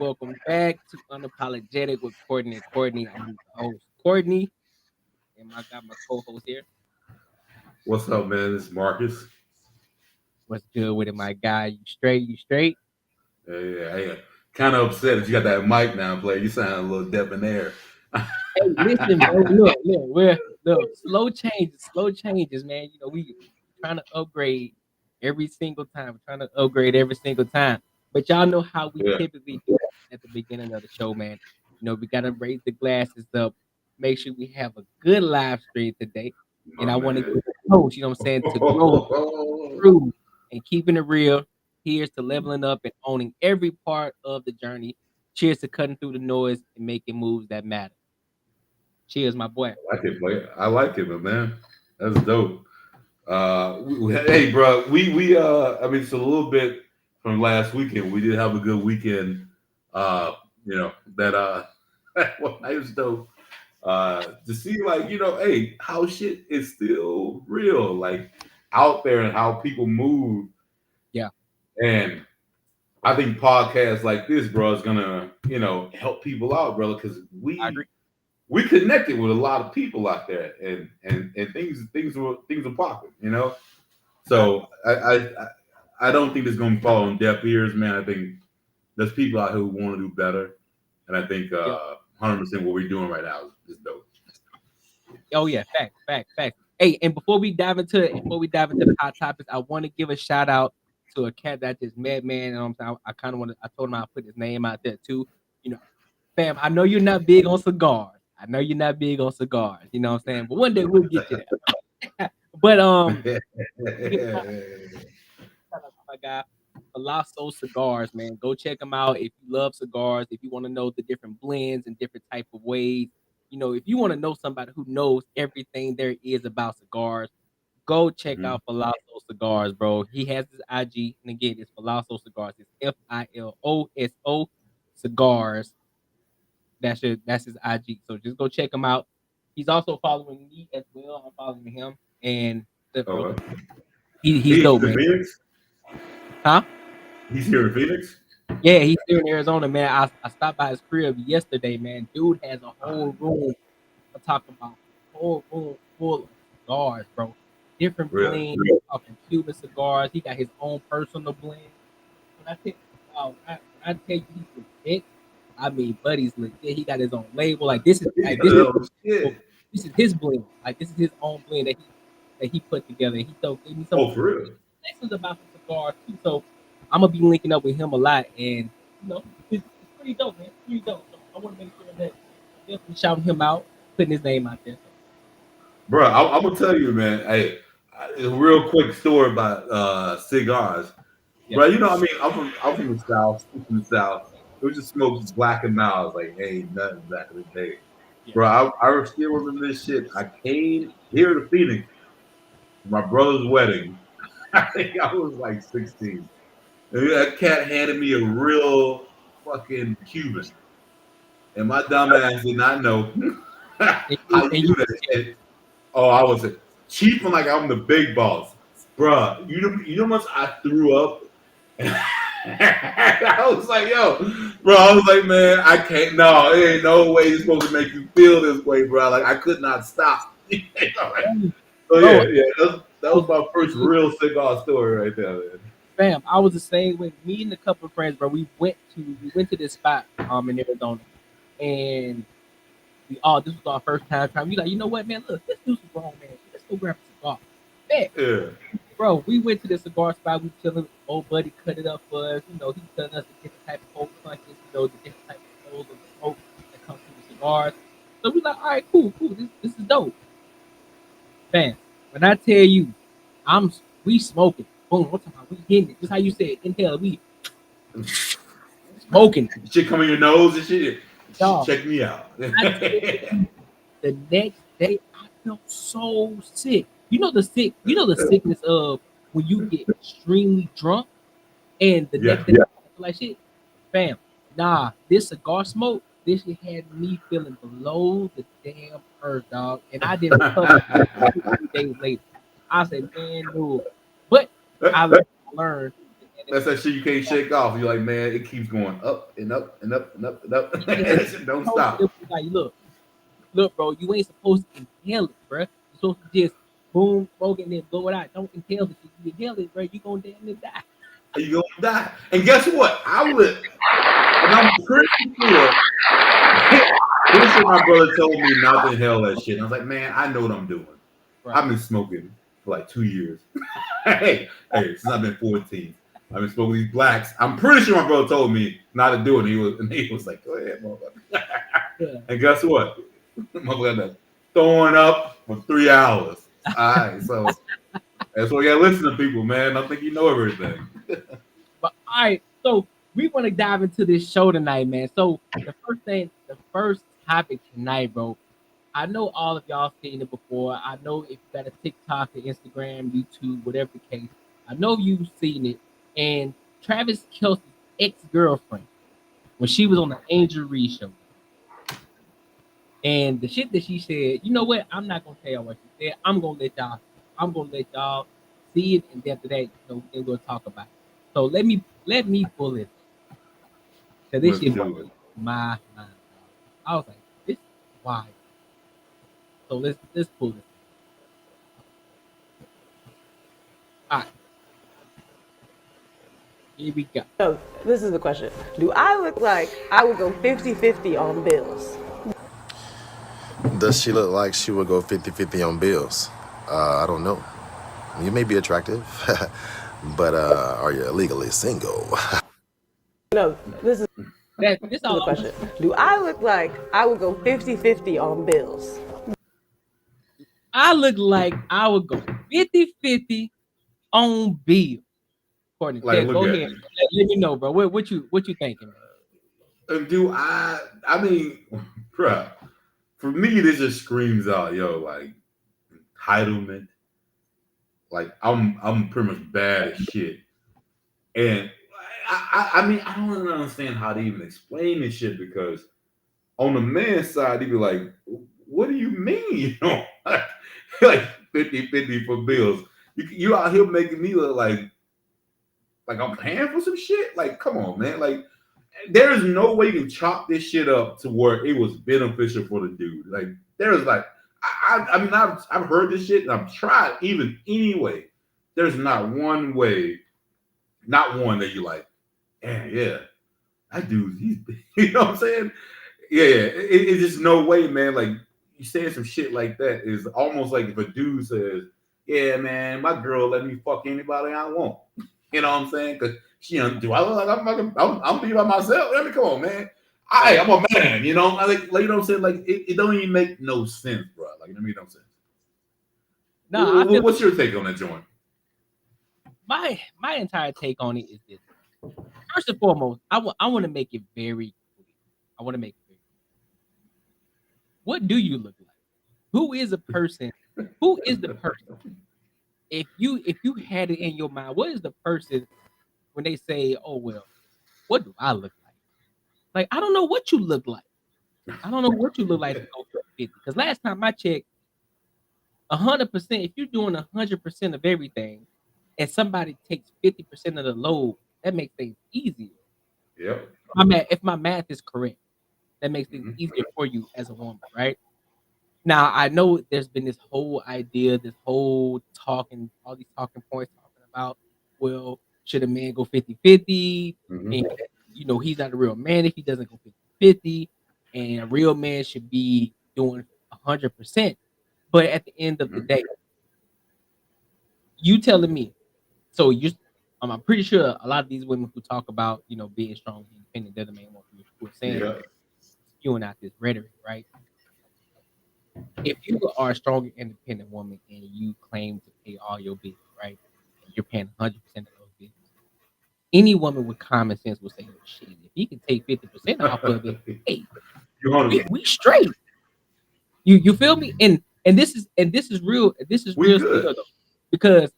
Welcome back to Unapologetic with Courtney Courtney. I'm the host, Courtney, and I got my co-host here. What's up, man? This is Marcus. What's good with it, my guy? You straight? You straight? Hey, kind of upset that you got that mic now, play. You sound a little debonair. Hey, listen, bro. Look. Slow changes, man. We trying to upgrade every single time. We're trying to upgrade every single time. But y'all know how we Yeah, typically do at the beginning of the show, man. We gotta raise the glasses up. Make sure we have a good live stream today. And my I want to get man. the coach, you know what I'm saying, to grow through and keeping it real. Here's to leveling up and owning every part of the journey. Cheers to cutting through the noise and making moves that matter. Cheers, my boy. I like it, play. I like it, but man, that's dope. Hey, bro, I mean, it's a little bit from last weekend. We did have a good weekend. You know that well, it was dope. To see like hey, how shit is still real, like out there, and how people move. Yeah, And I think podcasts like this, bro, is gonna help people out, brother, because I agree. we connected with a lot of people out there, and things are popping, I, So I don't think it's gonna fall on deaf ears, man. I think there's people out here who want to do better, and I think yeah. 100% what we're doing right now is dope. Oh yeah, fact. Hey, and before we dive into the hot topics, I want to give a shout out to a cat that I just met, man. And I'm saying I kind of want to. I told him I'll put his name out there too. You know, fam. I know you're not big on cigars. I know you're not big on cigars. You know what I'm saying? But one day we'll get you there. But give a shout out to my guy, Palazzo Cigars, man. Go check them out if you love cigars. If you want to know the different blends and different type of ways, if you want to know somebody who knows everything there is about cigars, go check Mhm. out Palazzo Cigars, bro. He has his IG, and again, it's Palazzo Cigars. It's Filoso Cigars. That's his IG. So just go check him out. He's also following me as well. I'm following him, and bro, Okay. he's He's dope, in man. Phoenix. Huh? He's here in Phoenix. Yeah, he's here in Arizona, man. I stopped by his crib yesterday, man. Dude has a whole room. I'm talking about a whole room full of cigars, bro. Different Really? blends, talking Cuban cigars. He got his own personal blend. When I tell when I tell you he's legit, I mean, buddy's legit. He got his own label. Like this is like this is Oh shit. this is his blend. Like this is his own blend that he put together. He told gave me some Oh, for real? lessons about the cigars too. So I'm gonna be linking up with him a lot, and it's pretty dope, man. It's pretty dope. So I want to make sure that I'm definitely shouting him out, putting his name out there. So, Bro, I'm gonna tell you, man. Hey, a real quick story about cigars, yeah, bro. I mean, I'm from the South. I'm from the South. It was just smoked Black and Miles, like ain't nothing back in the day, yeah, bro. I still remember this shit. I came here to Phoenix for my brother's wedding. I think I was like 16. And that cat handed me a real fucking Cuban, and my dumb ass did not know how you and you do that shit. Oh, I was cheaping like I'm the big boss, bruh. You know how much I threw up. I was like, yo, bro. I was like, man, I can't. No, there ain't no way you're supposed to make you feel this way, bro. Like I could not stop. So bro, yeah, that I was was my the first same real cigar story right there, man. fam. I was the same way. Me and a couple of friends, bro. We went to this spot in Arizona, and this was our first time trying. We like, you know what, man? Look, let's do some grown man. Let's go grab a cigar. Man, Yeah. bro, we went to the cigar spot. We chilling. Old buddy cut it up for us. He's telling us the different type of cold punches. The different type of holes of smoke that comes through the cigars. So we like, all right, cool. This is dope, man. When I tell you, we smoking. Boom, what's talking about? We hitting it. Just how you said, inhale. We smoking, Shit come in your nose and shit. dog. Check me out. I tell you, the next day I felt so sick. You know the sickness of when you get extremely drunk and the Yeah. next day you feel like shit. Fam, nah, this cigar smoke, this shit had me feeling below the damn earth, dog. And I didn't recover 2 days later. I said, man, no. But I learned That's that shit you can't shake off. You're like, man, it keeps going up and up and up and up and up. Yeah, That shit don't told it stop. was like, look, bro, you ain't supposed to inhale it, bro. You're supposed to just boom, smoke it, and then blow it out. Don't inhale it. If you inhale it, bro, you gonna damn near die. And you gonna die. And guess what? And I'm pretty sure, pretty sure my brother told me not to inhale that shit. And I was like, man, I know what I'm doing. Right. I've been smoking for like 2 years. hey, since I've been 14. I've been smoking these blacks. I'm pretty sure my brother told me not to do it. And he was like, go ahead, motherfucker. Yeah. And guess what? Motherfucker ended up throwing up for 3 hours. All right, so that's why you gotta listen to people, man. I think you know everything. But all right, so we want to dive into this show tonight, man. So the first topic tonight, bro. I know all of y'all seen it before. I know if you got a TikTok, or Instagram, YouTube, whatever the case, I know you've seen it. And Travis Kelsey's ex-girlfriend, when she was on the Angel Reese show, and the shit that she said, you know what? I'm not gonna tell y'all what she said. I'm gonna let y'all see it, and after that, then we'll talk about it. So let me pull it. Cause this Let's shit do was it. my mind. I was like, this is wild. So let's pull this. All right, here we go. So this is the question. Do I look like I would go 50-50 on bills? Does she look like she would go 50-50 on bills? I don't know. You may be attractive, but are you legally single? No, this is This the all I'm question. Do I look like I would go 50-50 on bills? I look like I would go 50-50 on Bill. Courtney, Like, look go at ahead. me. Let me know, bro. What you thinking, man? Do I mean, bruh, for me, this just screams out, yo, like entitlement. Like I'm pretty much bad as shit. And I mean, I don't understand how to even explain this shit because on the man's side, he'd be like, what do you mean? You know, like 50-50 for bills. You out here making me look like I'm paying for some shit? Like, come on, man. Like, there is no way you can chop this shit up to where it was beneficial for the dude. Like, there is like, I mean, I've heard this shit and I've tried even anyway. There's not one way, not one that you like, yeah, that dude, he's, you know what I'm saying? Yeah, it's just no way, man. Like, you saying some shit like that is almost like if a dude says, yeah, man, my girl let me fuck anybody I want. You know what I'm saying? Because she do I look like I'm be by myself? I mean, come on, man. I'm a man, you know. Like you know what I'm saying? Like it don't even make no sense, bro. Like it make no sense. No, I feel What's your take on that joint? my entire take on it is this. First and foremost, I want to make it very clear. I want to make it very clear. What do you look like? Who is a person? Who is the person? If you had it in your mind, what is the person when they say, "Oh well, what do I look like?" Like I don't know what you look like. I don't know what you look like to go 50. Because last time I checked, 100%. If you're doing 100% of everything, and somebody takes 50% of the load, that makes things easier. Yep. If my math is correct, that makes things Mm-hmm. easier for you as a woman, right? Now I know there's been this whole idea, this whole talking, all these talking points talking about, well, should a man go 50-50? Mm-hmm. And he's not a real man if he doesn't go 50-50, and a real man should be doing 100%. But at the end of the Mm-hmm. day, you telling me, so I'm pretty sure a lot of these women who talk about, being strong and independent, they're the main ones who are saying Yeah. that, spewing out this rhetoric, right? If you are a strong, independent woman and you claim to pay all your bills, right, and you're paying 100% of those bills, any woman with common sense will say, "Oh shit, if he can take 50% off of it, hey, You we straight." You feel me? And this is real. This is we real spill good. though, because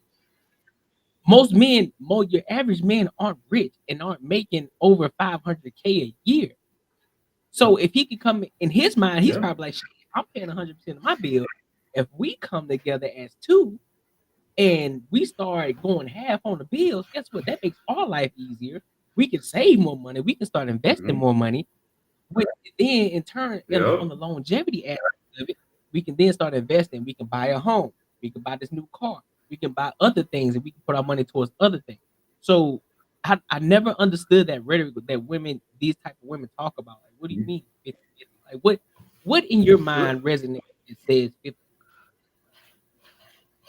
most men, your average men aren't rich and aren't making over 500K a year. So if he could come in his mind, he's Yeah. probably like, "Shit, I'm paying 100% of my bill. If we come together as two, and we start going half on the bills, guess what? That makes our life easier. We can save more money. We can start investing more money. Which then, in turn, Yep. on the longevity aspect of it, we can then start investing. We can buy a home. We can buy this new car. We can buy other things, and we can put our money towards other things. So, I never understood that rhetoric that these type of women talk about. Like, what do you mean 50-50? Like, what in your mind resonates that says 50?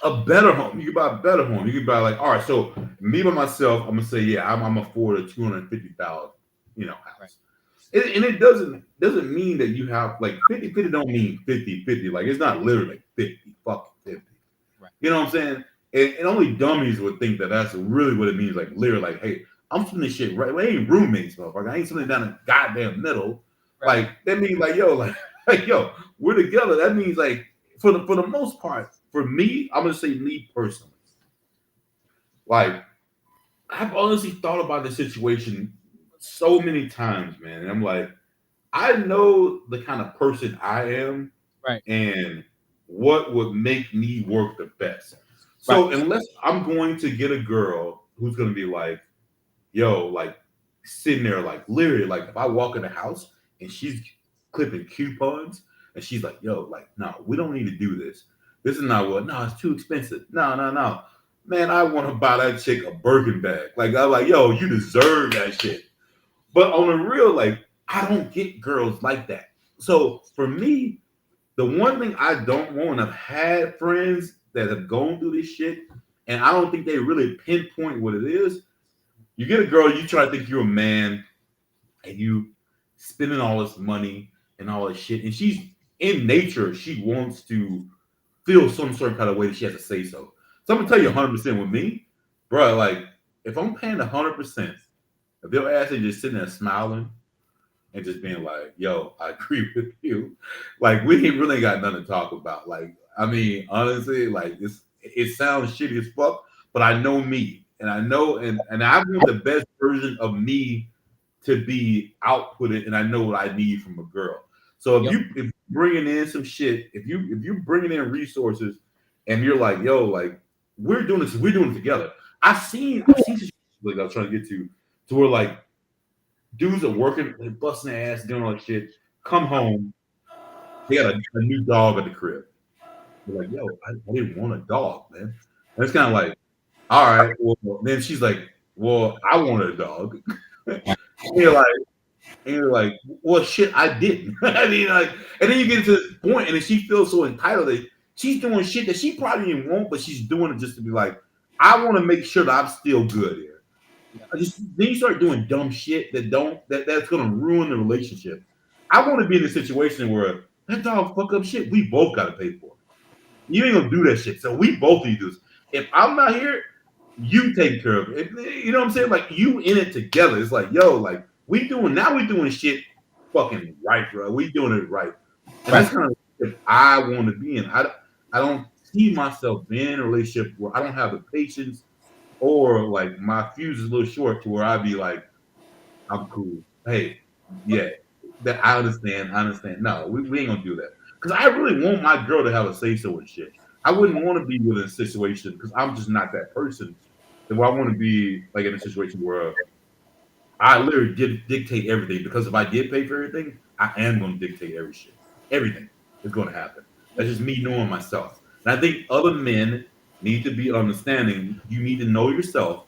A better home. You can buy a better home. You can buy like, all right. So me by myself, I'm gonna say, yeah, I'm afford a 250,000, house. Right. And it doesn't mean that you have like 50-50 don't mean 50-50. Like it's not literally 50, fucking 50. Right. You know what I'm saying? And only dummies would think that that's really what it means. Like literally, like, hey, I'm splitting this shit right. We ain't roommates, motherfucker. I ain't splitting down the goddamn middle. Right. Like that means like, yo, like yo, we're together. That means like for the most part, for me, I'm gonna say me personally. Like I've honestly thought about this situation so many times, man. And I'm like, I know the kind of person I am Right. and what would make me work the best. So Right. unless I'm going to get a girl who's gonna be like, yo, like sitting there, like literally, like if I walk in the house and she's clipping coupons and she's like, yo, like, no, we don't need to do this. This is not what, no, it's too expensive. No, no, no. Man, I want to buy that chick a Birkin bag. Like, I'm like, yo, you deserve that shit. But on the real, like, I don't get girls like that. So for me, the one thing I don't want, I've had friends that have gone through this shit, and I don't think they really pinpoint what it is. You get a girl, you try to think you're a man, and you spending all this money and all this shit, and she's in nature, she wants to feel some certain kind of way that she has to say so. So I'm gonna tell you 100% with me, bro. Like if I'm paying 100%, if they're actually just sitting there smiling and just being like, "Yo, I agree with you," like we ain't really got nothing to talk about. Like I mean, honestly, like it sounds shitty as fuck, but I know me, and I know, and I want the best version of me to be outputted, and I know what I need from a girl. So Yep. if you're bringing in some shit, if you bringing in resources, and you're like, yo, like we're doing it together. I've seen situations like I was trying to get to where like dudes are working, they busting their ass, doing all that shit, come home, they got a new dog at the crib. They're like, yo, I didn't want a dog, man. And it's kind of like, all right, well, then she's like, well, I wanted a dog. and you're like, and you're like, well, shit, I didn't. I mean, like, and then you get to this point, and then she feels so entitled that she's doing shit that she probably didn't want, but she's doing it just to be like, I want to make sure that I'm still good here. Yep. Then you start doing dumb shit that's gonna ruin the relationship. I want to be in a situation where that dog fuck up shit. We both got to pay for it. You ain't gonna do that shit. So we both need to do this. If I'm not here, you take care of it. You know what I'm saying? Like you in it together. It's like, yo, like we doing shit fucking right, bro. We doing it right. And Right. that's kind of if I want to be in. I don't see myself being in a relationship where I don't have the patience or like my fuse is a little short to where I'd be like, I'm cool. Hey, yeah, that I understand. I understand. No, we ain't gonna do that. Because I really want my girl to have a say so and shit. I wouldn't want to be with a situation because I'm just not that person. So I want to be like in a situation where I literally dictate everything. Because if I did pay for everything, I am going to dictate every shit. Everything is going to happen. That's just me knowing myself. And I think other men need to be understanding. You need to know yourself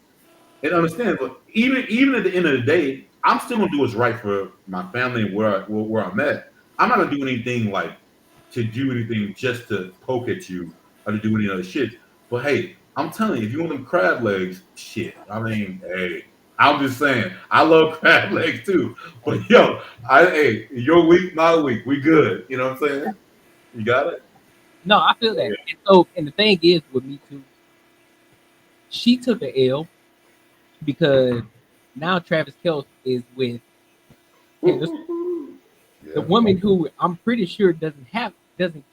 and understand. But even at the end of the day, I'm still gonna do what's right for my family and where I'm at. I'm not gonna do anything like to do anything just to poke at you or to do any other shit. But hey, I'm telling you, if you want them crab legs, shit. I mean, hey, I'm just saying, I love crab legs too. But yo, hey, your week, my week, we good. You know what I'm saying? You got it. No, I feel that. And so, and the thing is with me too, she took a L because now Travis Kelce is with Taylor Swift, the Yeah. woman who I'm pretty sure doesn't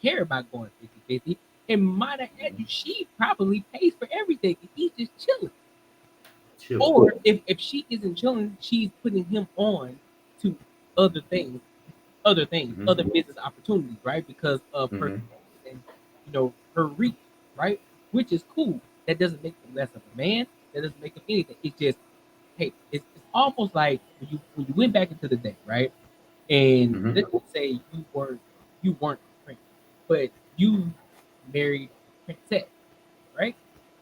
care about going 50-50. And might I add you, she probably pays for everything. And he's just chilling. Chill. Or if she isn't chilling, she's putting him on to other things, other business opportunities, right? Because of her Mm-hmm. and her reach, right? Which is cool. That doesn't make him less of a man. That doesn't make him anything. It's just, hey, it's almost like when you went back into the day, right? And let's Mm-hmm. just say you weren't a prince, but you married a princess, right?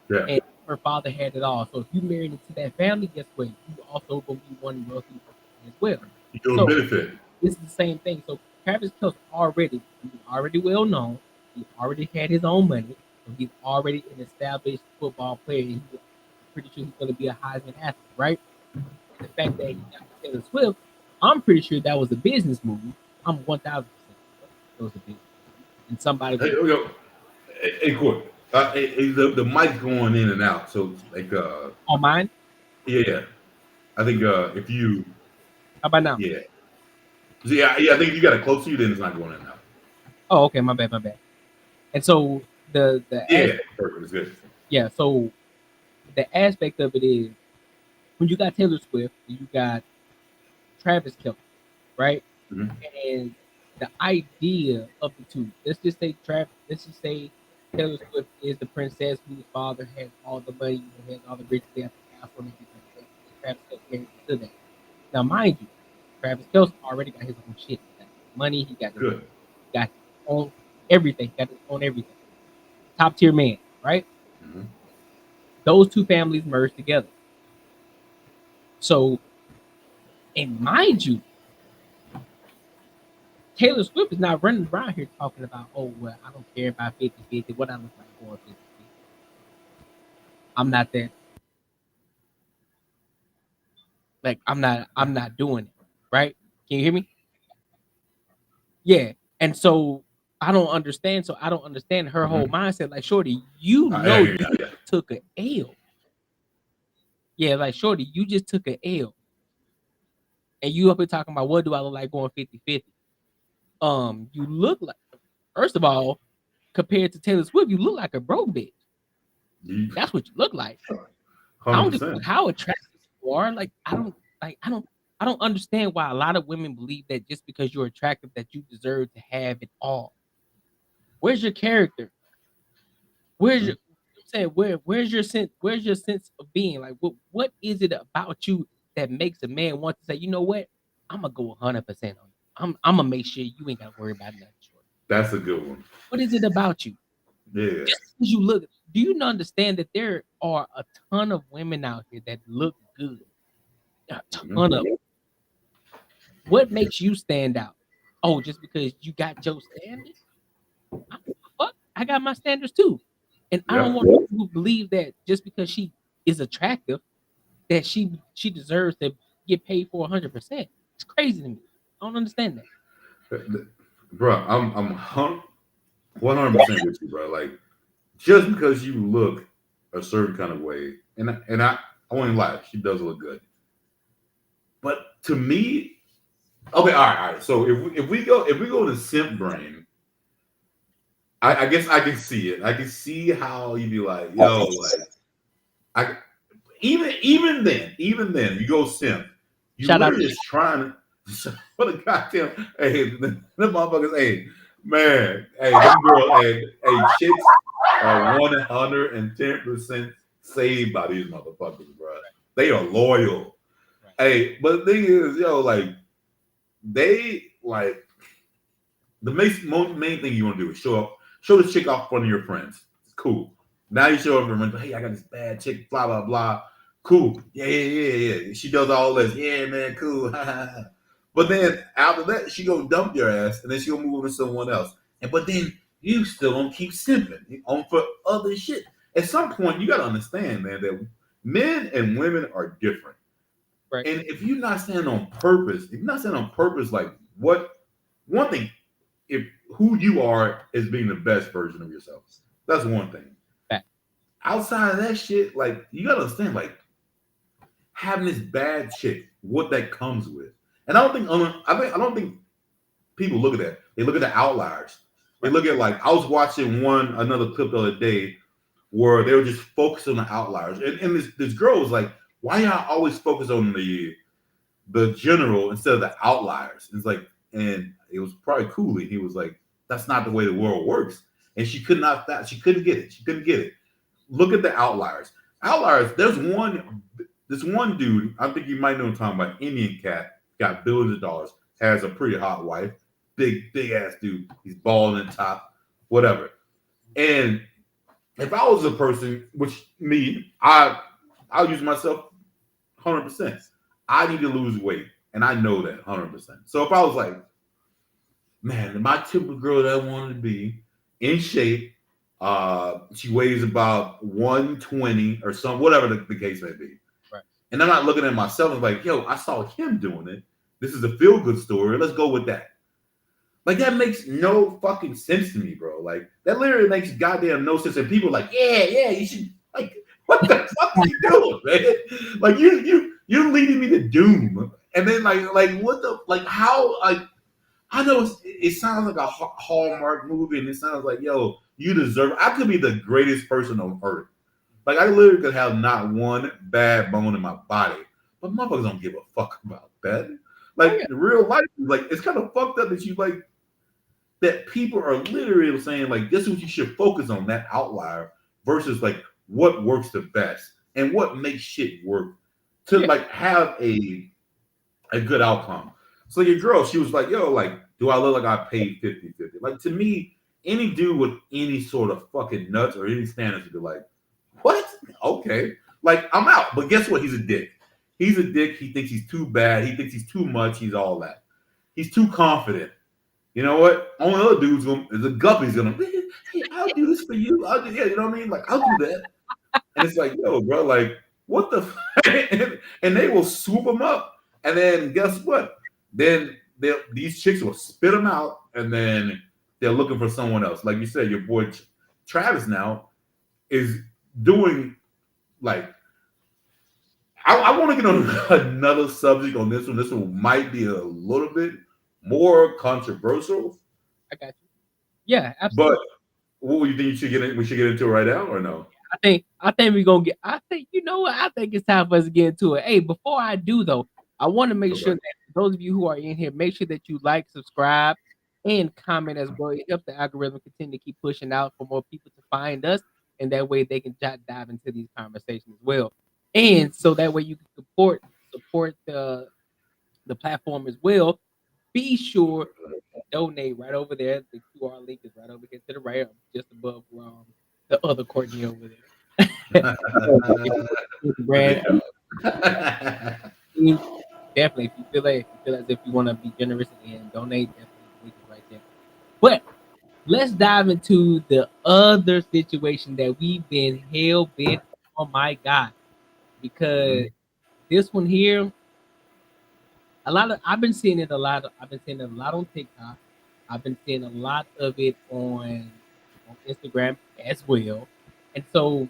Yeah. And her father had it all. So if you married into that family, guess what? You also gonna be one wealthy person as well. You're So gonna benefit. it's the same thing. So Travis Kelce he's already well known. He already had his own money. So he's already an established football player. And I'm pretty sure he's going to be a Heisman athlete, right? And the fact that he got with Taylor Swift, I'm pretty sure that was a business move. I'm 1,000% sure it was a business move. And somebody Hey, was yo, hey, Court. The mic's going in and out. So like on mine. yeah. I think if you How about now? yeah. So, yeah, I think if you got it close to you, then it's not going in and out. Oh, okay, my bad, my bad. And so the Yeah, aspect, perfect. It's good. yeah. So the aspect of it is when you got Taylor Swift, and you got Travis Kelce, right? Mm-hmm. And the idea of the two. Let's just say Taylor Swift is the princess whose father has all the money and has all the riches. They have the castle and everything. And Travis Kelce married into that. Now, mind you, Travis Kelce already got his own shit. He got his money. Good. He got his own everything. He got his own everything. Top tier man, right? Mm-hmm. Those two families merged together. So, and mind you, Taylor Swift is not running around here talking about, oh, well, I don't care about 50-50, what I look like going 50-50. I'm not that, like, I'm not doing it. Right? Can you hear me? Yeah. And so I don't understand her whole Mm-hmm. mindset. Like, Shorty, Yeah, yeah, yeah, you yeah. took a L. Yeah, like, Shorty, you just took a L. And you up here talking about what do I look like going 50-50. You look like, first of all, compared to Taylor Swift, you look like a broke bitch. You That's what you look like. I don't give a 100%. fuck how attractive you are. Like I don't understand why a lot of women believe that just because you're attractive that you deserve to have it all. Where's your character? Where's Mm-hmm. your I'm saying where's your sense of being? Like what is it about you that makes a man want to say, you know what? I'm gonna go 100% on you. I'm gonna make sure you ain't gotta worry about nothing short. That's a good one. What is it about you? Yeah. Just because you look, do you not understand that there are a ton of women out here that look good? A ton Mm-hmm. of. What makes you stand out? Oh, just because you got your standards? I don't give a fuck. I got my standards too. And I don't Yeah. want people who believe that just because she is attractive, that she deserves to get paid for 100%. It's crazy to me. I don't understand that. Bro, I'm 100% with you, bro. Like just because you look a certain kind of way, I won't even lie, she does look good. But to me, okay, all right. So if we go to simp brain, I guess I can see it. I can see how you'd be like, yo, like I even then, you go simp, you Shout out literally to just trying to what a goddamn them motherfuckers, hey man, hey them girls, hey chicks are 110% saved by these motherfuckers, bro. They are loyal. right, Hey, but the thing is, yo, like they like the main thing you want to do is show this chick off in front of your friends. It's cool. Now you show up and friends, hey, I got this bad chick, blah blah blah. Cool. Yeah. She does all this. Yeah, man, cool. But right, then after that, she go dump your ass, and then she go move on to someone else. But then you still don't keep simping on for other shit. At some point, you gotta understand, man, that men and women are different. right, And if you're not standing on purpose, if you're not standing on purpose, like what one thing, if who you are is being the best version of yourself. That's one thing. back, Outside of that shit, like you gotta understand, like having this bad chick, what that comes with. And I don't think people look at that. They look at the outliers. They right, look at like I was watching another clip the other day where they were just focused on the outliers. And this girl was like, why y'all always focus on the general instead of the outliers? It's like, and it was probably Cooley. He was like, that's not the way the world works. And she couldn't get it. She couldn't get it. look at the outliers. Outliers. This one dude. I think you might know him talking about. Indian cat, got billions of dollars, has a pretty hot wife, big ass dude. He's bald in the top, whatever. And if I was a person, which me, I'll use myself 100%. I need to lose weight, and I know that 100%. So if I was like, man, my typical girl that I wanted to be in shape, she weighs about 120 or something, whatever the case may be. Right. And I'm not looking at myself and like, yo, I saw him doing it. This is a feel-good story. Let's go with that. Like, that makes no fucking sense to me, bro. Like, that literally makes goddamn no sense. And people are like, yeah, you should, like, what the fuck are you doing, man? Like, you're leading me to doom. And then, like, what the, like, how, like, I know it sounds like a Hallmark movie, and it sounds like, yo, you deserve, I could be the greatest person on earth. Like, I literally could have not one bad bone in my body. But motherfuckers don't give a fuck about that. Like, in real life, like, it's kind of fucked up that you, like, that people are literally saying, like, this is what you should focus on, that outlier, versus, like, what works the best and what makes shit work to, like, have a good outcome. So your girl, she was like, yo, like, do I look like I paid 50-50? Like, to me, any dude with any sort of fucking nuts or any standards would be like, what? Okay. Like, I'm out. But guess what? He's a dick. He's a dick. He thinks he's too bad. He thinks he's too much. He's all that. He's too confident. You know what? Only other dude's gonna, the guppy's gonna, hey, I'll do this for you. Yeah, you know what I mean? Like, I'll do that. And it's like, yo, bro, like, what the and they will swoop them up. And then guess what? Then these chicks will spit them out, and then they're looking for someone else. Like you said, your boy Travis now is doing, like, I want to get on another subject on this one. This one might be a little bit more controversial. I got you. Yeah, absolutely. But what do you think we should get into it right now, or no? I think we're gonna get. I think, you know what? I think it's time for us to get into it. Hey, before I do though, I want to make sure that those of you who are in here, make sure that you like, subscribe, and comment as well. It helps the algorithm continue to keep pushing out for more people to find us, and that way they can dive into these conversations as well. And so that way you can support the platform as well. Be sure to donate right over there. The QR link is right over here to the right, just above the other Courtney over there. Definitely, if you feel as if you want to be generous and donate, definitely link is right there. But let's dive into the other situation that we've been hell bent. Oh my God, because this one here, I've been seeing it a lot. I've been seeing it a lot on TikTok. I've been seeing a lot of it on Instagram as well. And so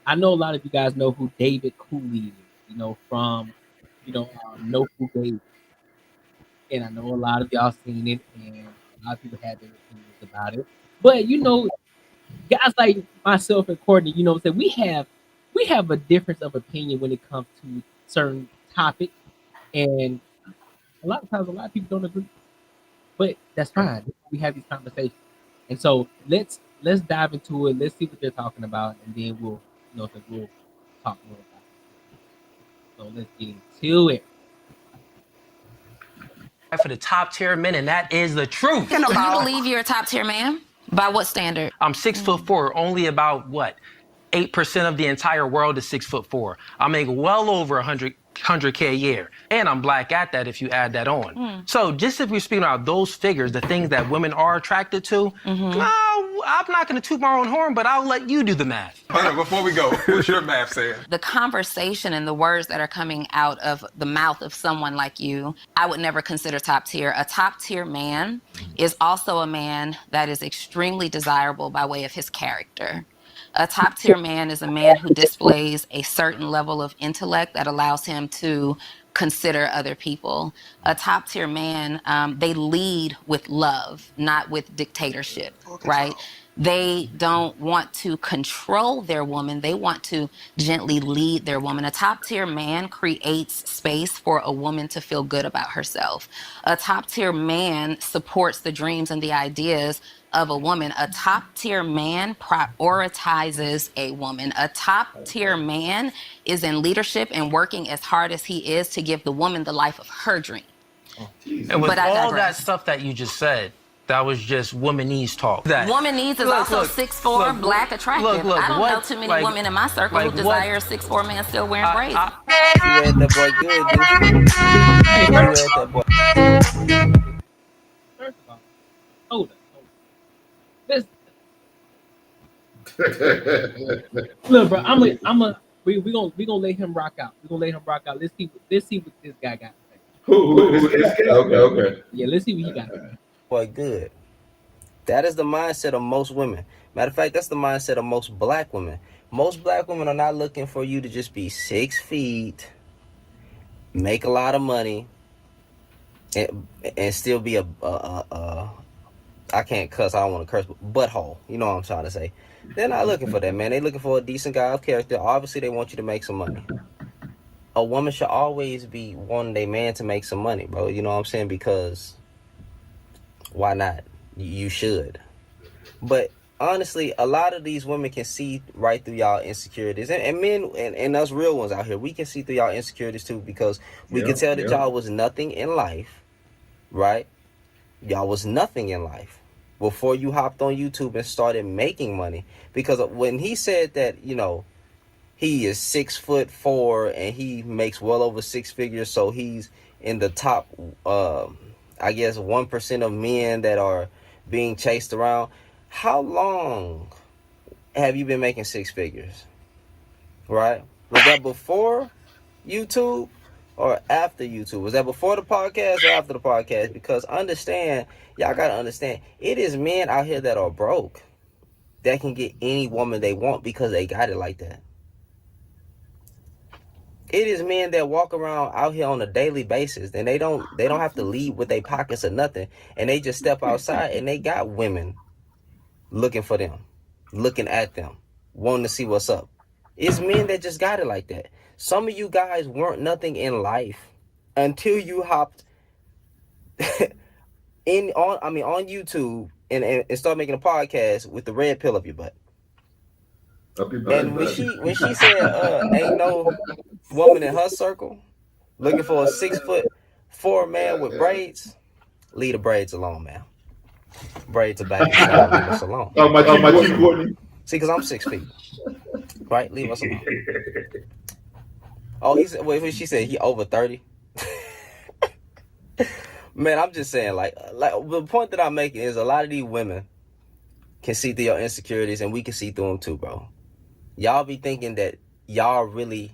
I know a lot of you guys know who David Cooley is, you know, from, No Food Baby. And I know a lot of y'all seen it, and a lot of people have their opinions about it. But, guys like myself and Courtney, we have a difference of opinion when it comes to certain topics. And a lot of times, a lot of people don't agree. But that's fine. We have these conversations. And so let's dive into it. Let's see what they're talking about, and then we'll talk more about it. So let's get into it. For the top tier men, and that is the truth. Do you believe you're a top tier man? By what standard? I'm 6'4", only about 8% of the entire world is 6'4". I make well over 100K a year, and I'm black at that if you add that on. So just if we're speaking about those figures, the things that women are attracted to, no, I'm not going to toot my own horn, but I'll let you do the math. Hold on, before we go, what's your math saying? The conversation and the words that are coming out of the mouth of someone like you, I would never consider top tier. A top tier man is also a man that is extremely desirable by way of his character. A top tier man is a man who displays a certain level of intellect that allows him to consider other people. A top tier man, they lead with love, not with dictatorship, right? They don't want to control their woman. They want to gently lead their woman. A top tier man creates space for a woman to feel good about herself. A top tier man supports the dreams and the ideas of a woman. A top tier man prioritizes a woman. A top tier man is in leadership and working as hard as he is to give the woman the life of her dream. And with But I all that digress. stuff that you just said, that was just womanese talk. That Womanese is also 6'4", black, attractive. I don't know too many women in my circle who desire a 6'4" man still wearing braids. You read that boy good, dude. You read that boy. First of all, hold up. This, look, bro. We gonna let him rock out. We gonna let him rock out. Let's see what this guy got to say. Who this guy? Okay. Yeah, let's see what he got to say. Boy, good. That is the mindset of most women. Matter of fact, that's the mindset of most black women. Most black women are not looking for you to just be 6 feet, make a lot of money, and still be I can't cuss, I don't want to curse, but butthole. You know what I'm trying to say. They're not looking for that, man. They're looking for a decent guy of character. Obviously, they want you to make some money. A woman should always be wanting their man to make some money, bro. You know what I'm saying? Because why not? You should. But honestly, a lot of these women can see right through y'all insecurities. And men and us real ones out here, we can see through y'all insecurities too, because we can tell that y'all was nothing in life, right? Y'all was nothing in life before you hopped on YouTube and started making money. Because when he said that, you know, he is 6'4" and he makes well over 6 figures, so he's in the top, I guess 1% of men that are being chased around. How long have you been making 6 figures? Right? Was that before YouTube or after YouTube? Was that before the podcast or after the podcast? Because understand, y'all gotta understand, it is men out here that are broke that can get any woman they want because they got it like that. It is men that walk around out here on a daily basis and they don't have to leave with their pockets or nothing, and they just step outside and they got women looking for them, looking at them, wanting to see what's up. It's men that just got it like that. Some of you guys weren't nothing in life until you hopped on YouTube and start making a podcast with the red pill up your butt. And when she said ain't no woman in her circle looking for a 6'4" man with braids, leave the braids alone, man. Braids are back in style. Leave us alone. Oh, my Chief Courtney. See, because I'm 6 feet. Right? Leave us alone. Oh, what she said, he over 30? Man, I'm just saying, like the point that I'm making is a lot of these women can see through your insecurities, and we can see through them too, bro. Y'all be thinking that y'all really,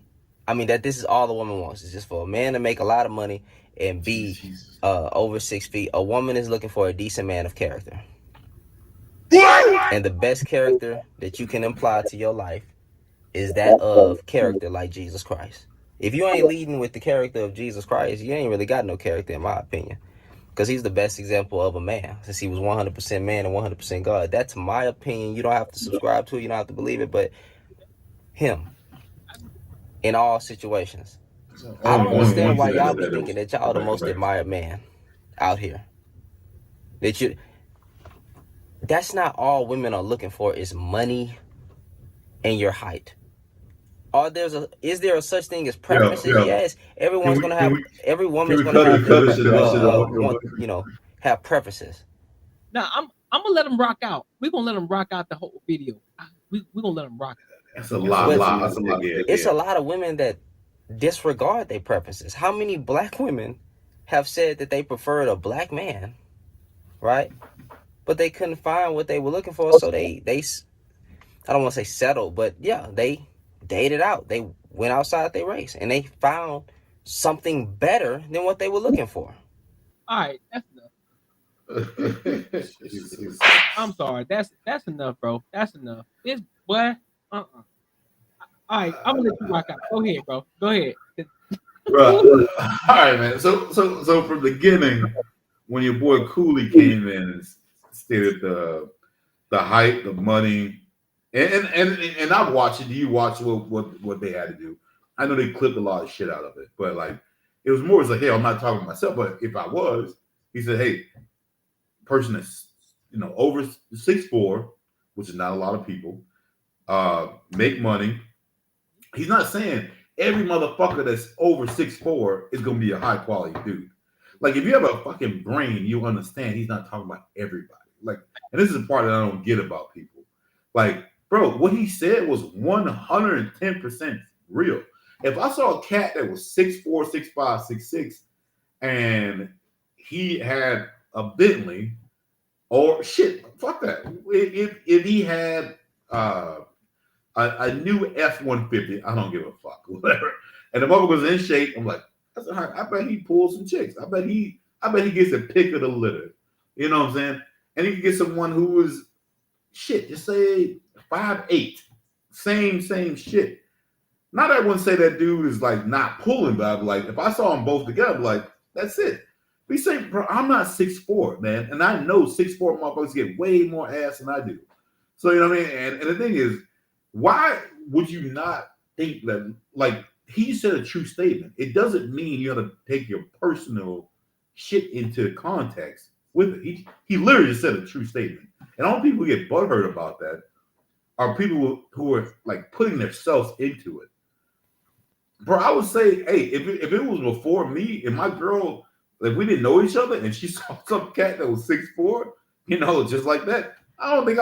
that this is all the woman wants. It's just for a man to make a lot of money and be over 6 feet. A woman is looking for a decent man of character. And the best character that you can imply to your life is that of character like Jesus Christ. If you ain't leading with the character of Jesus Christ, you ain't really got no character, in my opinion. Because he's the best example of a man, since he was 100% man and 100% God. That's my opinion. You don't have to subscribe to it. You don't have to believe it. But him, in all situations. I don't understand why y'all be thinking that y'all the most admired man out here. That's not all women are looking for, is money and your height. Is there a such thing as preferences? Yes. Every woman's gonna have have preferences. Now I'm gonna let him rock out. We're gonna let him rock out the whole video. We're gonna let him rock out. That's a lot. It's a lot of women that disregard their preferences. How many black women have said that they preferred a black man, right? But they couldn't find what they were looking for, so they I don't want to say settled, but yeah, they dated out. They went outside their race and they found something better than what they were looking for. All right, that's enough. I'm sorry, that's enough, bro. That's enough. This boy, All right, I'm gonna let you rock out. Go ahead, bro. Go ahead. Bro. All right, man. So from the beginning, when your boy Cooley came in and stated the hype, the money, and I've watched it. Do you watch what they had to do? I know they clipped a lot of shit out of it, but like it was more like, hey, I'm not talking to myself, but if I was, he said, hey, person that's over 6'4", which is not a lot of people, make money. He's not saying every motherfucker that's over 6'4" is gonna be a high quality dude. Like if you have a fucking brain, you understand he's not talking about everybody. Like, and this is the part that I don't get about people. Like, bro, what he said was 110% real. If I saw a cat that was 6'4", 6'5", 6'6", and he had a Bentley, or shit, fuck that. If he had a new F-150, I don't give a fuck, whatever. And the mother was in shape. I'm like, I bet he pulls some chicks. I bet he gets a pick of the litter. You know what I'm saying? And he can get someone who was shit, just say 5'8", same shit. Not everyone say that dude is like not pulling, but I'm like, if I saw them both together, like that's it. We say, bro, I'm not 6'4", man, and I know 6'4" motherfuckers get way more ass than I do. So you know what I mean? And the thing is, why would you not think that? Like he said, a true statement. It doesn't mean you have to take your personal shit into context with it. He literally just said a true statement. And all people who get butthurt about that are people who are like putting themselves into it. Bro, I would say, hey, if it was before me and my girl, like we didn't know each other and she saw some cat that was 6'4", just like that, I don't think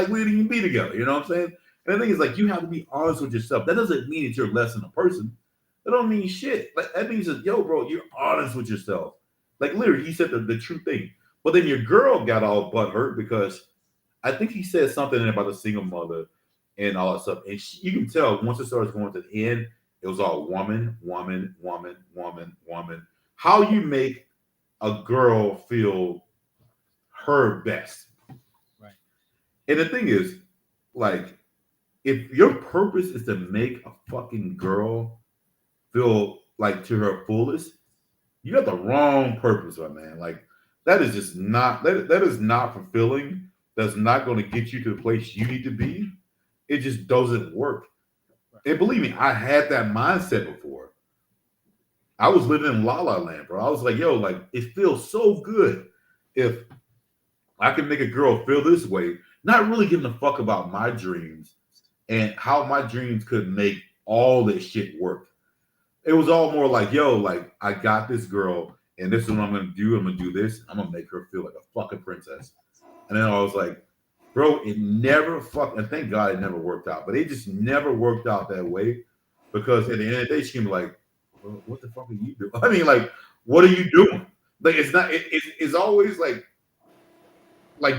we'd even be together. You know what I'm saying? And the thing is, like, you have to be honest with yourself. That doesn't mean that you're less than a person. That don't mean shit. Like, that means that, yo, bro, you're honest with yourself. Like, literally, he said the true thing. But then your girl got all butthurt because I think he said something about a single mother and all that stuff. And you can tell once it starts going to the end, it was all woman. How you make a girl feel her best. Right. And the thing is, like, if your purpose is to make a fucking girl feel like to her fullest, you got the wrong purpose, my man. Like that is just not that is not fulfilling. That's not going to get you to the place you need to be. It just doesn't work. And believe me, I had that mindset before. I was living in La La Land, bro. I was like, yo, like it feels so good if I can make a girl feel this way, not really giving a fuck about my dreams and how my dreams could make all this shit work. It was all more like, yo, like I got this girl and this is what I'm gonna do. I'm gonna do this. I'm gonna make her feel like a fucking princess. And then I was like, bro, it never and thank God it never worked out. But it just never worked out that way because at the end of the day, she was like, well, what the fuck are you doing? I mean, like, what are you doing? Like, it's not. It's always like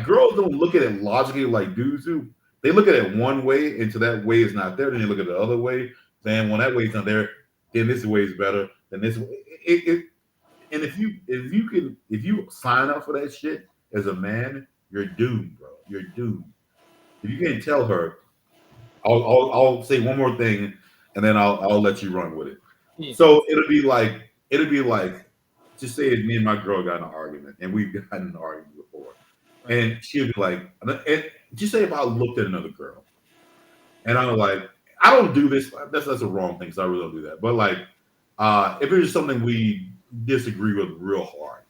girls don't look at it logically like dudes do. They look at it one way, and so that way is not there. Then they look at the other way, saying, "When that way's not there, then this way is better than this way." And if you sign up for that shit as a man, you're doomed, bro. You're doomed. If you can't tell her, I'll say one more thing, and then I'll let you run with it. Yeah. So it'll be like, just say if me and my girl got in an argument, and we've gotten in an argument before. And she'll be like, and just say if I looked at another girl and I'm like, I don't do this. That's a wrong thing. So I really don't do that. But like, if it's just something we disagree with real hard,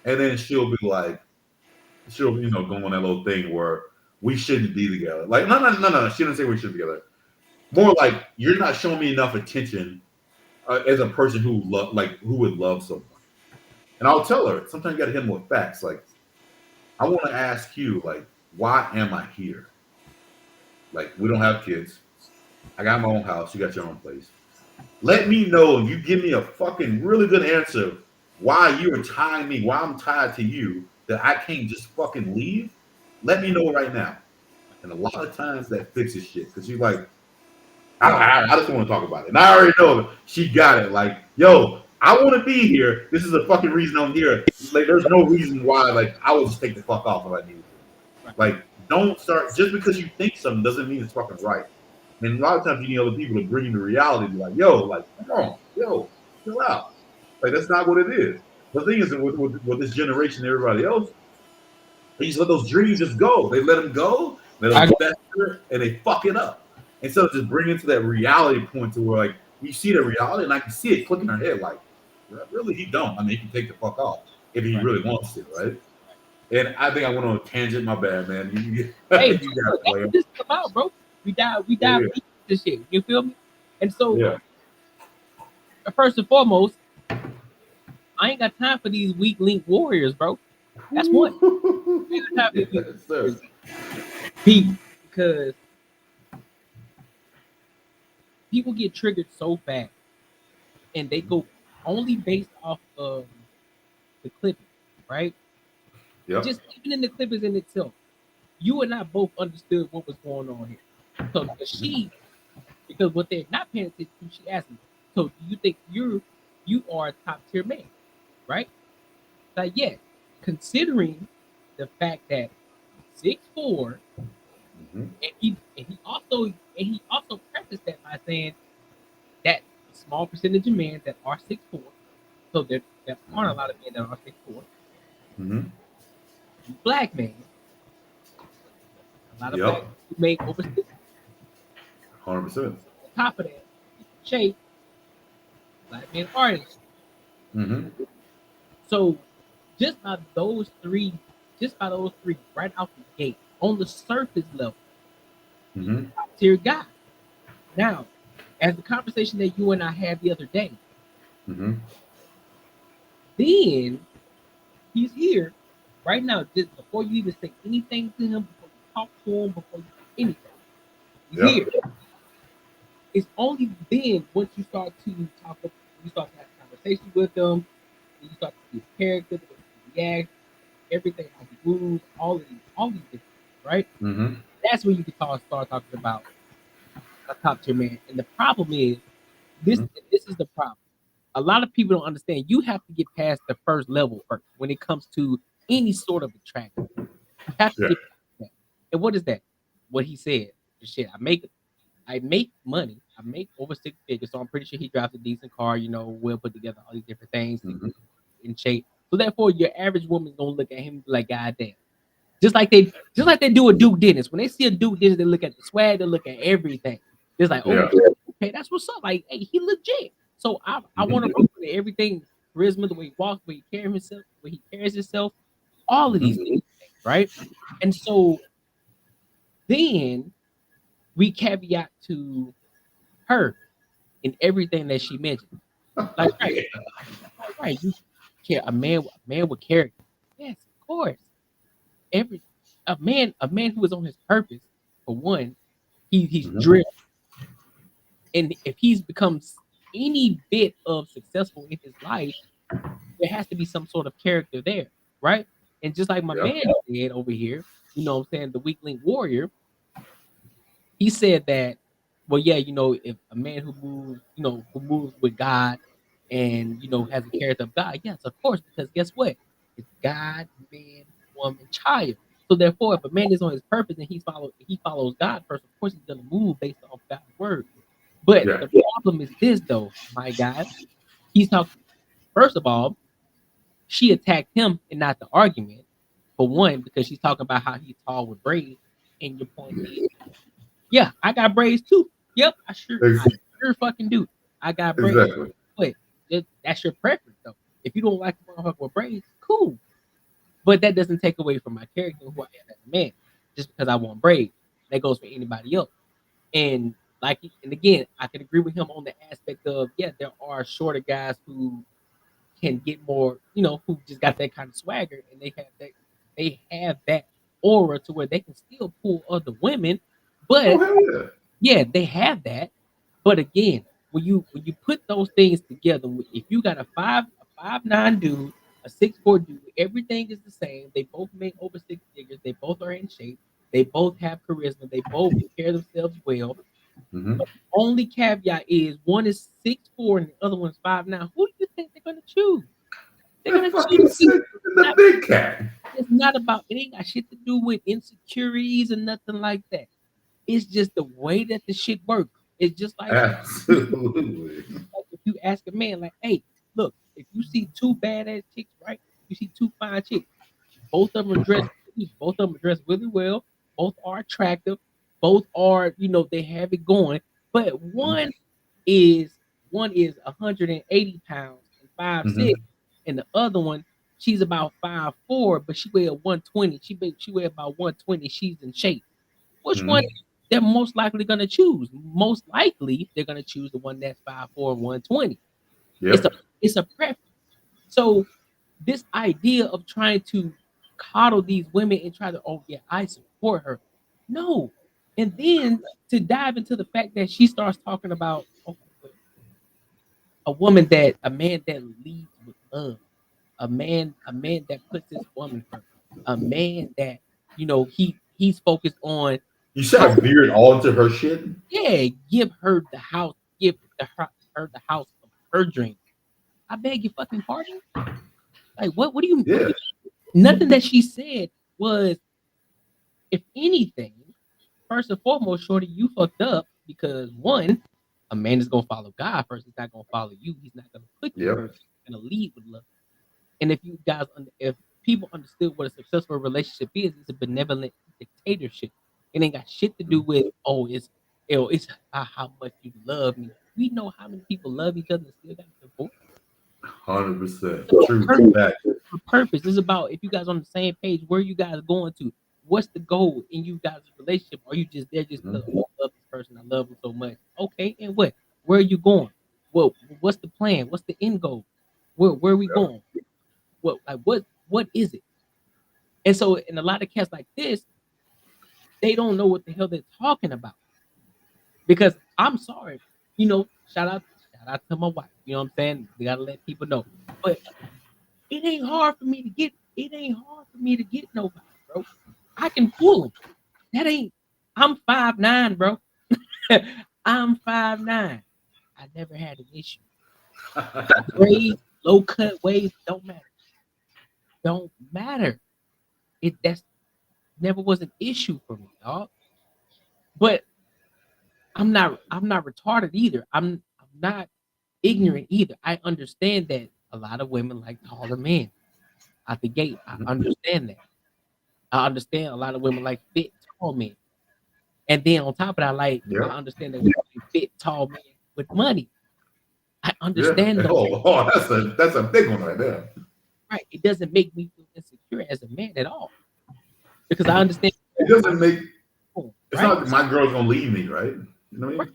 and then she'll be like, she'll go on that little thing where we shouldn't be together. Like, no. She didn't say we should be together. More like you're not showing me enough attention as a person who would love someone. And I'll tell her sometimes you got to hit them with facts. Like, I want to ask you, like, why am I here? Like, we don't have kids. I got my own house. You got your own place. Let me know if you give me a fucking really good answer why you are tying me, why I'm tied to you, that I can't just fucking leave. Let me know right now. And a lot of times that fixes shit because you're like, I just want to talk about it. And I already know she got it. Like, yo, I want to be here. This is the fucking reason I'm here. Like, there's no reason why. Like, I will just take the fuck off if I need to. Like, don't start just because you think something doesn't mean it's fucking right. And a lot of times you need other people to bring you to reality. Be like, yo, like, come on, yo, chill out. Like, that's not what it is. The thing is, with this generation, everybody else, They just let those dreams just go. They let them go. They don't get that shit, and they fuck it up. Instead of just bringing it to that reality point to where like we see the reality, and I can see it click in our head like, really, he don't. I mean, he can take the fuck off if he really wants to, right? And I think I went on a tangent. My bad, man. Hey, You got to play him. this is about, bro. We dive Yeah. deep this shit. You feel me? And so, Yeah. first and foremost, I ain't got time for these weak link warriors, bro. That's one. I ain't got time for these weak link warriors. Because people get triggered so fast, and they go only based off of the clipping, right? Yep. Just even in the clippings in itself, you and I both understood what was going on here. So because what they're not paying attention to, she asked me, so do you think you are a top tier man, right? Like, yeah, considering the fact that 6'4", and he also prefaced that by saying that a small percentage of men that are 6'4", so there aren't a lot of men that are 6'4". Black men, a lot of black men who make over 6. 100%. On top of that, shape, black men artists. So just by those three right out the gate, on the surface level, top tier guy. Now, as the conversation that you and I had the other day, then he's here right now, just before you even say anything to him, before you talk to him, before you do anything. He's here. It's only then once you start to talk, you start to have conversations with them, you start to see his character, the way he reacts, everything, how he moves, all these different things, right? That's when you can start talking about a top tier man. And the problem is this is the problem. A lot of people don't understand. You have to get past the first level first when it comes to any sort of attraction. You have to get past that. And what is that? What he said. Shit, I make money. I make over 6 figures, so I'm pretty sure he drives a decent car. You know, well put together, all these different things, in shape. So therefore, your average woman's gonna look at him and be like, "God damn!" Just like they do a Duke Dennis. When they see a Duke Dennis, they look at the swag, they look at everything. It's like, oh, okay, that's what's up. Like, hey, he legit. So I want to look at everything, charisma, the way he walks, the way he carries himself, all of these things, right? And so then we caveat to her in everything that she mentioned. Like, right, you care a man with character. Yes, of course. A man who is on his purpose, for one, he's driven. And if he's becomes any bit of successful in his life, there has to be some sort of character there, right? And just like my man said over here, you know what I'm saying, the weak link warrior, he said that, well, yeah, you know, if a man who moves with God and has a character of God, yes, of course, because guess what? It's God, man, woman, child. So therefore, if a man is on his purpose and he follows God first, of course he's gonna move based off God's word. But the problem is this, though, my guy. He's talking. First of all, she attacked him and not the argument. For one, because she's talking about how he's tall with braids, and your point is, yeah, I got braids too. Yep, I sure fucking do. I got braids. But that's your preference, though. If you don't like a motherfucker with braids, cool. But that doesn't take away from my character, who I am as a man, just because I want braids. That goes for anybody else. And again, I can agree with him on the aspect of, yeah, there are shorter guys who can get more, who just got that kind of swagger, and they have that aura to where they can still pull other women. But yeah, they have that. But again, when you put those things together, if you got a 5'9" dude, a 6'4" dude, everything is the same. They both make over 6 figures. They both are in shape. They both have charisma. They both care themselves well. But the only caveat is one is 6'4" and the other one's 5'9". Who do you think they're gonna choose? They're gonna choose the big cat. It's not about, it ain't got shit to do with insecurities or nothing like that. It's just the way that the shit works. It's just like, absolutely. Like if you ask a man, like, hey, look, if you see two badass chicks, right? You see two fine chicks, both of them dressed Both of them are dressed really well. Both are attractive. Both are, they have it going. But is one is 180 pounds and 5'6", and the other one, she's about 5'4", but she weighed 120. She weighed about 120. She's in shape. Which one they're most likely gonna choose? Most likely they're gonna choose the one that's 5'4" and 120. Yep. It's a preference. So this idea of trying to coddle these women and try to, oh yeah, I support her. No. And then to dive into the fact that she starts talking about a man that leads with love, a man that puts his woman first, a man that he's focused on. You said I veered all into her shit. Yeah, give her the house, her the house of her dream. I beg your fucking pardon. Like what? What do you? Yeah. Nothing that she said was, if anything, first and foremost, shorty, you fucked up because one, a man is gonna follow God first. He's not gonna follow you. He's not gonna put you first. He's gonna lead with love. And if people understood what a successful relationship is, it's a benevolent dictatorship. It ain't got shit to do with it's how much you love me. We know how many people love each other and still got divorced. 100% true. Purpose is about, if you guys on the same page, where you guys going to? What's the goal in you guys' relationship? Are you just there just because I love this person? I love him so much. Okay, and what? Where are you going? Well, what's the plan? What's the end goal? Where are we going? What is it? And so in a lot of cats like this, they don't know what the hell they're talking about. Because I'm sorry, shout out to my wife. You know what I'm saying? We gotta let people know. But it ain't hard for me to get nobody, bro. I can pull them. I'm 5'9", bro. I'm 5'9". I never had an issue. Braids, low cut waves, don't matter. That's never was an issue for me, dog. But I'm not retarded either. I'm not ignorant either. I understand that a lot of women like taller men out the gate. I understand that. I understand a lot of women like fit tall men. And then on top of that, I understand that women fit tall men with money. I understand that. That's a big one right there. Right. It doesn't make me feel insecure as a man at all. Because I understand it doesn't make it's not like my girl's gonna leave me, right? You know what I mean?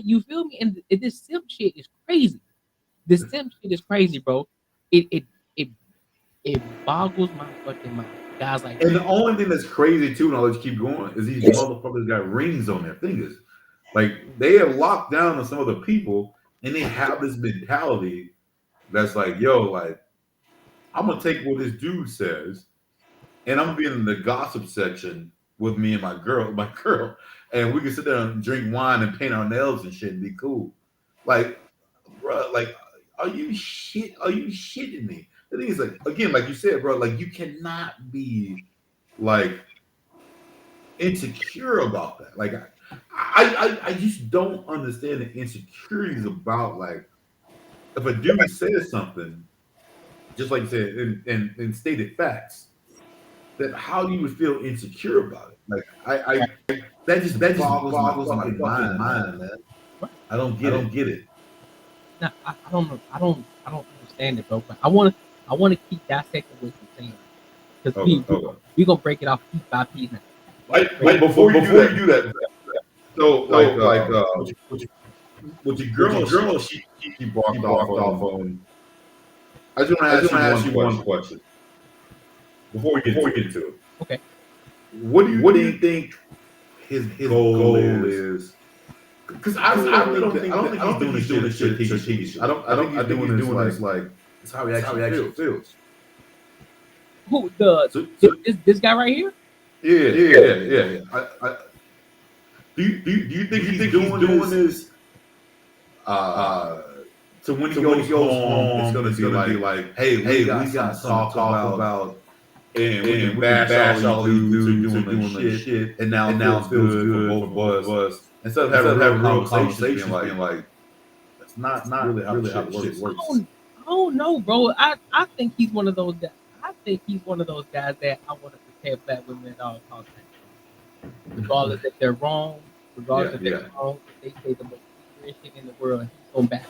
You feel me? And this simp shit is crazy. This simp shit is crazy, bro. It boggles my fucking mind. Guys like and the only thing that's crazy too, and I'll let you keep going, is these motherfuckers got rings on their fingers. Like they have locked down on some of the people, and they have this mentality that's like, yo, like I'm gonna take what this dude says, and I'm gonna be in the gossip section with me and my girl, and we can sit there and drink wine and paint our nails and shit and be cool. Like, bro, like, are you shitting me? The thing is, like, again, like you said, bro, like you cannot be like insecure about that. Like, I just don't understand the insecurities about, like, if a dude says something, just like you said, in stated facts, that how you would feel insecure about it. Like, that just boggles my fucking mind, man. I don't get it. No, I don't know. I don't understand it, bro. But I want to keep dissecting what you're saying, because we gonna break it off piece by piece now. Like before you do that. So like with your girl, she walked off on. I just want to ask you one question before we get into it. Okay. What do you think his goal is? Because I don't think he's doing this shit. I think he's doing this like it's how he actually feels. Who this guy right here? Yeah. Do you think he's doing this? So when he goes home, it's gonna be like, hey, we got something to talk about, and we can bash all these dudes doing this shit, and now it feels good for both of us. Instead of having real conversations, being like, that's not really how shit works. I don't know, bro. I think he's one of those guys. I think he's one of those guys that I want to protect black women at all costs, regardless if they're wrong, regardless if they're wrong. If they say the most ignorant shit in the world, he's going back.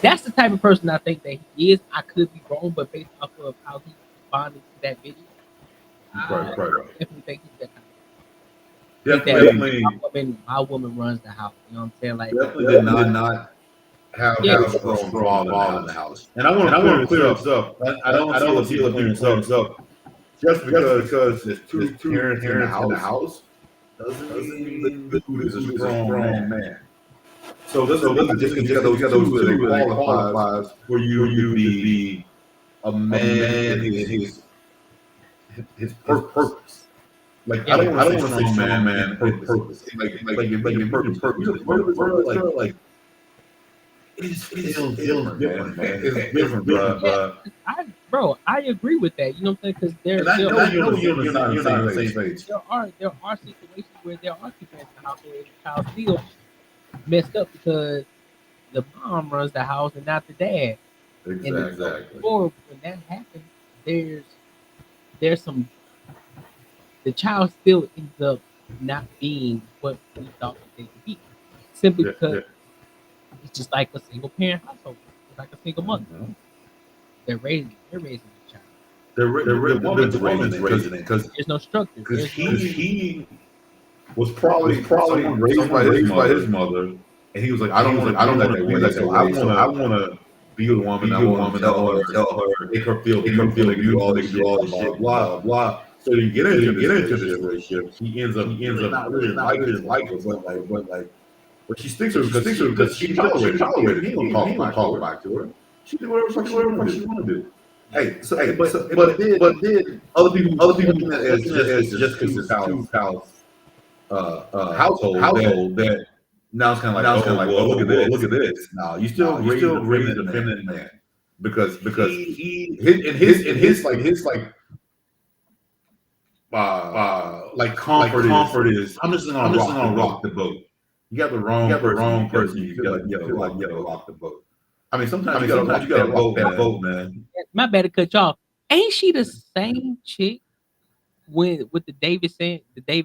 That's the type of person I think that he is. I could be wrong, but based off of how he responded to that video, I definitely think he's that kind of. Definitely, my woman runs the house. You know what I'm saying? Like, definitely did not have a strong father in the house. And I want to clear this up. I don't see other people clearing this up. Just because there's two parents in the house doesn't mean the dude is a strong man. So this is just because those two that qualifies for you to be a man in his purpose. Like I don't want to say strong man purpose. Like your purpose. Like it's different, man. It's different, bro. I agree with that. You know what I'm saying? Because you're not on the same page. There are situations where there are two parents in the house where the child still messed up because the mom runs the house and not the dad. Exactly. Or when that happens, there's some. The child still ends up not being what we thought they could be, simply because it's just like a single parent household. It's like a single mother. They're raising the child. The woman's raising it because there's no structure. Because he was probably raised by his mother, and he was like, I don't want that way. So I want to be a woman. I want to tell her, make her feel, do all this shit, blah blah. So you get into this relationship. He ends up not really like her, but she sticks with her because she tolerated it. He don't talk back to her. She did whatever she want to do. Hey, but then other people think that as just because it's house household that now it's kind of like well, look at this. No, you still raise a feminine man because he in his comfort is I'm just gonna rock the boat. You got the wrong person. You feel like you gotta rock the boat. I mean, sometimes you gotta rock that boat, man. My bad to cut you off. Ain't she the same chick with the David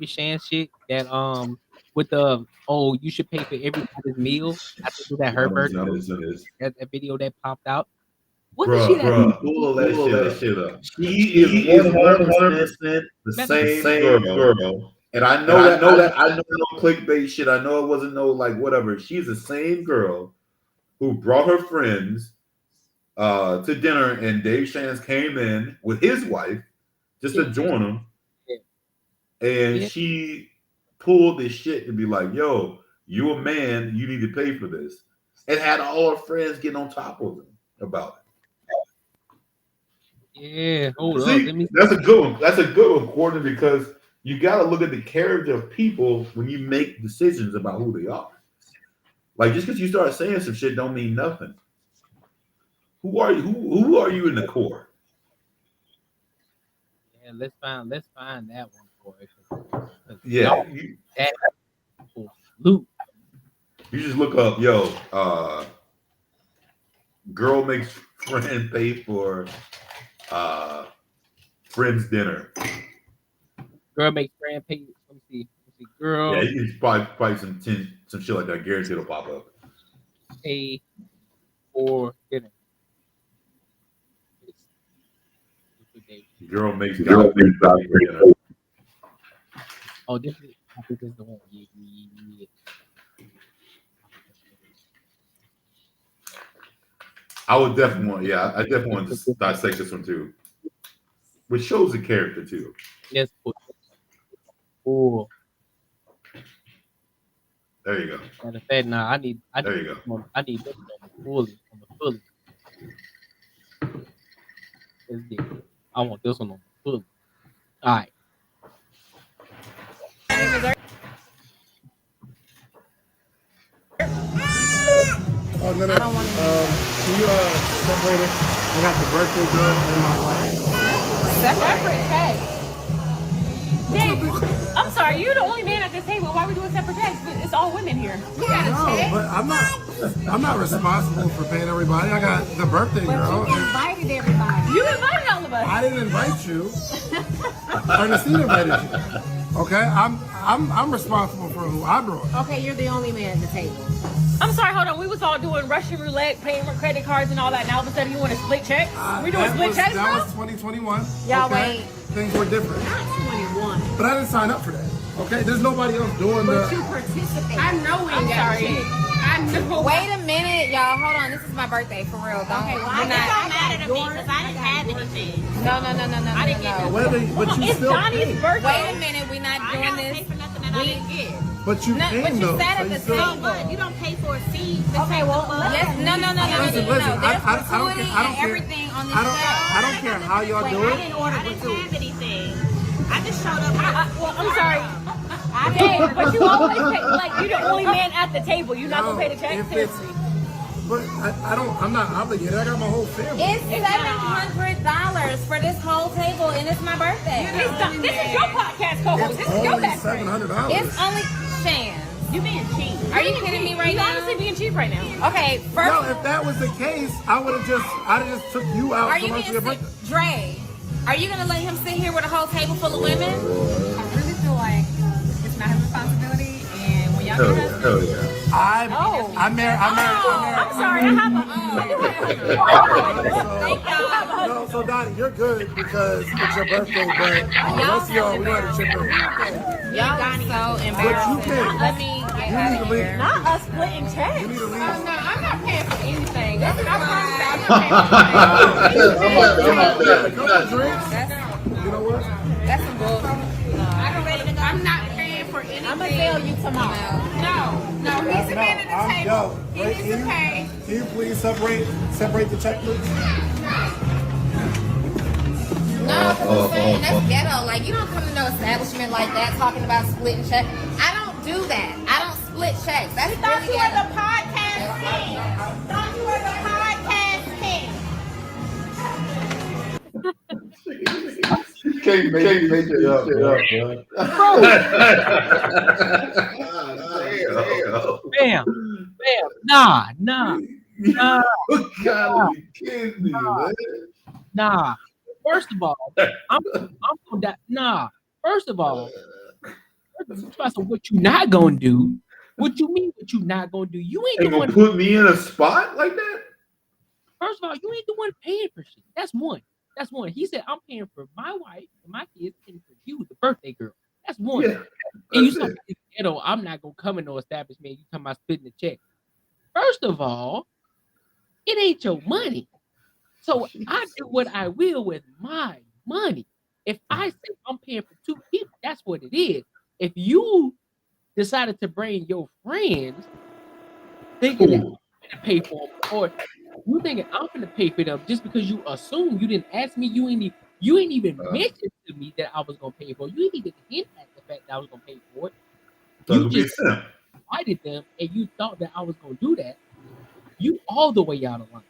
Shan shit that with the you should pay for everybody's meal? I think that her birthday. That video that popped out. What is she? Pull that shit up. She is 100% the same girl. And I know no clickbait shit. I know it wasn't no like whatever. She's the same girl who brought her friends to dinner, and Dave Shans came in with his wife just to join him. And she pulled this shit to be like, yo, you a man, you need to pay for this. And had all her friends getting on top of him about it. Yeah, hold on. That's a good one, Courtney, because you got to look at the character of people when you make decisions about who they are. Like, just because you start saying some shit don't mean nothing. Who are you? Who are you in the core? Yeah, let's find that one for it. Yeah, Luke. You just look up, girl makes friend pay for friend's dinner. Girl makes friend pay. Let me see. Girl. Yeah, you can probably some shit like that. Guaranteed it'll pop up. Pay for dinner. Girl makes dinner. Oh, I think this is the one. Yeah. I definitely want to dissect this one too. Which shows the character too. Yes. Cool. There you go. Matter of fact, I need there you go. I need this on the fully. Let's get it. I want this one on the fully. All right. Oh, no. Can you separate it? I got the birthday girl and my wife. Separate text. Dave, I'm sorry, you're the only man at this table. Why are we doing separate text? It's all women here. We got a text. But I'm not responsible for paying everybody. I got the birthday girl. You invited everybody. You invited all of of us. I didn't invite you. Ernestine invited you. Okay, I'm responsible for who I brought. Okay, you're the only man at the table. I'm sorry, hold on. We was all doing Russian roulette, paying with credit cards and all that. Now all of a sudden you want to split checks? We doing split checks, bro? That was 2021. Y'all okay? wait. Things were different. Not 21. But I didn't sign up for that. Okay, there's nobody else doing But the. you participate. I know we ain't got shit. I know. Wait a minute, y'all. Hold on. This is my birthday, for real. Don't. Okay, well, we're I not. don't matter to me because I didn't have anything. No. I didn't get Wait a minute, but you It's still Donnie's paid. birthday. Wait a minute. We're not I doing don't this. pay for nothing that I didn't get. But you No, came but you though. sat so at the you still- table. But you don't pay for a seat. Okay, well, Yes. No. Listen, There's I don't gratuity care. and everything on this I don't care how y'all Wait, do I it. didn't order gratuity. I didn't have anything. I just showed up. Well, I'm sorry. Hey, but you always pay, like, you're the only man at the table. You're not going to pay the check? If it's, Seriously. but I'm not obligated. I got my whole family. It's $700 for this whole table, and it's my birthday. This is your podcast co-host. This is your Only best friend. $700. It's only Shan. You being cheap. Are you kidding me right You now? honestly being cheap right now. Okay, first. No, if that was the case, I'd have just took you out. Are so you much being for your sick? birthday. Dre, are you gonna let him sit here with a whole table full of women? I really feel like it's not his responsibility, and when y'all Hell get yeah, hell yeah. I'm married. I'm sorry. I have a No, so Donnie, you're good because it's your birthday, but the rest of y'all, we had to chip in. Y'all are so embarrassing. can. Let me get You out need to of leave. here. not us splitting checks. You need to leave. I'm not paying for anything. That's what I'm Couple drinks. You know what? That's some bullshit. I'm not paying for anything. I'm going to tell you tomorrow. No, he's the man at the table. He needs to pay. Can you please separate the check, please? No, I'm saying that's ghetto. Like, you don't come to no establishment like that talking about splitting checks. I don't do that. I don't split checks. That's Thought really you were ghetto. the podcast king. Thought you were the podcast king. Can't make shit up, bro. Bam. Nah. You gotta be kidding me, man. Nah. First of all, I'm gonna die. Nah. First of all, what you not gonna do? What you mean? What you not gonna do? You ain't Ain't the gonna one. put me in a spot like that. First of all, you ain't the one paying for shit. That's one. He said, I'm paying for my wife and my kids and for you, the birthday girl. That's one. Yeah, and you that's said, I'm not gonna come in no establishment. You talking about splitting the check. First of all, it ain't your money. So I do what I will with my money. If I say I'm paying for two people, that's what it is. If you decided to bring your friends, thinking that I'm gonna pay for them, or you thinking I'm gonna pay for them just because you assume you didn't ask me, you ain't even mentioned to me that I was gonna pay for it. You ain't even hint at the fact that I was gonna pay for it. You just invited them and you thought that I was gonna do that. You all the way out of line.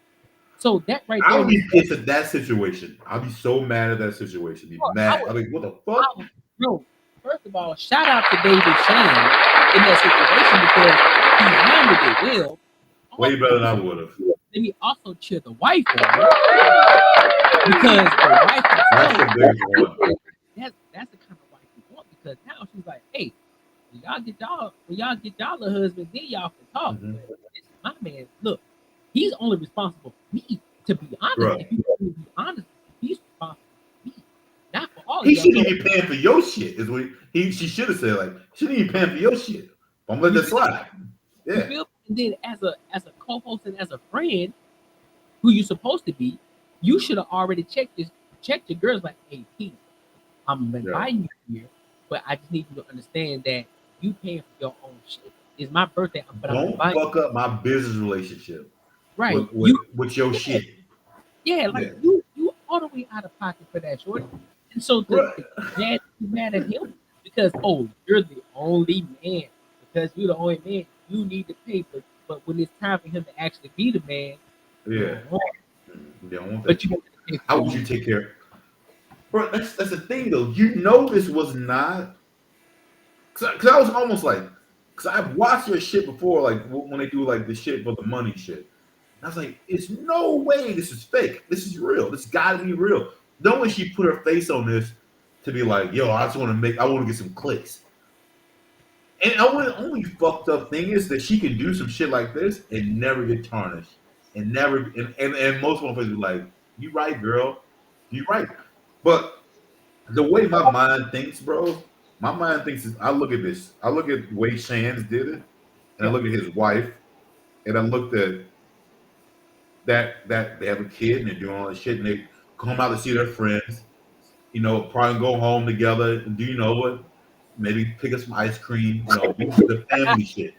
So that right there. I'll be pissed at that situation. I'll be so mad at that situation. Be mad. I'm like, what the fuck? No, first of all, shout out to David Shane in that situation because he handled it well. Way better than I would have. Let me also cheer the wife on because the wife That's the biggest one. That's the kind of wife you want because now she's like, hey, when y'all get y'all a husband, then y'all can talk. But it's my man, look, he's only responsible for me. To be honest, Right. if you want me to be honest, he's responsible for me, not for all. He of shouldn't y'all. be paying for your shit. Is what she should have said. Like, shouldn't even paying for your shit. I'm letting that slide. You Yeah. feel? And then as a co-host and as a friend, who you supposed to be, you should have already checked your girls like, hey, P, I'm inviting you here, but I just need you to understand that you paying for your own shit. It's my birthday, but I'm Don't inviting fuck up my business relationship. Right. With your shit. Yeah, like you all the way out of pocket for that, shorty. And so you mad at him because you're the only man. Because you're the only man, you need to pay. But when it's time for him to actually be the man, Yeah. you don't want that. How would you take care? Bro, that's the thing though. You know this was not because I was almost like because I've watched your shit before, like when they do like the shit for the money shit. I was like, it's no way this is fake. This is real. This gotta be real. knowing she put her face on this to be like, yo, I want to get some clicks. And the only fucked up thing is that she can do some shit like this and never get tarnished. And never, and most motherfuckers be like, you right, girl. You right. But the way my mind thinks, bro, my mind thinks is, I look at this. I look at the way Shan's did it, and I look at his wife, and I looked at that they have a kid and they're doing all this shit, and they come out to see their friends, you know, probably go home together and do, you know what, maybe pick up some ice cream, you know, the family shit.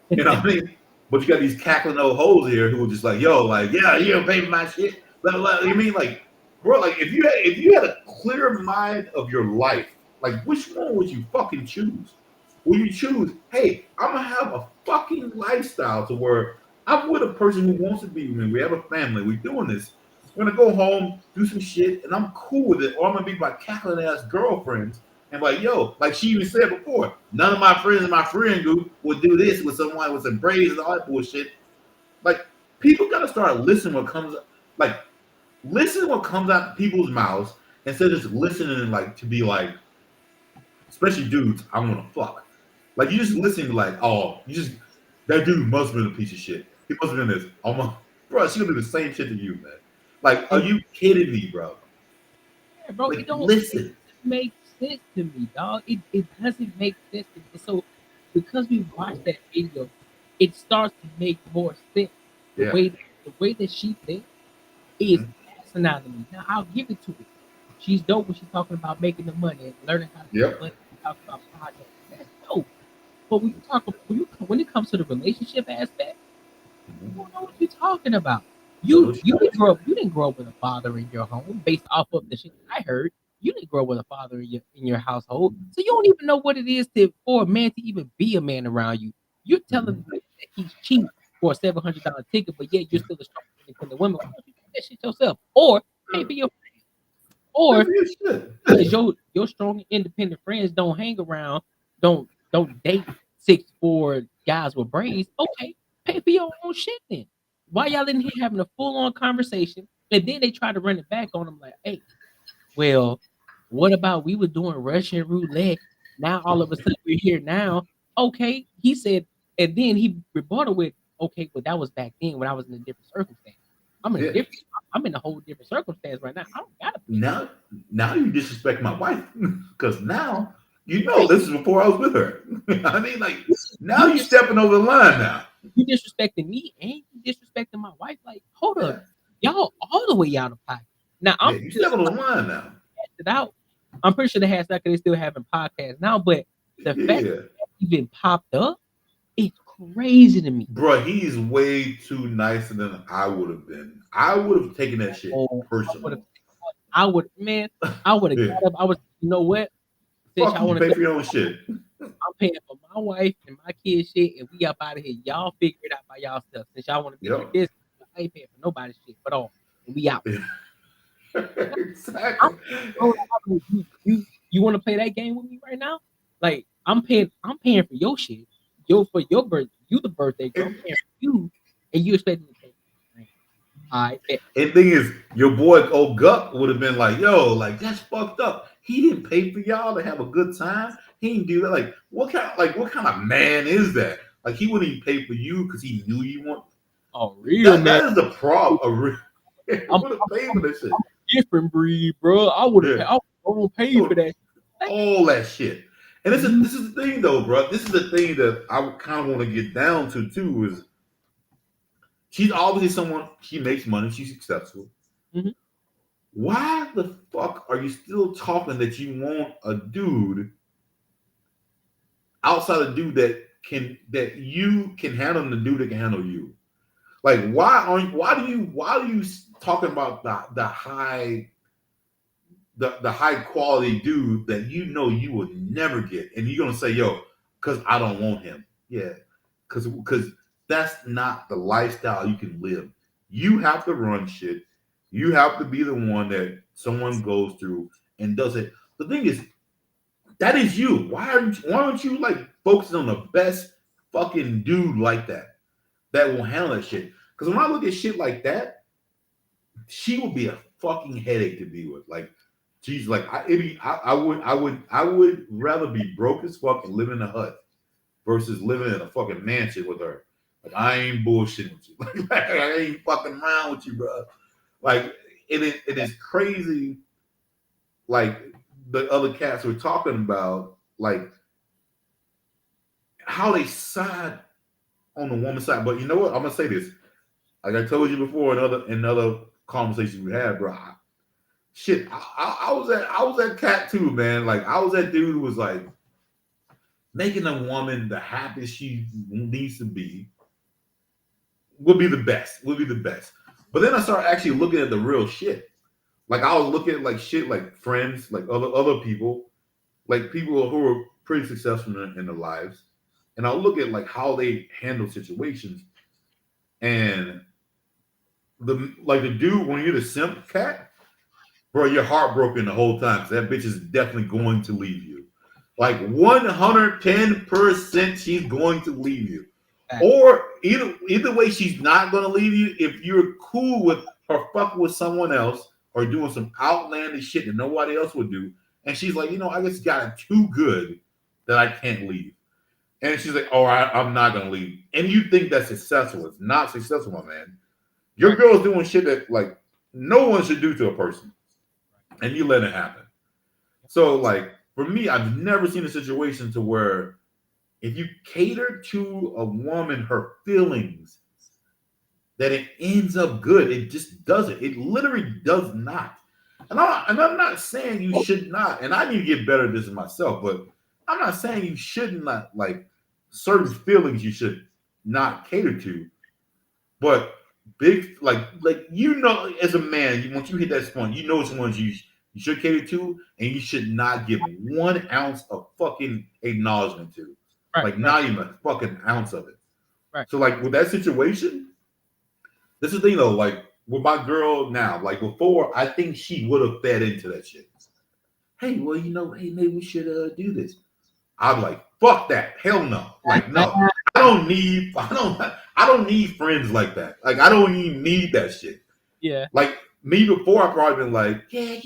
You know what I mean? But you got these cackling old hoes here who are just like, yo, like, yeah, you don't pay for my shit. Blah, blah, blah. You mean, like, bro, like, if you had a clear mind of your life, like, which one would you fucking choose? Would you choose, hey, I'm gonna have a fucking lifestyle to where I'm with a person who wants to be with me. We have a family. We're doing this. We're gonna go home, do some shit, and I'm cool with it. Or I'm gonna be my cackling ass girlfriends and like, yo, like she even said before, none of my friends in my friend group would do this with someone with some braids and all that bullshit. Like, people gotta start listening what comes out people's mouths instead of just listening like to be like, especially dudes, I want to fuck. Like, you just listening like, oh, that dude must have been a piece of shit. He must have been this. Oh my, bro, she gonna do the same shit to you, man. Like, are you kidding me, bro? Yeah, bro, like, it don't make sense to me, dog. It doesn't make sense to me. So because we watched that video, it starts to make more sense. The way that she thinks is asinine to me. Now I'll give it to her. She's dope when she's talking about making the money and learning how to make money. Talk about podcasts. That's dope. But when it comes to the relationship aspect, you don't know what you're talking about. You didn't grow up with a father in your home based off of the shit I heard. You didn't grow up with a father in your household, so you don't even know what it is for a man to even be a man around you. You're telling me that he's cheap for a $700 ticket, but yet you're still a strong independent woman. Why don't you do that shit yourself, or pay for your friends, or because your strong independent friends don't hang around, don't date 6'4" guys with braids. Okay, pay for your own shit then. Why y'all in here having a full-on conversation, and then they try to run it back on them like, hey, well, what about we were doing Russian roulette? Now all of a sudden we're here now. Okay, he said, and then he rebutted with, okay, well that was back then when I was in a different circumstance. I'm in a whole different circumstance right now. I don't gotta. Now you disrespect my wife because now you know this is before I was with her. I mean, like, now you're stepping over the line. Now you disrespecting me and you disrespecting my wife. Like, hold up, y'all all the way out of pocket. Now you stepping on the line now. It out. I'm pretty sure they had stuff because they still having podcasts now, but the fact that even popped up, it's crazy to me. Bro, he's way too nicer than I would have been. I would have taken that shit personally. I would have got up. I was, you know what? Since y'all want to pay for your own shit. I'm paying for my wife and my kids' shit, and we up out of here. Y'all figure it out by y'all stuff. Since y'all want to be like this, I ain't paying for nobody's shit but all. And we out. Exactly. You want to play that game with me right now? Like, I'm paying for your shit. For your birthday, you the birthday girl. I'm paying for you, and you expect me to pay for it. All right. And thing is, your boy old Gup would have been like, yo, like, that's fucked up. He didn't pay for y'all to have a good time. He didn't do that. Like, what kind of man is that? Like, he wouldn't even pay for you because he knew you want. Oh, real man. That is the problem. I would have paid for this shit. Different breed, bro. I would have paid for that. All that shit. And this is the thing, though, bro. This is the thing that I kind of want to get down to too. Is she's obviously someone. She makes money. She's successful. Mm-hmm. Why the fuck are you still talking that you want a dude outside a dude that you can handle the dude that can handle you? Like, why do you talking about the high quality dude that you know you would never get, and you're gonna say, yo, because I don't want him? Yeah, because that's not the lifestyle you can live. You have to run shit. You have to be the one that someone goes through and does it. The thing is, that is you. Why aren't you like focusing on the best fucking dude like that will handle that shit? Because when I look at shit like that, she would be a fucking headache to be with. Like, she's like, I would rather be broke as fuck and live in a hut versus living in a fucking mansion with her. Like, I ain't bullshitting with you. Like, I ain't fucking around with you, bro. Like, it is crazy. Like the other cats were talking about, like how they side on the woman's side. But you know what? I'm gonna say this. Like I told you before in other conversations we had, bro. Shit, I was that cat too, man. Like I was that dude who was like making a woman the happiest she needs to be would be the best. Would be the best. But then I started actually looking at the real shit. Like I was looking at like shit, like friends, like other people, like people who are pretty successful in their lives, and I'll look at like how they handle situations, and the dude when you're the simp cat, bro, you're heartbroken the whole time because that bitch is definitely going to leave you, like 110% she's going to leave you, or either way she's not going to leave you if you're cool with her fucking with someone else or doing some outlandish shit that nobody else would do. And she's like, I just got it too good that I can't leave. And she's like, I'm not going to leave. And you think that's successful. It's not successful, my man. Your girl's doing shit that, like, no one should do to a person. And you let it happen. So, like, for me, I've never seen a situation to where if you cater to a woman, her feelings, that it ends up good. It just doesn't. It literally does not. And I'm not saying you should not. And I need to get better at this myself. But I'm not saying you should not, like, certain feelings you should not cater to. But big, like as a man, once you hit that point, which ones you should cater to, and you should not give 1 ounce of fucking acknowledgement to. Not even a fucking ounce of it. Right. So, like, with that situation, this is the thing, though, like, with my girl now, like, before, I think she would have fed into that shit. Hey, well, hey, maybe we should do this. I'm like, fuck that. Hell no. Like, no. I don't need friends like that. Like, I don't even need that shit. Yeah. Like, me before, I probably been like, yeah,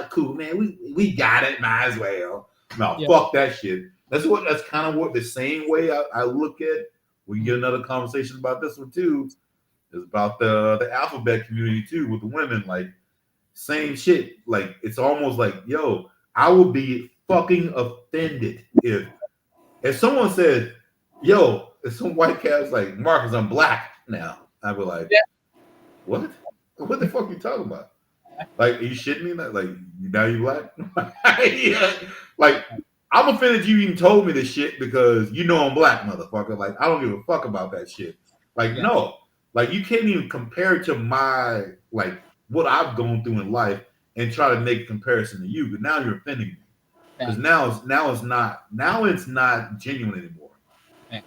cool, man. We got it. Might as well. No, fuck that shit. That's kind of what the same way I look at. We get another conversation about this one, too. It's about the alphabet community too with the women, like same shit. Like it's almost like, yo, I would be fucking offended if someone said, yo, if some white cat's like, Marcus, I'm black now. I'd be like, what? What the fuck are you talking about? Like, are you shitting me? Like, now you black? Like, I'm offended you even told me this shit because I'm black, motherfucker. Like, I don't give a fuck about that shit. Like, no. Like, you can't even compare it to my, like, what I've gone through in life and try to make a comparison to you. But now you're offending me. Because now it's not genuine anymore.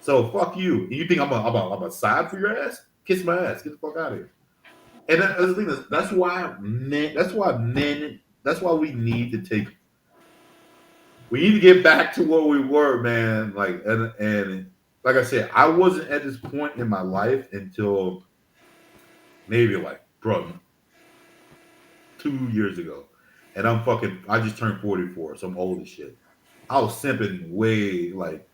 So fuck you. And you think I'm a side for your ass? Kiss my ass. Get the fuck out of here. And that's the thing. That's why we need to get back to where we were, man. Like, and like I said, I wasn't at this point in my life until maybe like, bro, 2 years ago. And I just turned 44, so I'm old as shit. I was simping way, like,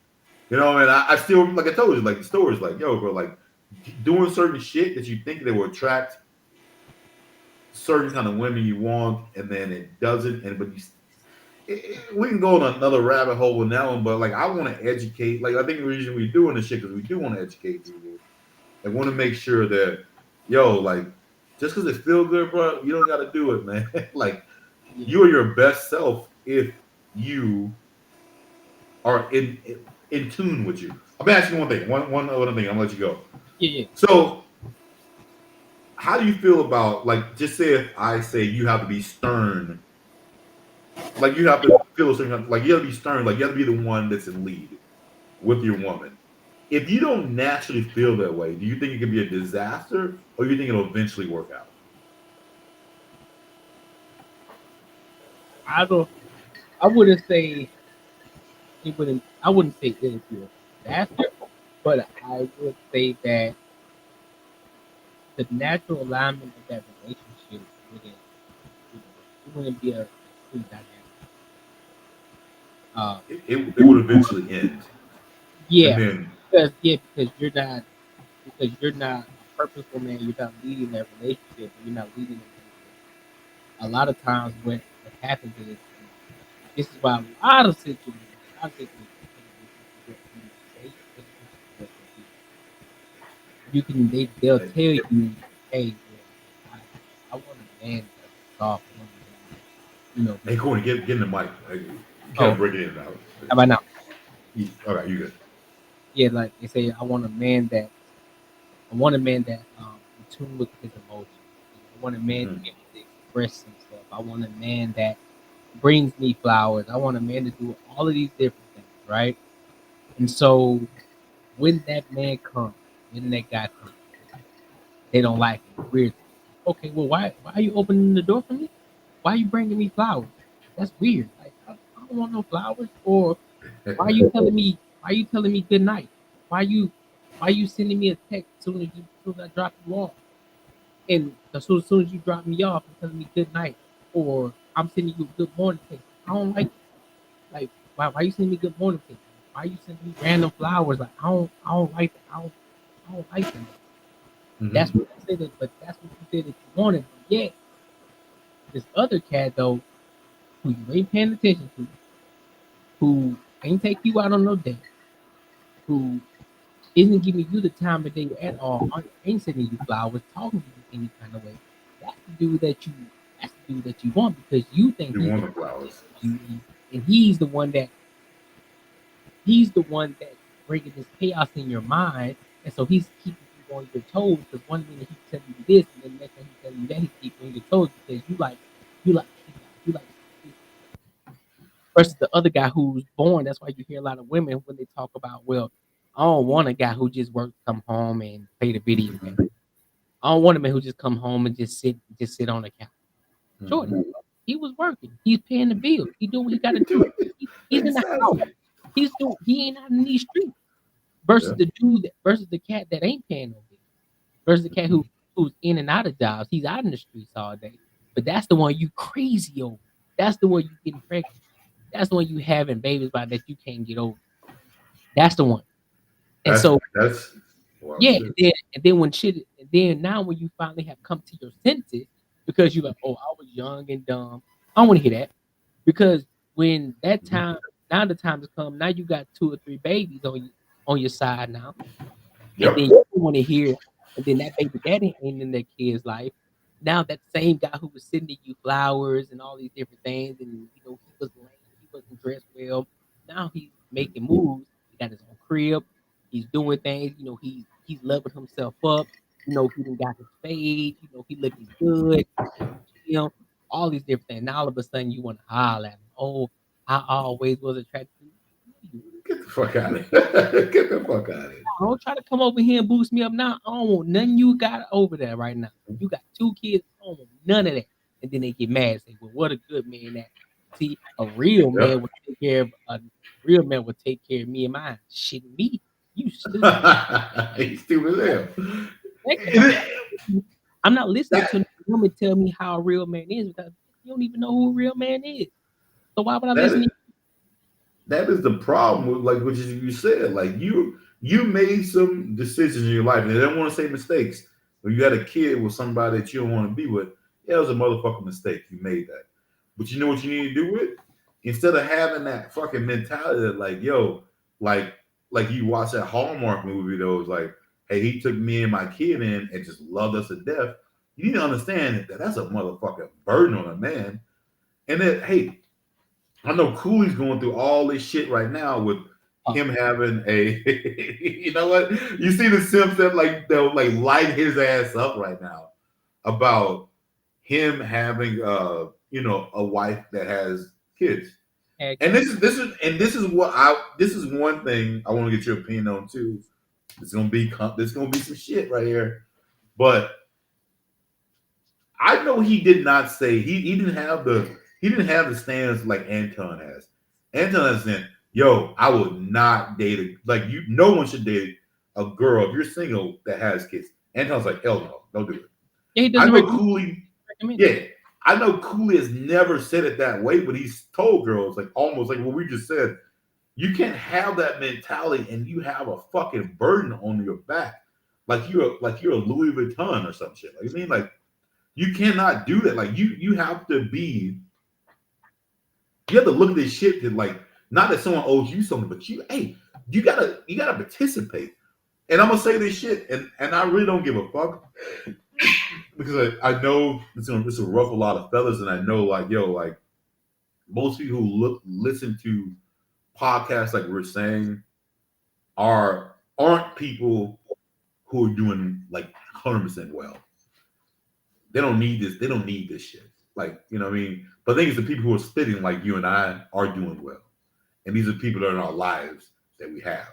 man, I still, like I told you, like, the stories, like, yo, bro, like, doing certain shit that you think they will attract certain kind of women you want, and then it doesn't, we can go on another rabbit hole with that one, but, like, I want to educate, like, I think the reason we're doing this shit because we do want to educate people. I want to make sure that, yo, like, just because it feels good, bro, you don't got to do it, man. Like, you are your best self if you are in tune with you. I'm gonna ask you one thing, one other thing. I'm gonna let you go. Yeah. So, how do you feel about, like, just say if I say you have to be stern, like you have to feel a certain, like you have to be stern, like you have to be the one that's in lead with your woman. If you don't naturally feel that way, do you think it can be a disaster, or do you think it'll eventually work out? I wouldn't say it wouldn't. I wouldn't say it would be a disaster, but I would say that the natural alignment of that relationship wouldn't it wouldn't be a sweet dynamic. It would eventually end, and Yeah, then because you're not a purposeful man. You're not leading that relationship. You're not leading that relationship. A lot of times, what happens is, this is why a lot of situations, you can they'll tell you, hey, well, I want a man that's soft, I want a man that, hey, Courtney, get in the mic. You kind oh, of break it in and out. how about now? All right, you good. Yeah, like they say, I want a man that in tune with his emotions. I want a man to be able to express himself. I want a man that brings me flowers. I want a man to do all of these different things, right? And so when that man comes, when that guy comes, they don't like him. It's weird. Okay, well, why are you opening the door for me? Why are you bringing me flowers? That's weird. Like I don't want no flowers. Or why are you telling me good night? Why you sending me a text as soon as I drop you off? And as soon as you drop me off and telling me good night, or I'm sending you a good morning text. I don't like it. Like why you sending me good morning text? Why you sending me random flowers? Like I don't like that. I don't like that. That's what you said that, but that's what you said that you wanted. But yeah, this other cat though, who you ain't paying attention to, who ain't take you out on no date, who isn't giving you the time of day at all, ain't sending you flowers, talking to you any kind of way. That's the dude that you. That's the dude that you want because you think You he want can the flowers. you, and he's the one that bringing this chaos in your mind, and so he's keeping you on your toes. Because one minute he's telling you this, and then the next thing he's telling you that, he's keeping you on your toes because you like versus the other guy who's born. That's why you hear a lot of women when they talk about, well, I don't want a guy who just works, come home and play the video game. I don't want a man who just come home and just sit on the couch. Jordan, he was working. He's paying the bills. He doing what he got to do. He's in the house. He ain't out in these streets. Versus versus the cat that ain't paying no bills. Versus the cat who's in and out of jobs. He's out in the streets all day. But that's the one you crazy over. That's the one you getting pregnant. That's the one you having babies by that you can't get over. That's the one. And so That's well, yeah, and then when shit, and then now when you finally have come to your senses, because you're like, oh, I was young and dumb. I don't want to hear that because when that time, now the time has come. Now you got 2 or 3 babies on your side now, and then you want to hear, and then that baby daddy ain't in that kid's life. Now that same guy who was sending you flowers and all these different things, and he was lame, he wasn't dressed well. Now he's making moves. He got his own crib. He's doing things. He's loving himself up. He done got his fade. He looking good. All these different things. Now all of a sudden you want to holler at him. Oh, I always was attracted to you. Get the fuck out of here. Get the fuck out of here. Don't try to come over here and boost me up now. I don't want nothing you got over there right now. You got 2 kids. I don't want none of that. And then they get mad and say, well, what a good man that. See, a real man would take care of me and mine. Shit, me. You stupid. He's stupid as hell. I'm not listening to a woman tell me how a real man is because you don't even know who a real man is. So why would I listen to you? That is the problem with like what you said. Like you made some decisions in your life, and I don't want to say mistakes. When you had a kid with somebody that you don't want to be with, yeah, it was a motherfucking mistake. You made that. But you know what you need to do with it? Instead of having that fucking mentality that like, yo, like you watch that Hallmark movie that was like, hey, he took me and my kid in and just loved us to death. You need to understand that that's a motherfucking burden on a man. And that, hey, I know Cooley's going through all this shit right now with him having a, you know what? You see the Sims that they'll like light his ass up right now about him having a wife that has kids. And this is one thing I want to get your opinion on too. There's gonna be some shit right here, but I know he did not say he didn't have the stance like Anton has. Anton has said, "Yo, I would not date no one should date a girl if you're single that has kids." Anton's like, "Hell no, don't do it." Yeah, he I doesn't know Cooley. Yeah, I know Cooley has never said it that way, but he's told girls like almost like what we just said. You can't have that mentality and you have a fucking burden on your back, like you're a Louis Vuitton or some shit. Like I mean, like you cannot do that. Like you have to be. You have to look at this shit that like not that someone owes you something, but you gotta participate. And I'm gonna say this shit, and I really don't give a fuck because I know it's gonna ruffle a lot of fellas, and I know like most people who listen to podcasts like we're saying aren't people who are doing like 100% well. They don't need this. They don't need this shit. Like, you know what I mean? But I think it's the people who are spitting like you and I are doing well. And these are people that are in our lives that we have.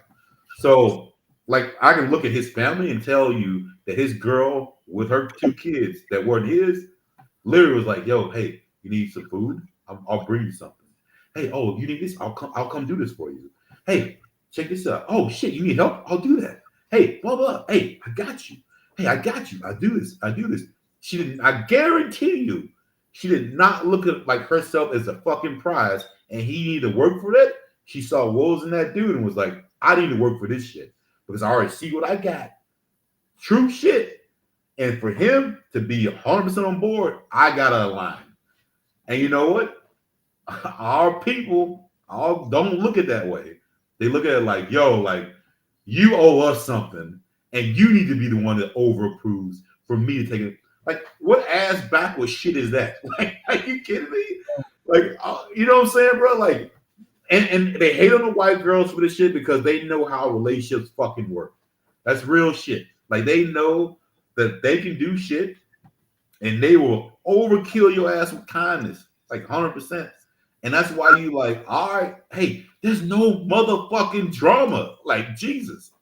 So, like, I can look at his family and tell you that his girl with her 2 kids that weren't his literally was like, yo, hey, you need some food? I'll bring you something. Hey, oh, you need this? I'll come do this for you. Hey, check this out. Oh, shit, you need help? I'll do that. Hey, blah, blah. Hey, I got you. Hey, I got you. I do this. She didn't, I guarantee you, she did not look at like herself as a fucking prize and he needed to work for that. She saw what was in that dude and was like, I need to work for this shit because I already see what I got. True shit. And for him to be 100% on board, I gotta align. And you know what? Our people all don't look at it that way. They look at it like, yo, like you owe us something and you need to be the one that over approves for me to take it. Like, what ass backwards shit is that? Like, are you kidding me? Like, you know what I'm saying, bro? Like, and they hate on the white girls for this shit because they know how relationships fucking work. That's real shit. Like, they know that they can do shit and they will overkill your ass with kindness, like 100%. And that's why you like, all right, hey, there's no motherfucking drama. Like, Jesus.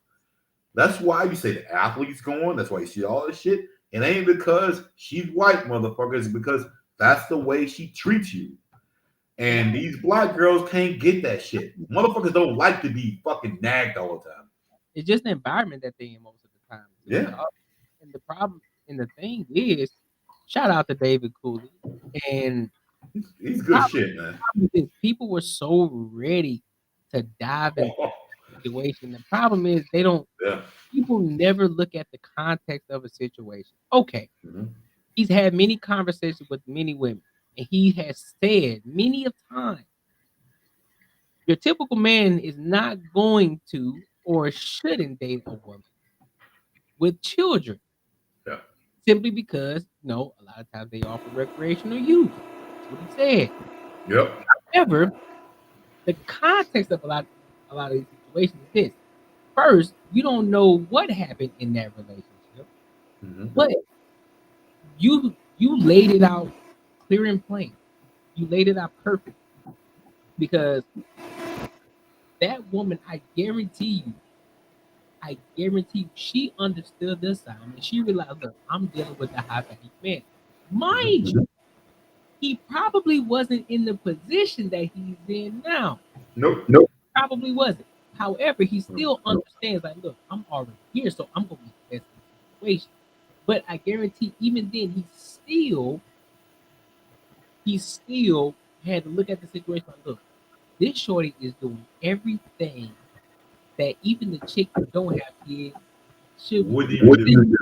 That's why you say the athlete's going. That's why you see all this shit. It ain't because she's white, motherfuckers. It's because that's the way she treats you. And these black girls can't get that shit. Motherfuckers don't like to be fucking nagged all the time. It's just the environment that they're in most of the time. Yeah. And the problem and the thing is, shout out to David Cooley. And he's good shit, man. People were so ready to dive into the situation. The problem is they don't. Yeah. People never look at the context of a situation. Okay, he's had many conversations with many women, and he has said many of times, your typical man is not going to or shouldn't date a woman with children. Yeah. Simply because, a lot of times they offer recreational use. That's what he said. Yep. However, the context of a lot of these situations is this. First, you don't know what happened in that relationship, but you laid it out clear and plain. You laid it out perfect because that woman, I guarantee you, she understood the assignment. She realized, look, I'm dealing with a high value man. Mind you, he probably wasn't in the position that he's in now. Nope. Probably wasn't. However, he still understands, like, look, I'm already here, so I'm going to be the best in the situation. But I guarantee even then, he still had to look at the situation like, look, this shorty is doing everything that even the chick who don't have kids should do.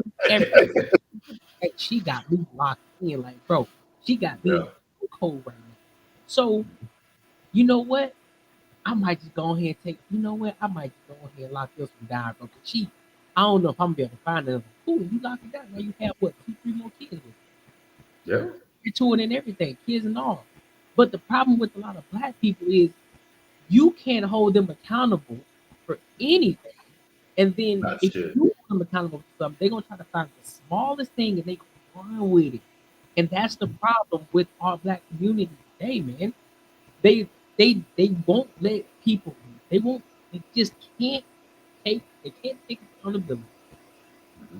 Like, she got me locked in, like, bro, she got me so cold right now. So, you know what? I might just go ahead and take, I might just go ahead and lock this one down, bro. Cause I don't know if I'm gonna be able to find another. Cool, you lock it down. Now you have what, 2-3 more kids with you. Yeah. You're touring and everything, kids and all. But the problem with a lot of black people is you can't hold them accountable for anything. And then if you hold them accountable for something, they're gonna try to find the smallest thing and they gonna run with it. And that's the problem with our black community today, man. They won't let people. They just can't take accountability.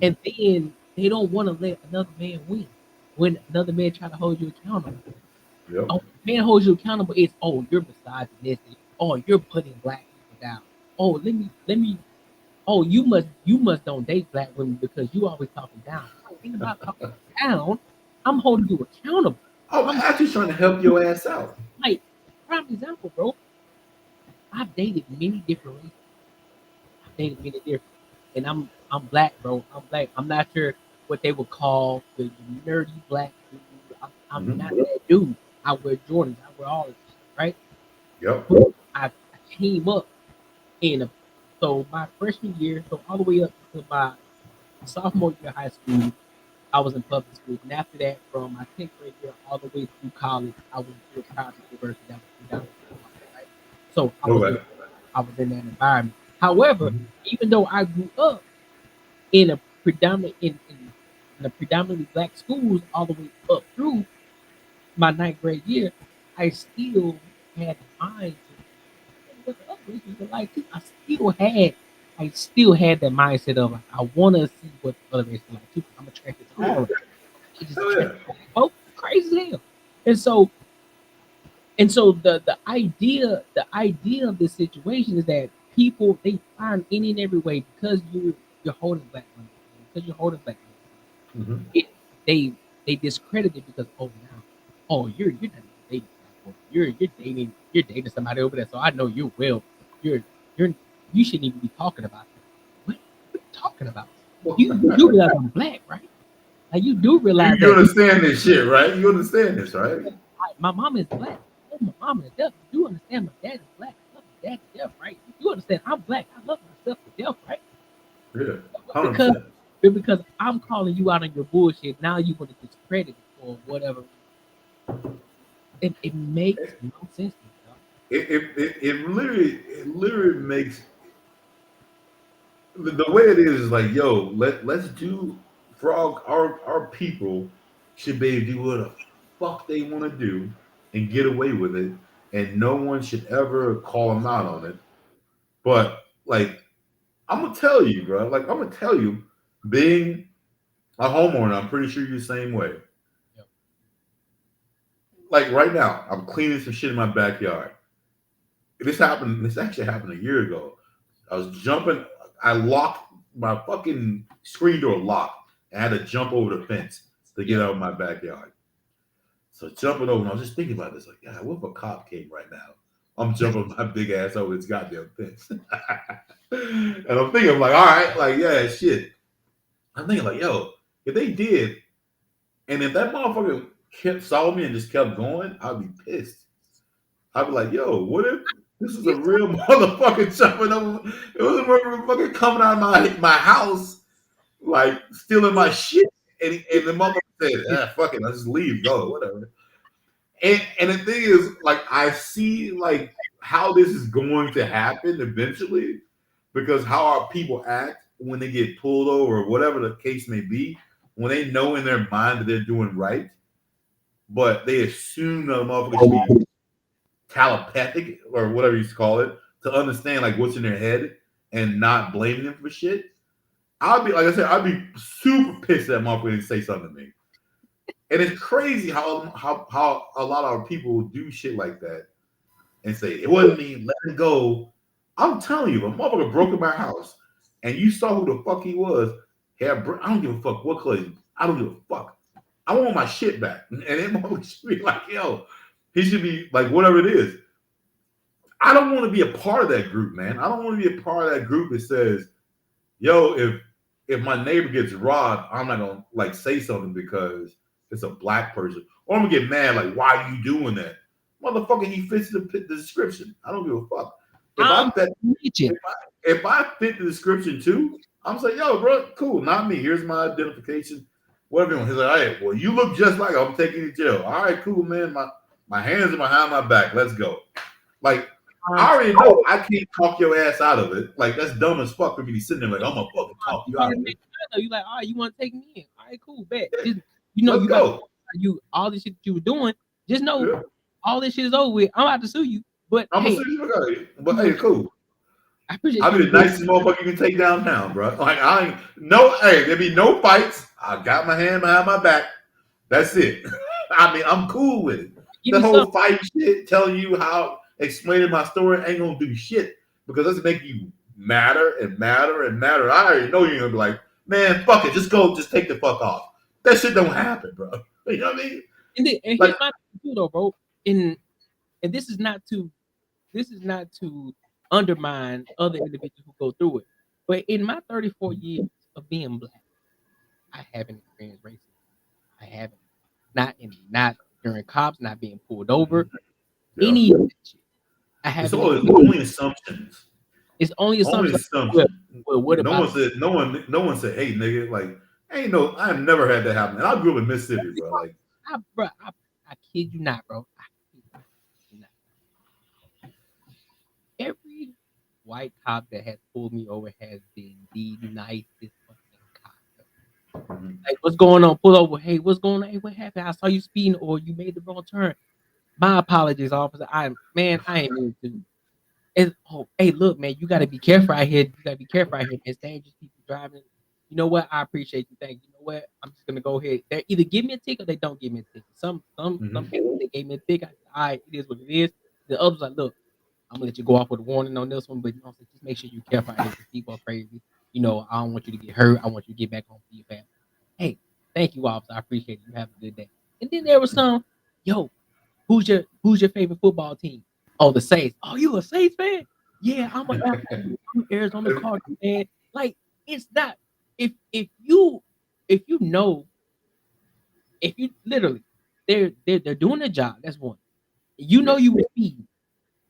And then they don't want to let another man win when another man try to hold you accountable. Yep. Oh, man holds you accountable is, oh, you're misogynistic. Oh, you're putting black people down. Oh, let me. Oh, you must don't date black women because you always talking down. Think about talking down. I'm holding you accountable. I'm actually trying to help your ass out. Like, prime example, bro. I've dated many different races. I've dated many different, and I'm black, bro. I'm black. I'm not sure what they would call the nerdy black dude. I'm not that dude. I wear Jordans. I wear all of this, right? Yep. But I came up in so my freshman year, so all the way up to my sophomore year of high school, I was in public school. And after that, from my 10th grade year all the way through college, I went to a private university that was down, right? So I was in that environment. However, even though I grew up in a in a predominantly black schools all the way up through my 9th grade year, I still had the mind what the other races were like too. I still had that mindset of I want to see what the other races are like too. I'm attracted to all of them. It just attracted to both. Crazy as hell. And so the idea of this situation is that people they find any and every way because you're holding black women, because you're holding black women. They discredit it because you're not dating you're dating somebody over there, so I know you're you shouldn't even be talking about it. What are you talking about? You do realize I'm black, right? Like you do realize you understand this shit, right? You understand this, right? My mom is black. Oh, my mom is deaf. You do understand my dad is black. I love my dad to death, right? You understand I'm black. I love myself to death, right? Yeah. 100%. Because I'm calling you out on your bullshit. Now you want to discredit it or whatever. It makes no sense. It literally makes the way it is like, yo, let's do for our people should be able to do what the fuck they want to do and get away with it, and no one should ever call them out on it. But like, I'm gonna tell you, bro. Like, I'm gonna tell you, being a homeowner, I'm pretty sure you're the same way. Yep. Like right now, I'm cleaning some shit in my backyard. This actually happened a year ago. I was jumping. I locked my fucking screen door locked. I had to jump over the fence to get out of my backyard. So jumping over, and I was just thinking about this. Like, God, what if a cop came right now? I'm jumping my big ass over this goddamn fence. And I'm thinking, like, all right, like, yeah, shit. I'm thinking, like, yo, if they did, and if that motherfucker saw me and just kept going, I'd be pissed. I'd be like, yo, what if this is a real motherfucker jumping over? It was a motherfucker coming out of my house, like stealing my shit, and the motherfucker said, fuck it, let's just leave, go, whatever. And the thing is, like, I see like how this is going to happen eventually, because how our people act when they get pulled over or whatever the case may be, when they know in their mind that they're doing right, but they assume that a motherfucker should be telepathic or whatever you call it to understand like what's in their head and not blaming them for shit. I'd be, like I said, I'd be super pissed that motherfucker didn't say something to me. And it's crazy how a lot of our people do shit like that and say it wasn't me, let it go. I'm telling you, a motherfucker broke in my house and you saw who the fuck he was. I don't give a fuck what color. I don't give a fuck. I want my shit back. And that motherfucker should be like, yo, he should be like whatever it is. I don't want to be a part of that group, man. I don't want to be a part of that group that says, yo, if my neighbor gets robbed, I'm not gonna like say something because it's a black person. Or I'm gonna get mad, like, why are you doing that? Motherfucker, he fits the description. I don't give a fuck. If I fit the description too, I'm saying, yo, bro, cool, not me. Here's my identification. Whatever you want. He's like, all right, well, you look just like I'm taking you to jail. All right, cool, man. My hands are behind my back. Let's go. Like, I already know I can't talk your ass out of it. Like, that's dumb as fuck for me to be sitting there like, I'm gonna fucking talk you out of it. You like, all right, you want to take me in? All right, cool, bet. Just, you got all this shit that you were doing. Just know all this shit is over with. I'm about to sue you, but I'm gonna sue you. But hey, cool. I appreciate. I'll be the nicest motherfucker you can take downtown, bro. Like there be no fights. I got my hand behind my back. That's it. I mean, I'm cool with it. The whole fight shit, telling you how explaining my story ain't gonna do shit because that's make you madder and madder and madder. I already know you're gonna be like, man, fuck it, just go, just take the fuck off. That shit don't happen, bro. You know what I mean? And here's Like, my thing too, though, bro. And this is not to undermine other individuals who go through it. But in my 34 years of being black, I haven't experienced racism. I haven't. Not during cops, not being pulled over, yeah. any of that shit. I It's haven't. always only assumptions. It's only Only assumptions. Like, assumptions. well, what No about? one said. No one said, "Hey, nigga." Like, ain't no. I've never had that happen. And I grew up in Mississippi, bro. Like, I kid you not, bro. I kid you not. Every white cop that has pulled me over has been the nicest fucking cop. Like, what's going on? Pull over. Hey, what's going on? Hey, what happened? I saw you speeding, or you made the wrong turn. My apologies, officer. I ain't mean to. Hey, look, man, you gotta be careful out here. You gotta be careful out here. It's dangerous people driving. You know what? I appreciate you. Thank you. You know what? I'm just gonna go ahead. They either give me a ticket or they don't give me a ticket. Some people they gave me a ticket. All right, it is what it is. The others like, look, I'm gonna let you go off with a warning on this one, but you know, just make sure you're careful out here because people are crazy. You know, I don't want you to get hurt. I want you to get back home to your family. Hey, thank you, officer. I appreciate it. You have a good day. And then there was some, yo, who's your favorite football team? Oh, the Saints. Oh, you a Saints fan? Yeah, I'm an Arizona Cardinals fan. Like, it's not if you know if you literally they're doing a job. That's one. You know you were speeding.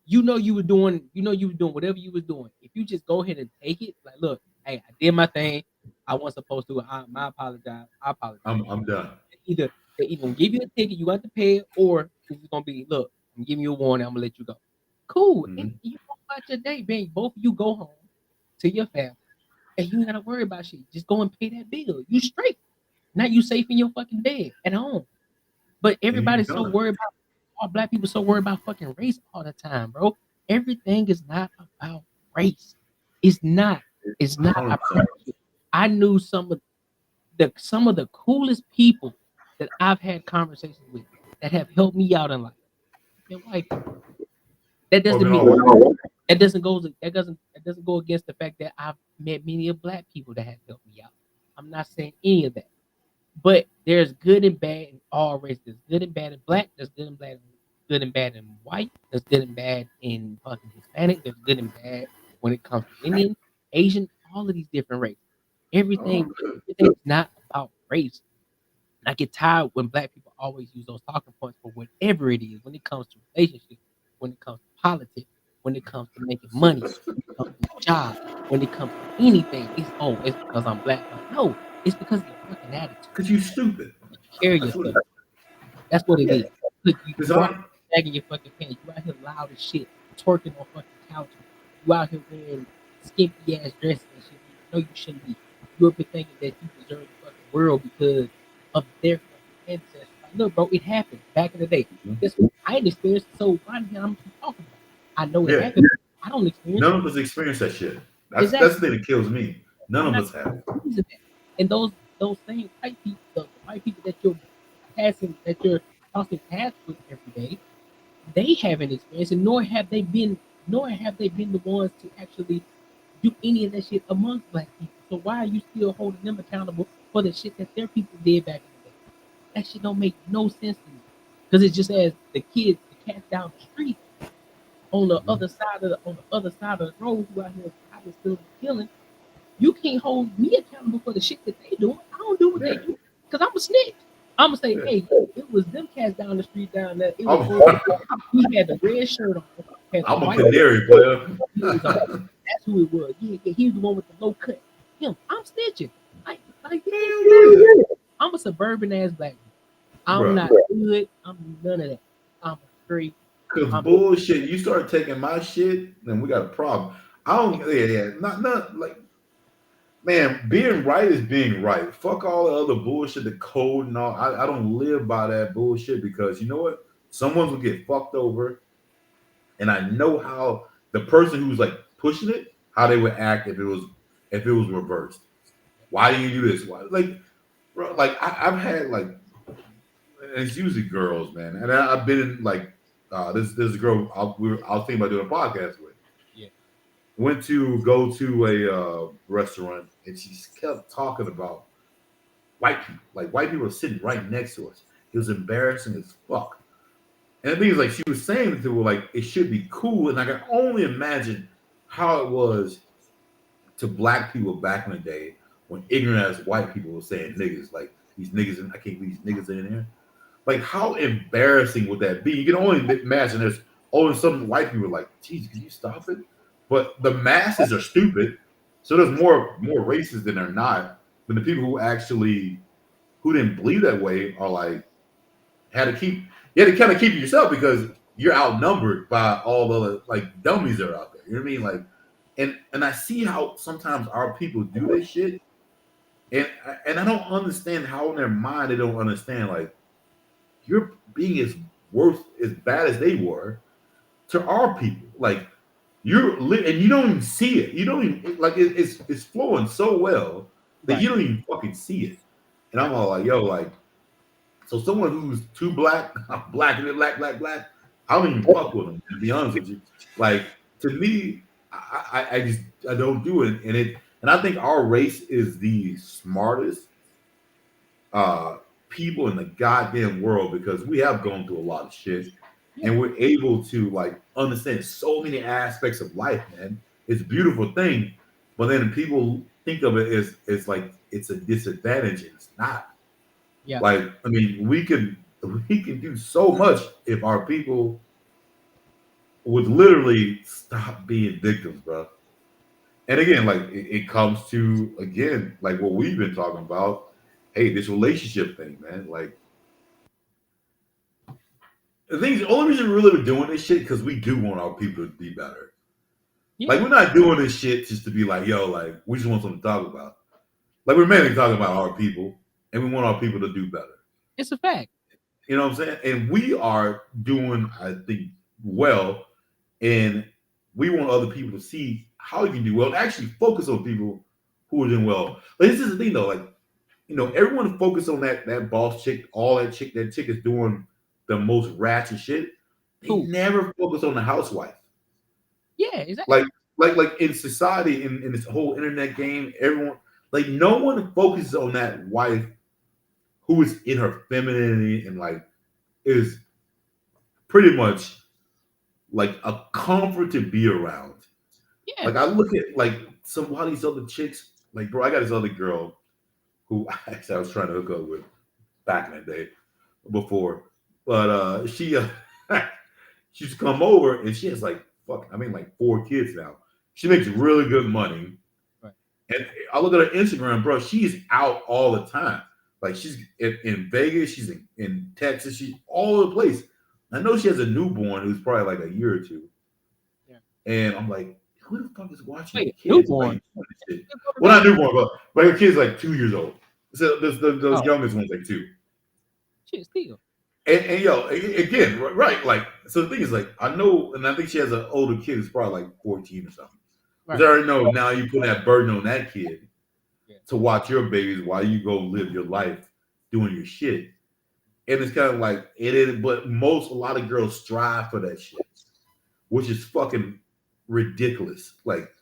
You know you were doing whatever you was doing. If you just go ahead and take it, like, look, hey, I did my thing. I wasn't supposed to. I apologize. I apologize. I'm done. Either they either gonna give you a ticket, you got to pay it, or it's gonna be, look, I'm giving you a warning. I'm gonna let you go. Cool. And you go about your day, man. Both of you go home to your family, and you ain't gotta worry about shit. Just go and pay that bill. You straight. Now you safe in your fucking bed at home. But And you everybody's so done. worried about all black people so worried about fucking race all the time, bro. Everything is not about race. It's not. It's not. I 100%. promise you. I knew some of the coolest people that I've had conversations with that have helped me out in life. They're white people. That Oh, doesn't been mean all white. that doesn't go against the fact that I've met many of black people that have helped me out. I'm not saying any of that. But there's good and bad in all races. There's good and bad in black. There's good and bad in white. There's good and bad in fucking Hispanic. There's good and bad when it comes to Indian, Asian, all of these different races. Everything's not about race. And I get tired when black people always use those talking points for whatever it is when it comes to relationships, when it comes to politics, when it comes to making money, when it comes to job, when it comes to anything. It's because I'm black. No, it's because of your fucking attitude. Cause you stupid. You carry That's what yourself. it is. That's what it Yeah. is. Look, you Cause out I'm. sagging your fucking pants. You out here loud as shit, twerking on fucking couches. You out here wearing skimpy ass dresses and shit. You know you shouldn't be. You up here thinking that you deserve the fucking world because of their fucking ancestors. Like, look, bro, it happened back in the day. Guess what? I ain't experienced it, so why the hell I'm talking about it? I know it Yeah. happened. I don't experience None it. of us experience that shit. That's Exactly. the thing that kills me. None I'm of not us have. using that. And those same white people, the white people that you're crossing paths with every day, they haven't experienced it, nor have they been the ones to actually do any of that shit amongst black people. So why are you still holding them accountable for the shit that their people did back in the day? That shit don't make no sense to me. Because it's just as the cats down the street on the other side of the road who out here probably still killing. You can't hold me accountable for the shit that they doing. I don't do what they do because I'm a snitch. I'm gonna say, hey, it was them cats down the street down there. It was he had the red shirt on, had the I'm a white canary player. heels on. That's who it was. Yeah, he was the one with the low cut. Him, I'm snitching. Like I'm a suburban ass black man. I'm Bro. not good. I'm none of that. I'm straight. Cause bullshit, you start taking my shit, then we got a problem. I don't. Yeah. Not like. Man, being right is being right. Fuck all the other bullshit, the code and all. I don't live by that bullshit because you know what? Someone's gonna get fucked over, and I know how the person who's like pushing it, how they would act if it was reversed. Why do you do this? Why, like, bro, like I've had like, it's usually girls, man, and I've been in like this girl I was thinking about doing a podcast with. Yeah. Went to go to a restaurant, and she kept talking about white people. Like white people are sitting right next to us, It was embarrassing as fuck. And the thing is, like, she was saying to people, like, it should be cool. And I can only imagine how it was to black people back in the day when ignorant as white people were saying niggas. Like, these niggas, I can't believe these niggas in here. Like, how embarrassing would that be? You can only imagine there's only some white people like, geez, can you stop it? But the masses are stupid. So there's more racists than they're not. But the people who didn't believe that way are like, you had to kind of keep it yourself because you're outnumbered by all the other like dummies that are out there. You know what I mean? Like, and I see how sometimes our people do this shit, and I don't understand how in their mind they don't understand like you're being as worth as bad as they were to our people. Like and you don't even see it. You don't even like it's flowing so well that you don't even fucking see it. And I'm all like, yo, like. So someone who's too black, black and black, I don't even fuck with them. To be honest with you, like to me, I don't do it, and I think our race is the smartest people in the goddamn world because we have gone through a lot of shit, and we're able to like understand so many aspects of life, man. It's a beautiful thing, but then people think of it as like it's a disadvantage, and it's not. Yeah. Like, I mean, we can do so much if our people would literally stop being victims, bro. And again, like it comes to again, like what we've been talking about. Hey, this relationship thing, man. Like the only reason we're really doing this shit because we do want our people to be better. Yeah. Like we're not doing this shit just to be like, yo, like we just want something to talk about. Like we're mainly talking about our people, and we want our people to do better. It's a fact. You know what I'm saying? And we are doing, I think, well, and we want other people to see how you can do well and actually focus on people who are doing well. But this is the thing, though. Like, you know, everyone focus on that boss chick, that chick is doing the most ratchet shit. They never focus on the housewife. Yeah, exactly. Like in society, in this whole internet game, everyone, like, no one focuses on that wife who is in her femininity and like is pretty much like a comfort to be around. Yeah. Like I look at like some of these other chicks, like bro, I got this other girl who actually I was trying to hook up with back in the day before, but she's come over and she has like like 4 kids now. She makes really good money, right. And I look at her Instagram, bro. She's out all the time. Like she's in Vegas, she's in Texas, she's all over the place. I know she has a newborn who's probably like a year or 2. Yeah. And I'm like, who the fuck is watching kids? Newborn? Like, well, not newborn, but her kid's like 2 years old. So the youngest one's like 2. Shit, still. And yo, again, right? Like, so the thing is, like, I know, and I think she has an older kid who's probably like 14 or something. Right. I already know now you put that burden on that kid. To watch your babies while you go live your life doing your shit. And it's kind of like it is, but a lot of girls strive for that shit, which is fucking ridiculous. Like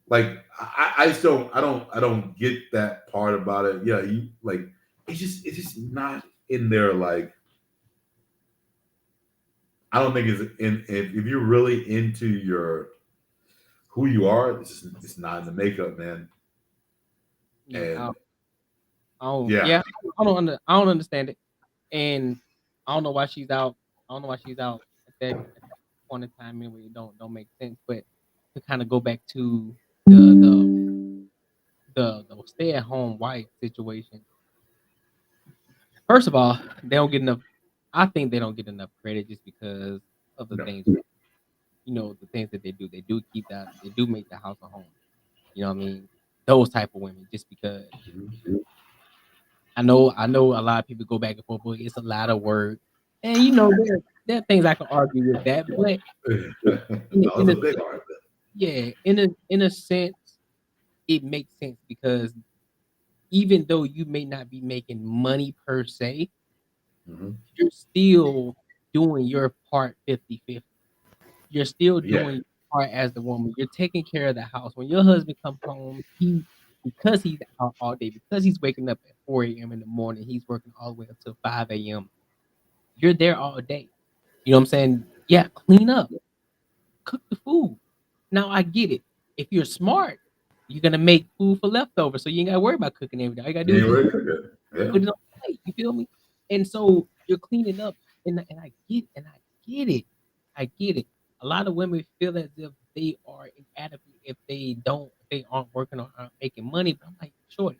I just don't get that part about it. Yeah, you like it's just not in there. Like I don't think it's in if you're really into who you are, it's not in the makeup, man. And I don't understand it, and I don't know why she's out. I don't know why she's out at that point in time. Anyway, it don't make sense. But to kind of go back to the stay-at-home wife situation. First of all, they don't get enough. I think they don't get enough credit just because of the things, the things that they do. They do keep that. They do make the house a home. You know what I mean? Those type of women, just because. I know a lot of people go back and forth, but it's a lot of work. And there are things I can argue with that, but in a sense, it makes sense because even though you may not be making money per se, you're still doing your part 50-50. You're still doing your part as the woman. You're taking care of the house. When your husband comes home, he because he's out all day, because he's waking up at 4 a.m. in the morning, he's working all the way up to 5 a.m. You're there all day. You know what I'm saying? Yeah, clean up, cook the food. Now I get it. If you're smart, you're gonna make food for leftovers, so you ain't gotta worry about cooking every day. All you gotta do You is ain't just ready to cook it. Yeah. put it on the plate. You feel me? And so you're cleaning up, and I get it. I get it. A lot of women feel as if they are inadequate if they aren't working or aren't making money. But I'm like, shorty,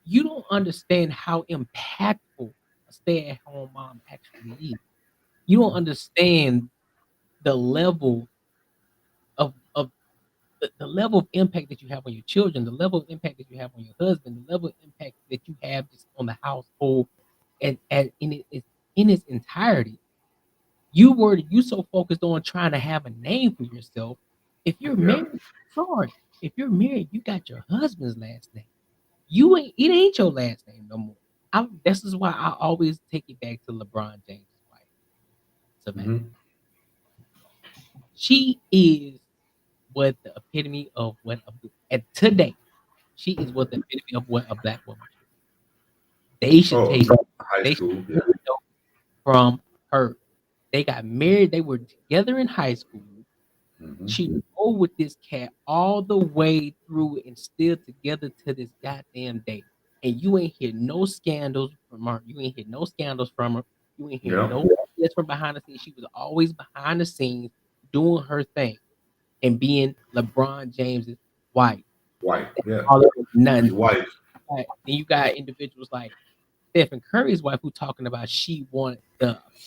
you don't understand how impactful a stay-at-home mom actually is. You don't understand the level of the level of impact that you have on your children, the level of impact that you have on your husband, the level of impact that you have just on the household, and in its entirety. You so focused on trying to have a name for yourself. If you're Yeah. married, sorry, if you're married, you got your husband's last name. You ain't it ain't your last name no more. This is why I always take it back to LeBron James' wife, Savannah. Mm-hmm. She is what the epitome of what and today she is what the epitome of what a black woman should be. They should Oh, take high they should school. take Yeah. help from her. They got married. They were together in high school. Mm-hmm. She rode with this cat all the way through and still together to this goddamn day. And you ain't hear no scandals from her. You ain't hear no scandals from her. You ain't hear Yeah. no yes from behind the scenes. She was always behind the scenes doing her thing and being LeBron James's wife. White. Yeah. All of it, His none. wife. Then you got individuals like Stephen Curry's wife who talking about she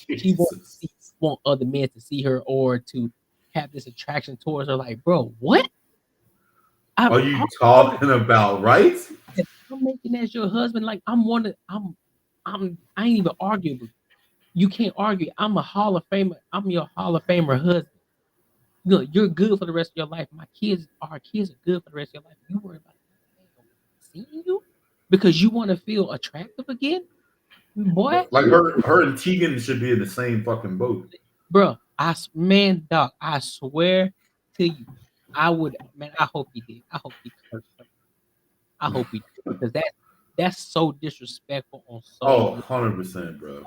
Jesus. want other men to see her or to have this attraction towards her. Like, bro, what? Are you talking about right? I'm making as your husband. Like, I ain't even arguing. You can't argue. I'm a Hall of Famer. I'm your Hall of Famer husband. Look, you're good for the rest of your life. Our kids are good for the rest of your life. You worry about seeing you because you want to feel attractive again, boy. Like her and Tegan should be in the same fucking boat. Bro, dog, I swear to you, I hope he did. I hope he cursed her. I hope he did because that's so disrespectful on so Oh, 100%, bro.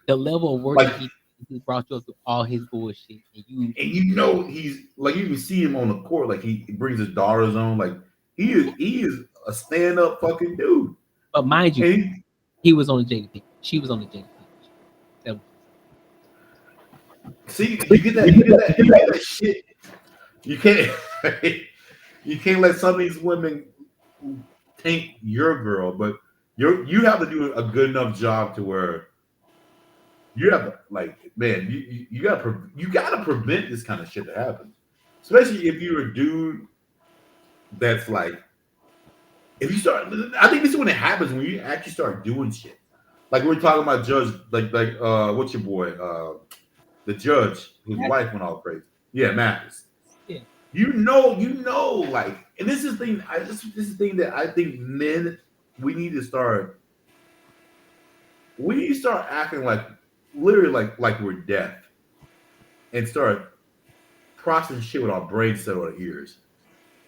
the level of work Like, that he brought you up to all his bullshit, and you know he's like, you can see him on the court, like he brings his daughters on, like he is a stand up fucking dude. But mind you, And he was on the Jada Pinkett. She was on the Jada Pinkett. see, you get that shit. You can't you can't let some of these women taint your girl, but you have to do a good enough job to where you have to, like, man, you gotta prevent this kind of shit to happen. Especially if you're a dude that's like, if you start, I think this is when it happens, when you actually start doing shit. Like we're talking about Judge, like what's your boy, the judge whose wife went all crazy. Yeah, Mathis. Yeah. You know, like, and this is the thing. This is the thing that I think men we need to start. We need to start acting like, literally like we're deaf, and start processing shit with our brains instead of our ears.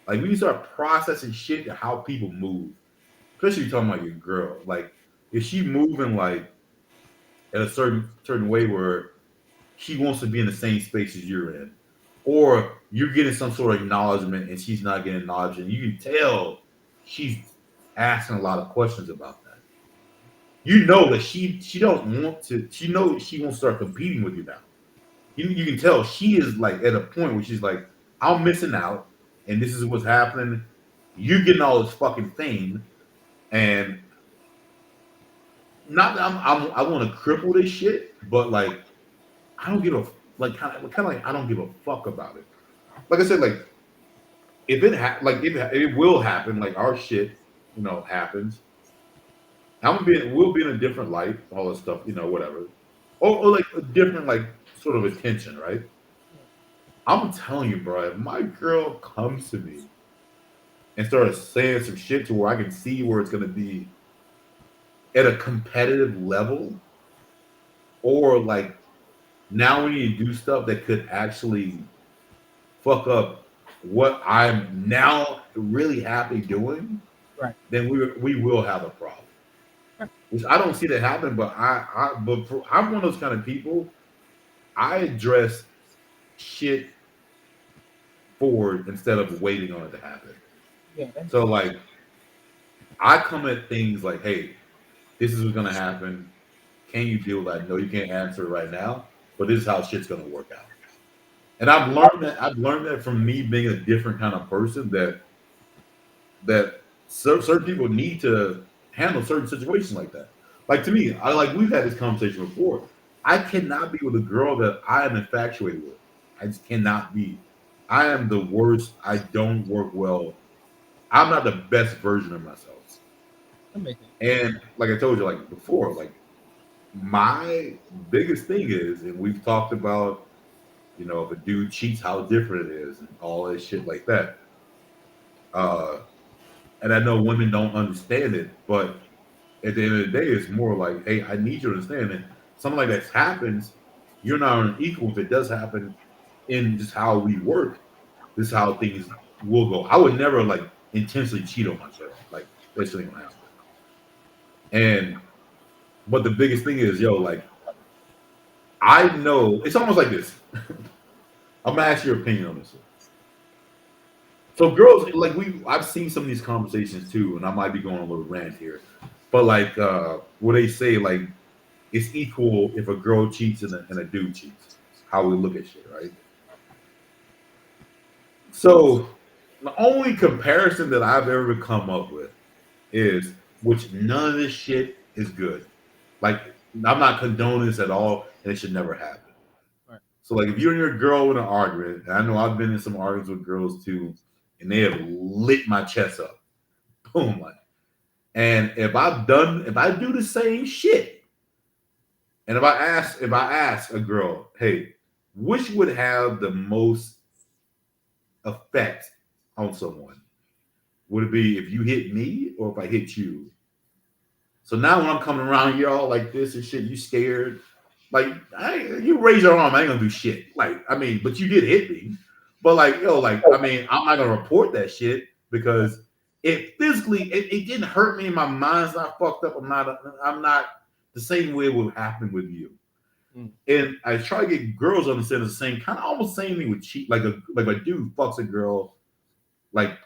Like we need to start processing shit to how people move, especially talking about your girl. Like if she moving like in a certain way where she wants to be in the same space as you're in, or you're getting some sort of acknowledgement and she's not getting acknowledgement. You can tell she's asking a lot of questions about that. You know that she don't want to. She knows she won't start competing with you now. You can tell she is like at a point where she's like, I'm missing out, and this is what's happening. You're getting all this fucking fame, and not that I want to cripple this shit, but like I don't give a like kind of like I don't give a fuck about it. Like I said, like if it will happen, like our shit, happens. We'll be in a different light, all this stuff, whatever, or like a different like sort of attention, right? I'm telling you, bro, if my girl comes to me and starts saying some shit to where I can see where it's gonna be at a competitive level, or like now we need to do stuff that could actually fuck up what I'm now really happy doing, Right. then we will have a problem. Which I don't see that happen, but I'm one of those kind of people. I address shit forward instead of waiting on it to happen. Yeah. So like I come at things like, hey, this is what's gonna happen. Can you deal with that? No, you can't answer it right now, but this is how shit's gonna work out. And I've learned that from me being a different kind of person that certain people need to handle certain situations like that. Like to me, I like we've had this conversation before. I cannot be with a girl that I am infatuated with. I just cannot be. I am the worst. I don't work well. I'm not the best version of myself. And like I told you, like before, like my biggest thing is, and we've talked about, if a dude cheats, how different it is, and all that shit like that. And I know women don't understand it, but at the end of the day, it's more like, hey, I need you to understand that something like that happens. You're not on an equal. If it does happen in just how we work, this is how things will go. I would never like intentionally cheat on myself. Like that shit ain't gonna happen. And but the biggest thing is, like I know it's almost like this. I'm gonna ask your opinion on this. So girls, like I've seen some of these conversations too, and I might be going a little rant here, but like what they say, like it's equal if a girl cheats and a dude cheats. How we look at shit, right? So the only comparison that I've ever come up with is, which none of this shit is good. Like I'm not condoning this at all, and it should never happen. Right. So like if you and your girl in an argument, and I know I've been in some arguments with girls too, and they have lit my chest up. Boom, like. And if I do the same shit, and if I ask a girl, hey, which would have the most effect on someone? Would it be if you hit me or if I hit you? So now when I'm coming around you all like this and shit, you scared. Like you raise your arm, I ain't gonna do shit. Like, I mean, but you did hit me. But like, I mean, I'm not gonna report that shit because it physically it didn't hurt me. My mind's not fucked up. I'm not the same way it would happen with you. And I try to get girls to understand the same kind of almost same thing with cheat. Like a dude fucks a girl, like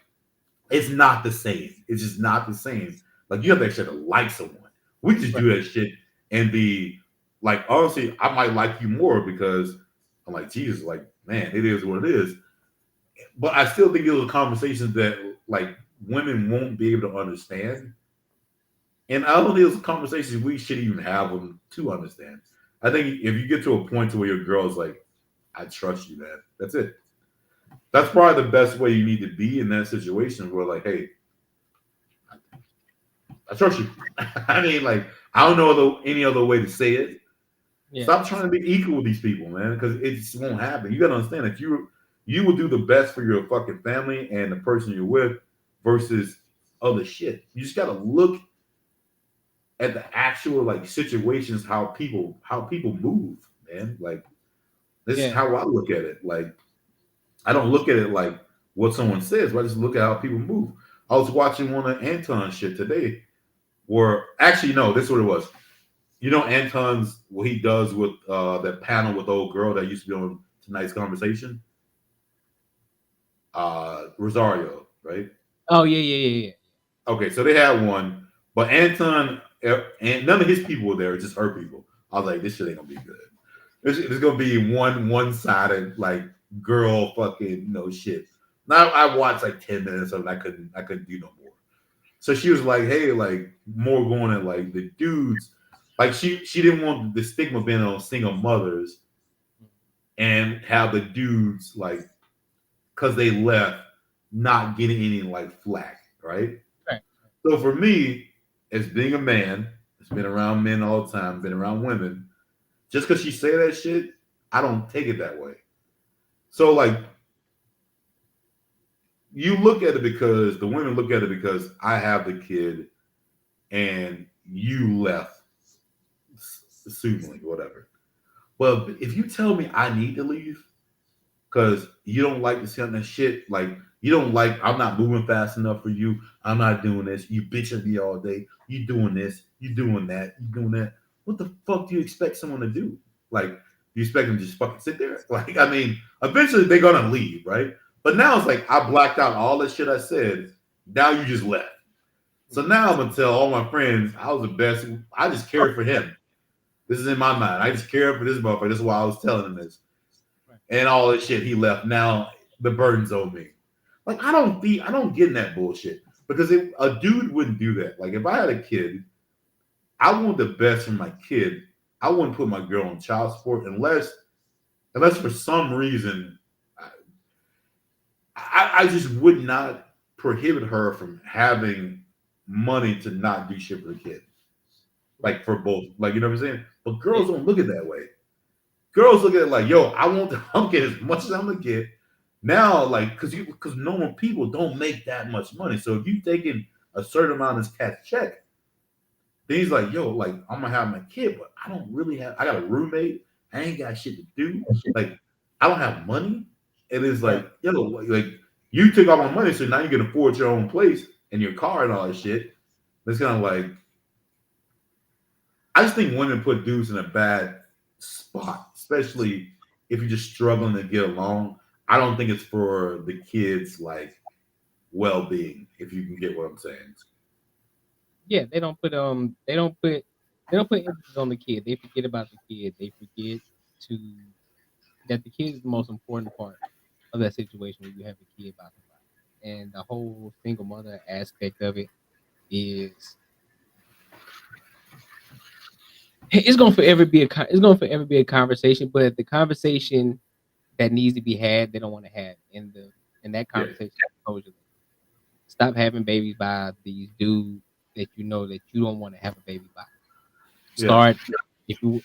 it's not the same. It's just not the same. Like you have to actually like someone. We just do that shit and be like, honestly, I might like you more because I'm like, Jesus, like, man, it is what it is. But I still think those are conversations that like women won't be able to understand. And I don't think those conversations we should even have them to understand. I think if you get to a point to where your girl's like, I trust you, man. That's it. That's probably the best way you need to be in that situation where like, hey, I trust you. I mean, like, I don't know any other way to say it. Yeah. Stop trying to be equal with these people, man, because it just won't happen. You got to understand that you will do the best for your fucking family and the person you're with versus other shit. You just got to look at the actual like situations, how people move, man. Like this is how I look at it. Like I don't look at it like what someone says, but I just look at how people move. I was watching one of Anton's shit today, where actually no, this is what it was. You know Anton's what he does with that panel with the old girl that used to be on Tonight's Conversation, Rosario, right? Oh yeah. Okay, so they had one, but Anton and none of his people were there, just her people. I was like, this shit ain't gonna be good. It's gonna be one-sided, like girl fucking no shit. Now I watched like 10 minutes of it. I couldn't do no more. So she was like, hey, like more going at like the dudes. Like she didn't want the stigma being on single mothers and have the dudes like because they left not getting any like flack, right? Right. So for me, as being a man, that's been around men all the time, been around women, just because she say that shit, I don't take it that way. So like you look at it because the women look at it because I have the kid and you left, assuming whatever. But if you tell me I need to leave, because you don't like to see that shit. Like you don't like I'm not moving fast enough for you. I'm not doing this. You bitch at me all day. You doing this. You doing that. You doing that. What the fuck do you expect someone to do? Like you expect them to just fucking sit there? Like I mean, eventually they're gonna leave, right? But now it's like I blacked out all the shit I said. Now you just left. So now I'm gonna tell all my friends I was the best. I just cared for him. This is in my mind. I just cared for this motherfucker. This is why I was telling him this. And all this shit he left. Now the burden's on me. Like I don't get in that bullshit. Because a dude wouldn't do that. Like if I had a kid, I want the best for my kid. I wouldn't put my girl on child support unless for some reason I just would not prohibit her from having money to not do shit for the kid. Like for both. Like you know what I'm saying? But girls don't look at it that way. Girls look at it like, yo, I'm getting as much as I'm gonna get. Now, like, because normal people don't make that much money. So if you taking a certain amount of this cash check, then he's like, yo, like, I'm gonna have my kid, but I don't really have I got a roommate, I ain't got shit to do. Like, I don't have money. And it's like, yo, like you took all my money, so now you can afford your own place and your car and all that shit. It's kind of like I just think women put dudes in a bad spot, especially if you're just struggling to get along. I don't think it's for the kids' like well-being, if you can get what I'm saying. Yeah, they don't put emphasis on the kid. They forget about the kid. They forget to that the kid is the most important part of that situation when you have a kid about to buy. And the whole single mother aspect of it is it's going to forever be a conversation, but the conversation that needs to be had, they don't want to have in that Yeah. conversation. Stop having babies by these dudes that you know that you don't want to have a baby by. Start if you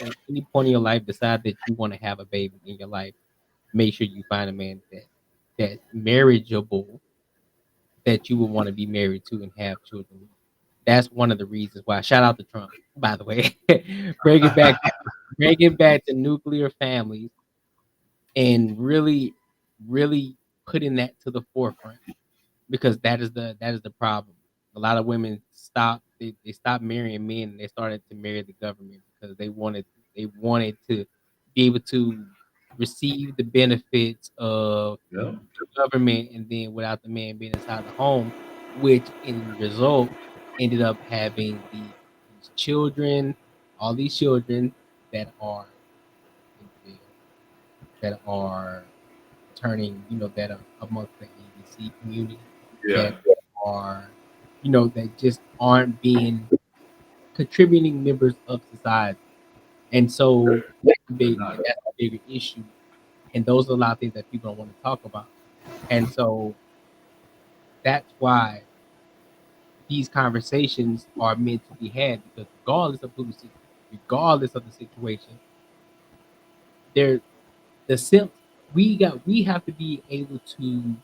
at any point in your life decide that you want to have a baby in your life, make sure you find a man that's marriageable, that you would want to be married to and have children with. That's one of the reasons why. Shout out to Trump, by the way. Bring it back to nuclear families and really, really putting that to the forefront because that is the problem. A lot of women they stopped marrying men and they started to marry the government because they wanted to be able to receive the benefits of Yeah. the government and then without the man being inside the home, which in result ended up having these children, all these children that are in jail, that are turning, that are amongst the ABC community, Yeah. that are, that just aren't being contributing members of society. And so They're not. that's a bigger issue. And those are a lot of things that people don't want to talk about. And so that's why these conversations are meant to be had because regardless of the situation, there the simp we have to be able to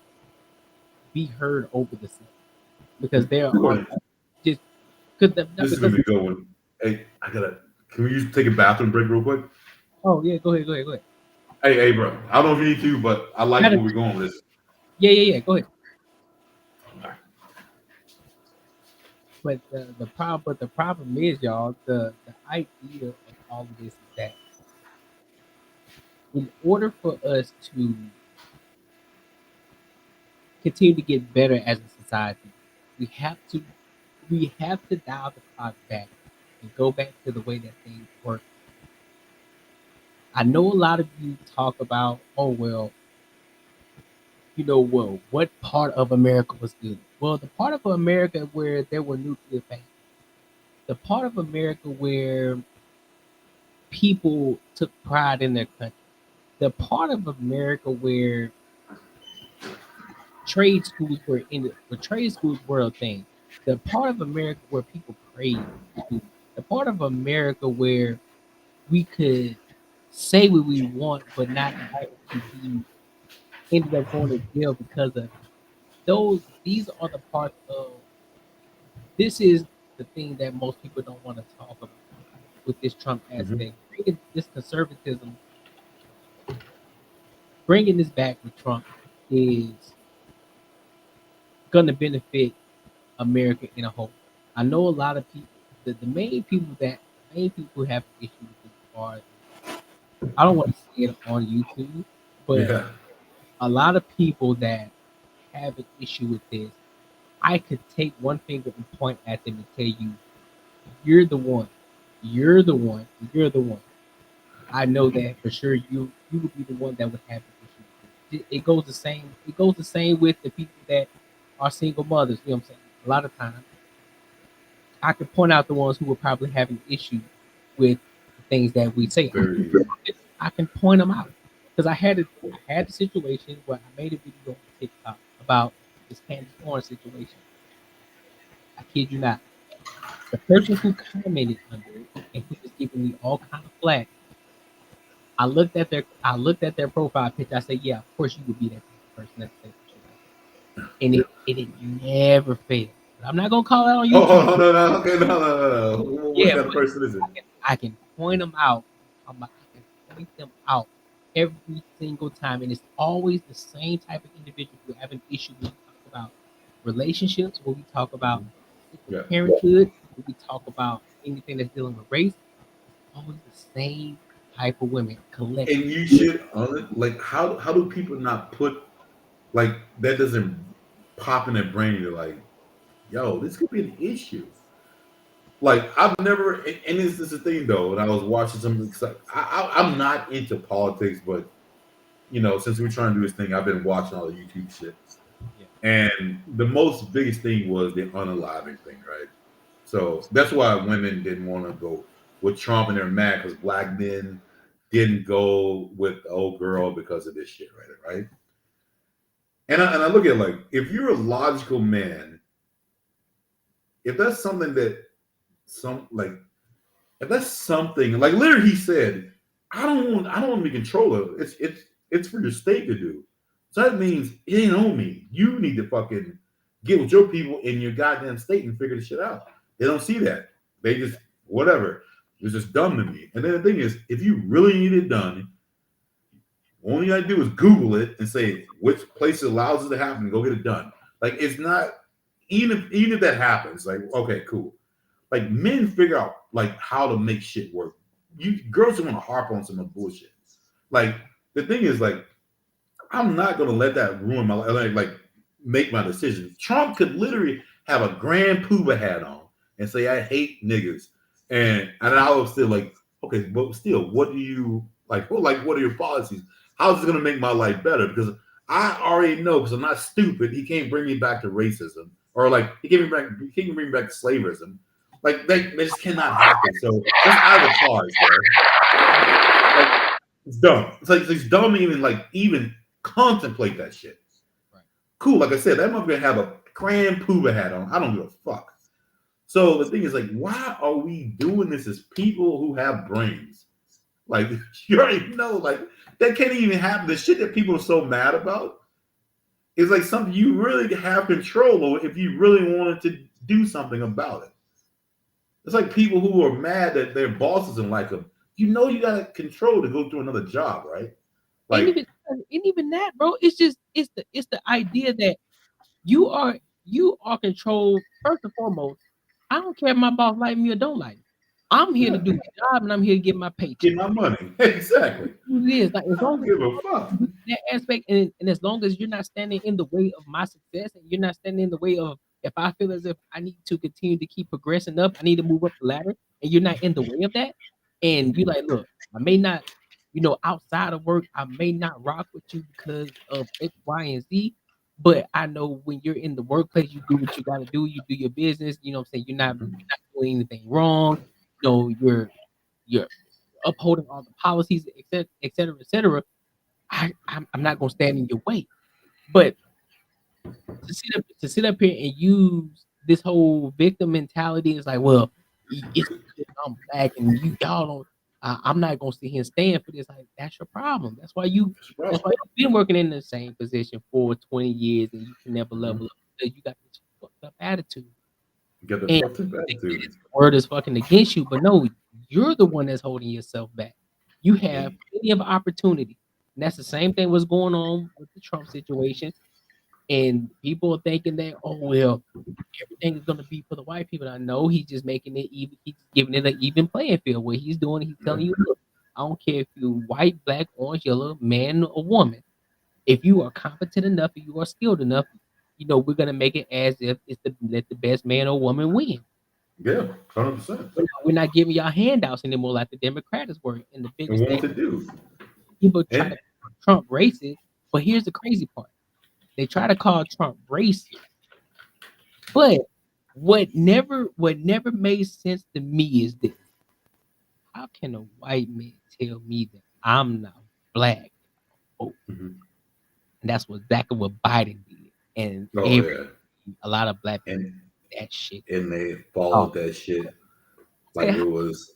be heard over the simp because there are Courtney, just because this is gonna be a good one. Hey, can we just take a bathroom break real quick? oh yeah, go ahead. Hey, bro. I don't know if you need to, but I like where we're going with this. Yeah, go ahead. But the problem is, y'all, the idea of all of this is that in order for us to continue to get better as a society, we have to dial the clock back and go back to the way that things work. I know a lot of you talk about, oh well, what part of America was good? Well, the part of America where there were nuclear families, the part of America where people took pride in their country, the part of America where trade schools were a thing, the part of America where people prayed, the part of America where we could say what we want but not have to be ended up going to jail because of it. These are the parts of this is the thing that most people don't want to talk about with this Trump aspect. Bringing this conservatism bringing this back with Trump is going to benefit America in a whole. I know a lot of people. The main people who have an issue with this are, I don't want to say it on YouTube, but Yeah. a lot of people that have an issue with this, I could take one finger and point at them and tell you, you're the one, you're the one, you're the one. I know that for sure. You would be the one that would have an issue with it. It goes the same. It goes the same with the people that are single mothers. You know what I'm saying? A lot of times, I could point out the ones who will probably have an issue with the things that we say. I can point them out because I had a situation where I made a video on TikTok about this Candace Owens situation. I kid you not. The person who commented under it and who was giving me all kind of flack, I looked at their profile picture. I said, yeah, of course you would be that person that said that. And it never failed. I'm not gonna call it on YouTube. Oh, no. Okay, no. What kind of person is it? I can point them out. I can point them out every single time, and it's always the same type of individual who have an issue when we talk about relationships, when we talk about parenthood, when we talk about anything that's dealing with race. It's always the same type of women collectively. And you should like how do people not put like that doesn't pop in their brain? They're like, yo, this could be an issue. Like I've never, and this is the thing though. And I was watching something. I'm not into politics, but you know, since we're trying to do this thing, I've been watching all the YouTube shit. And the most biggest thing was the unaliving thing, right? So that's why women didn't want to go with Trump, and they're mad because black men didn't go with the old girl because of this shit, right? And I look at it like, if you're a logical man, if that's something that if that's something like literally he said, I don't want to be controller. It's for your state to do. So that means it ain't on me. You need to fucking get with your people in your goddamn state and figure the shit out. They don't see that. They just whatever. It's just dumb to me. And then the thing is, if you really need it done, all you gotta do is Google it and say which place allows it to happen and go get it done. Like it's not even if that happens, like okay, cool. Like men figure out like how to make shit work. You girls want to harp on some bullshit. Like the thing is, like I'm not gonna let that ruin my life. Like make my decisions. Trump could literally have a grand poobah hat on and say I hate niggas, and I was still like, okay, but still, what do you like? What are your policies? How's it gonna make my life better? Because I already know, because I'm not stupid. He can't bring me back to racism, or like he can't bring me back to slaverism. Like that just cannot happen. So that's out of the cards, bro. Like, it's dumb. It's dumb to even contemplate that shit. Right. Cool. Like I said, that motherfucker have a grand poobah hat on. I don't give a fuck. So the thing is, like, why are we doing this as people who have brains? Like, you already know, like, that can't even happen. The shit that people are so mad about is like something you really have control over if you really wanted to do something about it. It's like people who are mad that their boss doesn't like them. You know you got control to go do another job, right? Like, and even that, bro, it's the idea that you are controlled. First and foremost, I don't care if my boss like me or don't like me. I'm here to do my job, and I'm here to get my paycheck. Get my money. Exactly. It is like as long as give a fuck. That aspect, and as long as you're not standing in the way of my success, and you're not standing in the way of if I feel as if I need to continue to keep progressing up, I need to move up the ladder, and you're not in the way of that, and you're like, look, I may not, outside of work, I may not rock with you because of X, Y, and Z. But I know when you're in the workplace, you do what you got to do. You do your business. You know what I'm saying? You're not doing anything wrong. You're upholding all the policies, et cetera, et cetera. I'm not gonna stand in your way. But to sit up here and use this whole victim mentality is like, well, it's I'm black and y'all don't. I'm not gonna sit here and stand for this. Like that's your problem. That's why you've been working in the same position for 20 years and you can never level up because you got this fucked up attitude. You got the fucked up attitude. The word is fucking against you, but no, you're the one that's holding yourself back. You have plenty of opportunity. And that's the same thing what's going on with the Trump situation. And people are thinking that, oh well, everything is gonna be for the white people. I know he's just making it even. He's giving it an even playing field. What he's doing, he's telling you, look, I don't care if you're white, black, orange, yellow, man or woman. If you are competent enough, if you are skilled enough, we're gonna make it as if it's let the best man or woman win. Yeah, 100%. We're not giving y'all handouts anymore like the Democrats were. And the And biggest what thing, to do? people try And to call Trump racist, but here's the crazy part: they try to call Trump racist, but what never made sense to me is this: how can a white man tell me that I'm not black? Oh, Mhm. and that's exactly what Biden did, and Oh yeah, a lot of black people and did that shit. they Oh, followed that shit I like said, it was.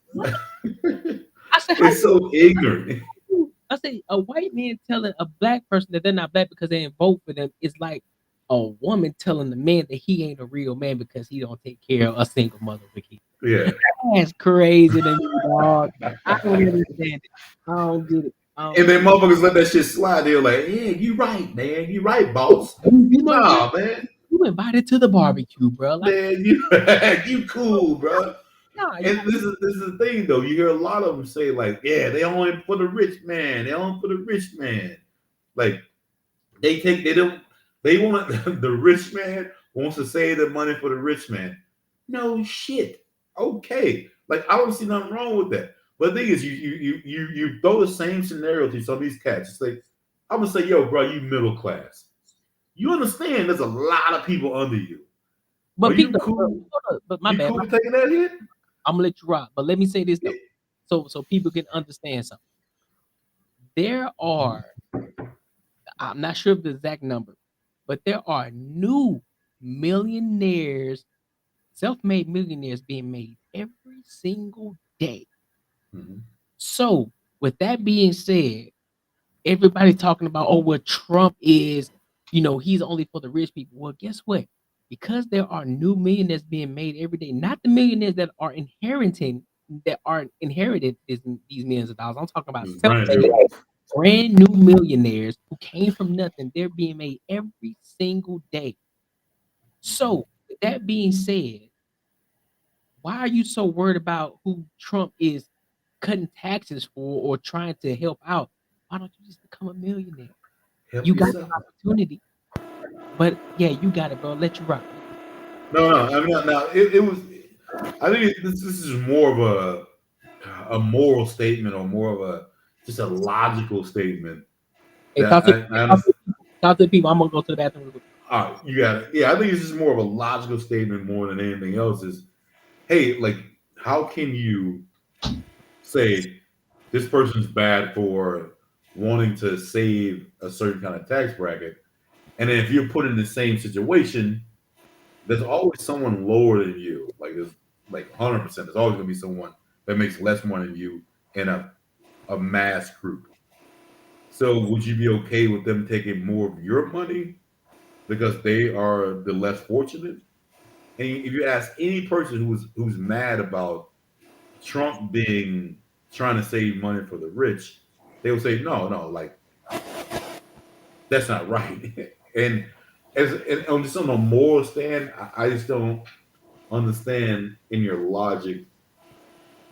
I said, how It's so ignorant. I say a white man telling a black person that they're not black because they didn't vote for them is like a woman telling the man that he ain't a real man because he don't take care of a single mother with kids. Yeah. That's crazy to me, dog. I don't understand it. I don't get it. And then motherfuckers let that shit slide. They're like, yeah, you right, man. You right, boss. Nah, man. You invited to the barbecue, bro. Like, Man, you cool, bro. nah, And this is the thing though. You hear a lot of them say like, yeah, they only for the rich man. They only for the rich man. Like they want the rich man wants to save the money for the rich man. No shit. Okay. Like I don't see nothing wrong with that. But the thing is, you throw the same scenario to some of these cats. It's like I'm gonna say, yo, bro, you middle class. You understand? There's a lot of people under you. but Are you people, cool? but my You bad. cool with taking that hit? I'm gonna let you rock. But let me say this though, so people can understand something. There are, I'm not sure of the exact number, but there are new millionaires, self-made millionaires being made every single day. Mhm. So, with that being said, everybody talking about, oh, well, Trump is, he's only for the rich people. Well, guess what? Because there are new millionaires being made every day, not the millionaires that are inherited these millions of dollars. I'm talking about It's brand self-made, new ones. brand new millionaires who came from nothing. They're being made every single day. So, with that being said, why are you so worried about who Trump is cutting taxes for or trying to help out? Why don't you just become a millionaire? Help You got the yourself. opportunity. But yeah, you got it, bro. Let you rock. No. I mean, now it was. I think this is more of a moral statement or more of a just a logical statement Hey, that I understand. talk to the people. I'm gonna go to the bathroom real quick. All right, you got it. Yeah, I think it's just more of a logical statement more than anything else. Is hey, like, how can you say this person's bad for wanting to save a certain kind of tax bracket, and then if you're put in the same situation, there's always someone lower than you. Like there's like 100%. There's always gonna be someone that makes less money than you in a mass group. So would you be okay with them taking more of your money because they are the less fortunate? And if you ask any person who's mad about Trump being trying to save money for the rich, they will say, no, like that's not right. and on just on a moral stand, I just don't understand in your logic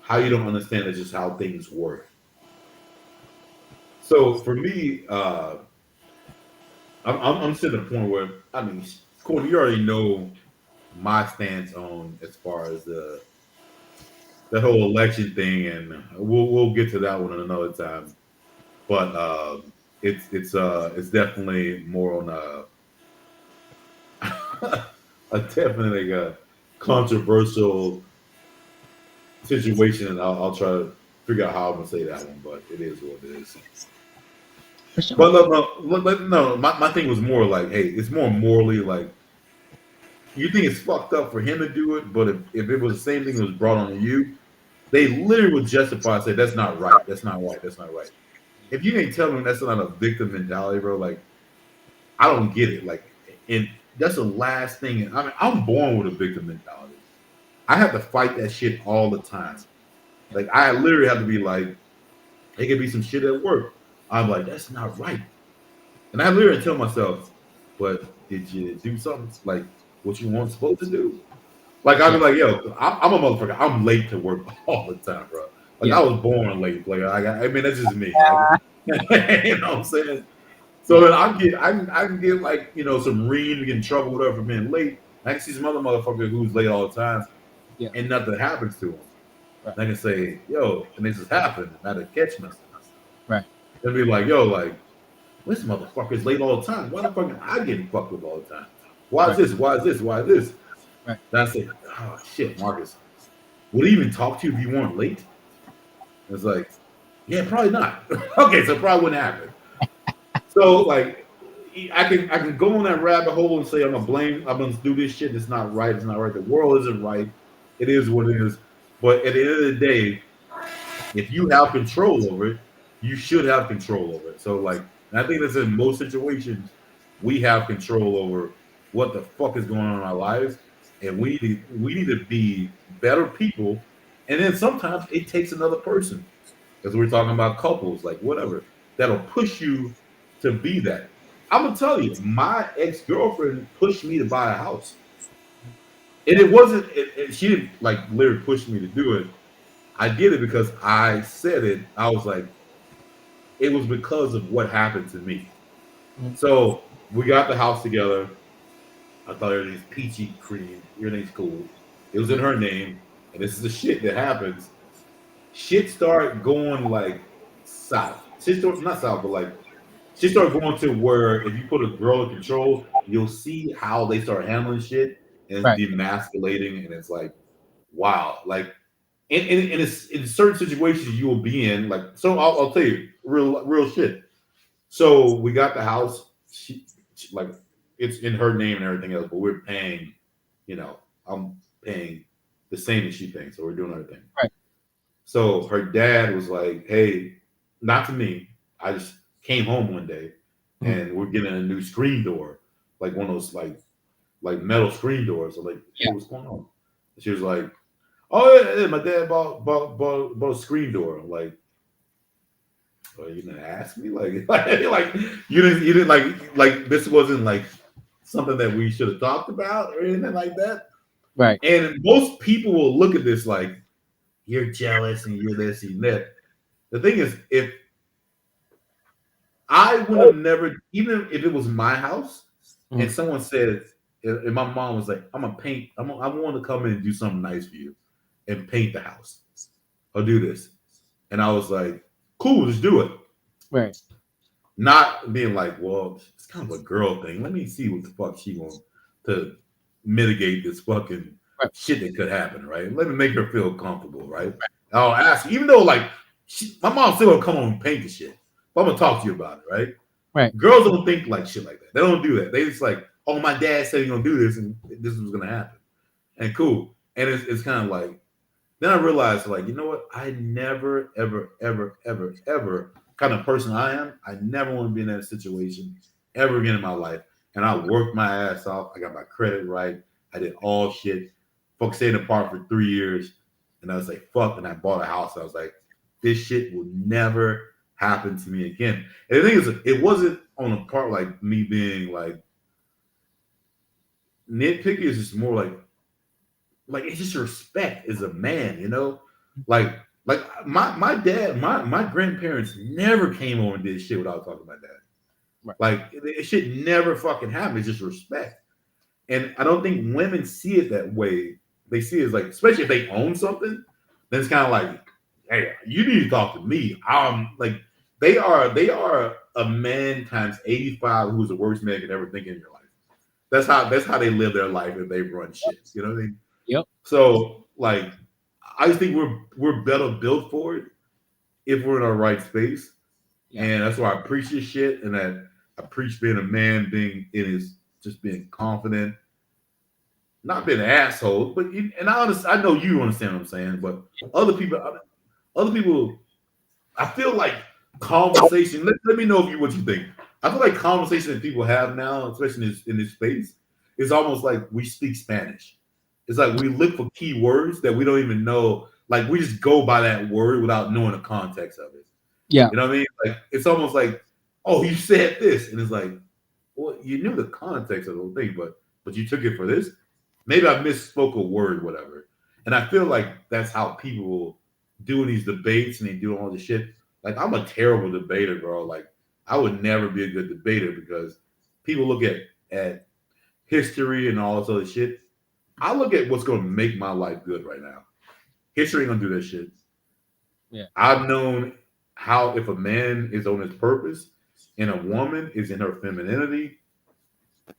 how you don't understand that's just how things work. So for me, I'm sitting at a point where I mean, Courtney, you already know my stance on as far as the whole election thing, and we'll get to that one at another time. But it's definitely more on a definitely a controversial situation, and I'll try to figure out how I'm gonna say that one, but it is what it is. For sure. But no, my thing was more like, hey, it's more morally like you think it's fucked up for him to do it, but if it was the same thing that was brought on you, they literally would justify and say that's not right, that's not right, that's not right. If you ain't telling me that's not a victim mentality, bro, like I don't get it. Like, and that's the last thing. I mean, I'm born with a victim mentality. I have to fight that shit all the time. Like, I literally have to be like, it could be some shit at work. I'm like, that's not right. And I literally tell myself, but did you do something like what you weren't supposed to do? Like I'd be like, yo, I'm a motherfucker. I'm late to work all the time, bro. Like I was born late, player. I mean, that's just me. You know what I'm saying? So then I can get like some ream, get in trouble, whatever, for being late. I can see some other motherfucker who's late all the time, and nothing happens to him. Right. And I can say, yo, and this has happened, and I had to catch myself. Right. They'll be like, yo, like, this motherfucker's late all the time. Why the fuck am I getting fucked with all the time? Why is this? Why is this? Why is this? Right. And I say, oh shit, Marcus, would he even talk to you if you weren't late? And it's like, yeah, probably not. Okay, so probably wouldn't happen. So like, I can go on that rabbit hole and say I'm gonna do this shit. It's not right. It's not right. The world isn't right. It is what it is. But at the end of the day, if you have control over it, you should have control over it. So like, and I think that's in most situations, we have control over what the fuck is going on in our lives, and we need to be better people. And then sometimes it takes another person, because we're talking about couples, like whatever, that'll push you to be that. I'm gonna tell you, my ex-girlfriend pushed me to buy a house, and it wasn't. She didn't like literally push me to do it. I did it because I said it. I was like, it was because of what happened to me. So we got the house together. I thought everything's peachy cream. Everything's cool. It was in her name, and this is the shit that happens. Shit started going like south. Not south, but like she started going to where if you put a girl in control, you'll see how they start handling shit and demasculating, and it's like, wow, like, and it's in certain situations you will be in, like, so I'll tell you real shit. So we got the house, she like it's in her name and everything else, but we're paying, I'm paying the same as she paying, so we're doing everything. Right. So her dad was like, hey, not to me. I just came home one day and we're getting a new screen door, like one of those like metal screen doors. So like, hey, what's going on? And she was like, oh yeah, my dad bought a screen door. I'm like, well, you didn't ask me, like you didn't like this wasn't like something that we should have talked about or anything like that. Right. And most people will look at this like, you're jealous and you're this and that. The thing is, if I would have never, even if it was my house, and someone said, and my mom was like, I'm gonna paint, I want to come in and do something nice for you and paint the house. I'll do this. And I was like, cool, let's do it. Right. Not being like, well, it's kind of a girl thing. Let me see what the fuck she wants to mitigate this fucking shit that could happen, right? Let me make her feel comfortable, right? I'll ask, even though like my mom still will come on and paint the shit. But I'm gonna talk to you about it, right? Right. Girls don't think like shit like that. They don't do that. They just like, oh, my dad said he's gonna do this, and this was gonna happen. And cool. And it's kind of like, then I realized, like, you know what? I never, ever, ever, ever, ever kind of person I am. I never want to be in that situation ever again in my life. And I worked my ass off. I got my credit right. I did all shit. Fuck, stayed apart for 3 years. And I was like, fuck. And I bought a house. I was like, this shit will never happen to me again. And the thing is, it wasn't on a part like me being like nitpicky. It's just more like it's just respect as a man, you know? Like my dad, my grandparents never came over and did shit without talking to my dad. Right. Like it shit never fucking happened. It's just respect. And I don't think women see it that way. They see it as like, especially if they own something, then it's kind of like, hey, you need to talk to me. Like they are a man times 85 who's the worst man you could ever think in your life. That's how they live their life if they run shit. You know what I mean? Yep. So like, I just think we're better built for it if we're in our right space. Yeah. And that's why I preach this shit, and that I preach being a man, being just being confident, not being an asshole. But I know you understand what I'm saying. But other people, I feel like conversation. Let me know what you think. I feel like conversation that people have now, especially in this space, is almost like we speak Spanish. It's like we look for key words that we don't even know. Like we just go by that word without knowing the context of it. Yeah. You know what I mean? Like it's almost like, oh, you said this, and it's like, well, you knew the context of the whole thing, but you took it for this. Maybe I misspoke a word, whatever. And I feel like that's how people do in these debates and they do all this shit. Like I'm a terrible debater, bro. Like I would never be a good debater because people look at history and all this other shit. I look at what's going to make my life good right now. History ain't gonna do that shit. Yeah. I've known how if a man is on his purpose and a woman is in her femininity,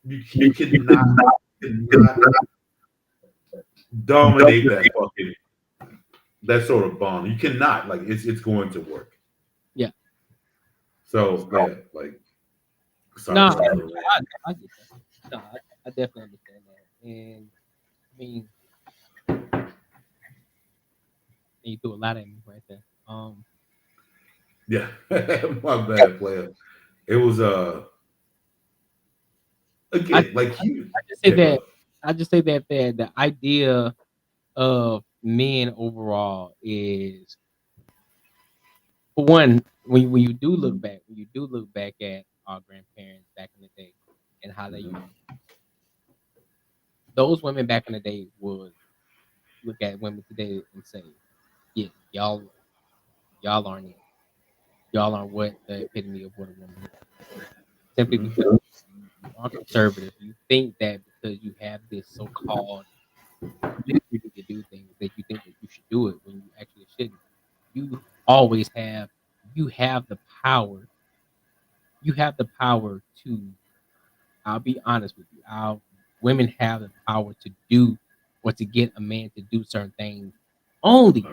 you cannot dominate that sort of bond. You cannot, like it's going to work. Yeah. So yeah, like sorry. No, about that. I get that. No, I definitely understand that. And I mean, you threw a lot at me right there. Yeah, my bad, player. It was again like you. I just say Yeah, go that ahead. I just say that the idea of men overall is, for one, when you do look back, at our grandparents back in the day and how they used, those women back in the day would look at women today and say, yeah, y'all aren't it. Y'all aren't what the epitome of what a woman is. Simply Mhm. because you are conservative. You think that because you have this so-called liberty to do things that you think that you should do it when you actually shouldn't. You always have you have the power. You have the power to, I'll be honest with you. Our women have the power to do or to get a man to do certain things only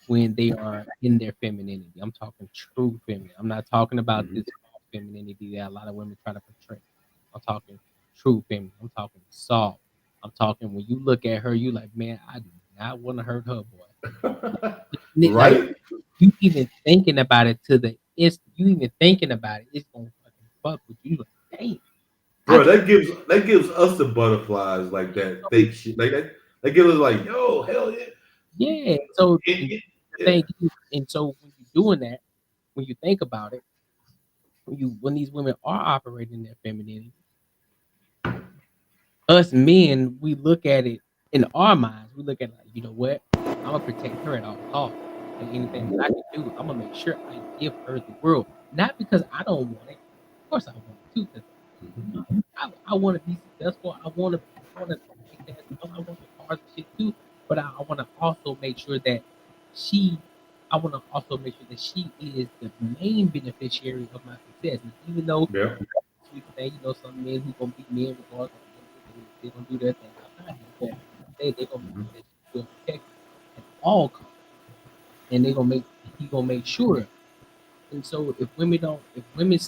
when they are in their femininity. I'm talking true feminine. I'm not talking about Mhm. this false femininity that a lot of women try to portray. I'm talking true feminine. I'm talking soft. I'm talking when you look at her, you like, man, I do not want to hurt her, boy. Like Right, you even thinking about it to the you even thinking about it, it's gonna fucking fuck with you. Like, dang, I bro. just That gives us the butterflies like that fake shit like that. That gives us like, yo, hell yeah. yeah. So It- the yeah. thing is, and so when you're doing that, when you think about it, when these women are operating their femininity, us men, we look at it in our minds. We look at it like, you know what? I'm gonna protect her at all costs, and anything that I can do, I'm gonna make sure I give her the world. Not because I don't want it. Of course, I want it too. Because I want to be successful. I want to take that stuff. I want the cars and shit too. But I want to also make sure that she. I want to also make sure that she is the main beneficiary of my success. And even though Yeah. sweet thing, some men who gonna be men regardless, they gonna do their thing outside here, but they gonna make Mhm. sure that she will protect at all costs, and he gonna make sure. And so if women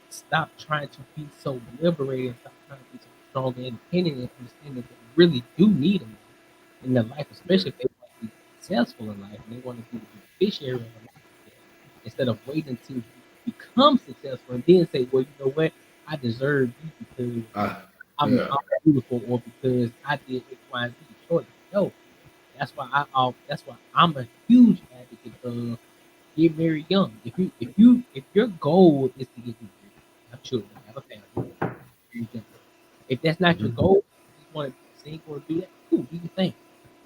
stop trying to be so liberated, stop trying to be so strong and independent, and understand that they really do need a man in their life, Yeah. especially if they want to be successful in life and they want to be the beneficiary of a life, instead of waiting to become successful and then say, well, you know what, I deserve you because Yeah. I'm beautiful or because I did X, Y, and Z. Sure, no, that's why I'm a huge advocate of get married young. If your goal is to get married, have children, have a family, marry young. If that's not your Mhm. goal, you just want to be single or do that, cool, do your thing.